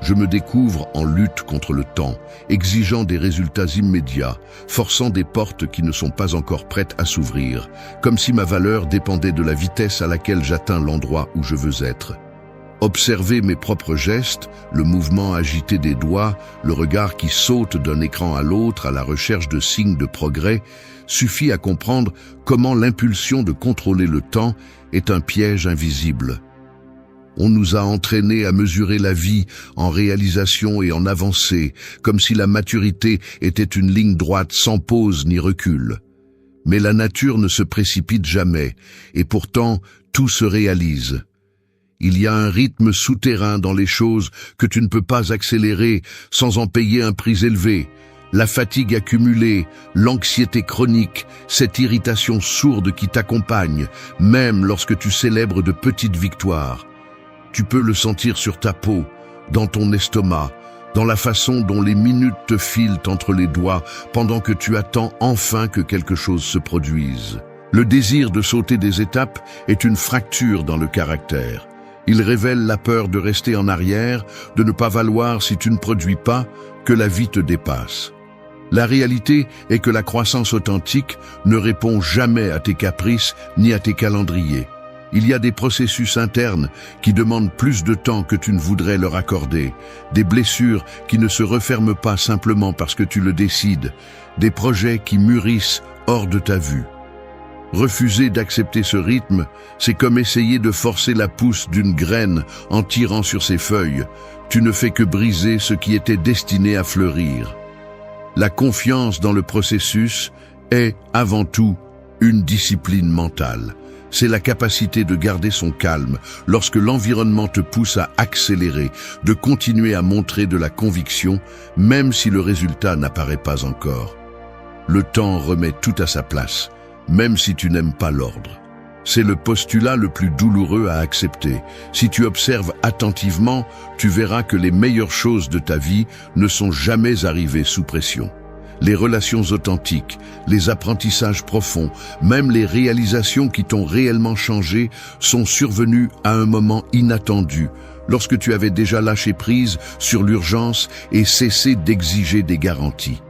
[SPEAKER 1] Je me découvre en lutte contre le temps, exigeant des résultats immédiats, forçant des portes qui ne sont pas encore prêtes à s'ouvrir, comme si ma valeur dépendait de la vitesse à laquelle j'atteins l'endroit où je veux être. Observer mes propres gestes, le mouvement agité des doigts, le regard qui saute d'un écran à l'autre à la recherche de signes de progrès, suffit à comprendre comment l'impulsion de contrôler le temps est un piège invisible. On nous a entraînés à mesurer la vie en réalisation et en avancée, comme si la maturité était une ligne droite sans pause ni recul. Mais la nature ne se précipite jamais, et pourtant tout se réalise. Il y a un rythme souterrain dans les choses que tu ne peux pas accélérer sans en payer un prix élevé. La fatigue accumulée, l'anxiété chronique, cette irritation sourde qui t'accompagne, même lorsque tu célèbres de petites victoires. Tu peux le sentir sur ta peau, dans ton estomac, dans la façon dont les minutes te filent entre les doigts pendant que tu attends enfin que quelque chose se produise. Le désir de sauter des étapes est une fracture dans le caractère. Il révèle la peur de rester en arrière, de ne pas valoir si tu ne produis pas, que la vie te dépasse. La réalité est que la croissance authentique ne répond jamais à tes caprices ni à tes calendriers. Il y a des processus internes qui demandent plus de temps que tu ne voudrais leur accorder, des blessures qui ne se referment pas simplement parce que tu le décides, des projets qui mûrissent hors de ta vue. Refuser d'accepter ce rythme, c'est comme essayer de forcer la pousse d'une graine en tirant sur ses feuilles. Tu ne fais que briser ce qui était destiné à fleurir. La confiance dans le processus est, avant tout, une discipline mentale. C'est la capacité de garder son calme lorsque l'environnement te pousse à accélérer, de continuer à montrer de la conviction, même si le résultat n'apparaît pas encore. Le temps remet tout à sa place, même si tu n'aimes pas l'ordre. C'est le postulat le plus douloureux à accepter. Si tu observes attentivement, tu verras que les meilleures choses de ta vie ne sont jamais arrivées sous pression. Les relations authentiques, les apprentissages profonds, même les réalisations qui t'ont réellement changé sont survenus à un moment inattendu, lorsque tu avais déjà lâché prise sur l'urgence et cessé d'exiger des garanties.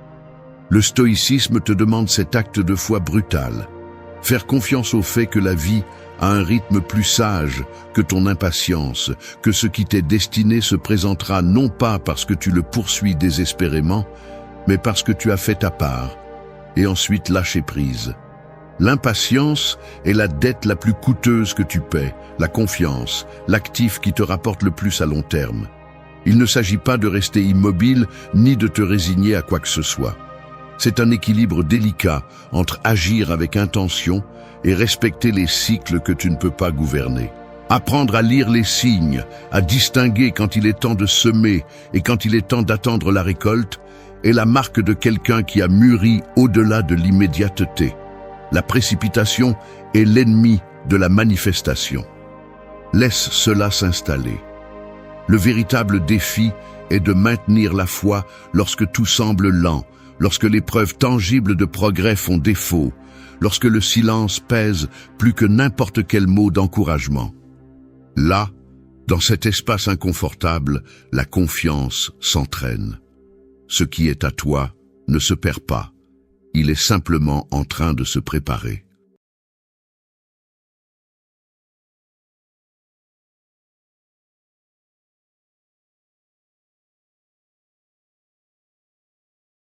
[SPEAKER 1] Le stoïcisme te demande cet acte de foi brutal. Faire confiance au fait que la vie a un rythme plus sage que ton impatience, que ce qui t'est destiné se présentera non pas parce que tu le poursuis désespérément, mais parce que tu as fait ta part, et ensuite lâcher prise. L'impatience est la dette la plus coûteuse que tu paies, la confiance, l'actif qui te rapporte le plus à long terme. Il ne s'agit pas de rester immobile, ni de te résigner à quoi que ce soit. C'est un équilibre délicat entre agir avec intention et respecter les cycles que tu ne peux pas gouverner. Apprendre à lire les signes, à distinguer quand il est temps de semer et quand il est temps d'attendre la récolte, est la marque de quelqu'un qui a mûri au-delà de l'immédiateté. La précipitation est l'ennemi de la manifestation. Laisse cela s'installer. Le véritable défi est de maintenir la foi lorsque tout semble lent, lorsque les preuves tangibles de progrès font défaut, lorsque le silence pèse plus que n'importe quel mot d'encouragement. Là, dans cet espace inconfortable, la confiance s'entraîne. Ce qui est à toi ne se perd pas, il est simplement en train de se préparer.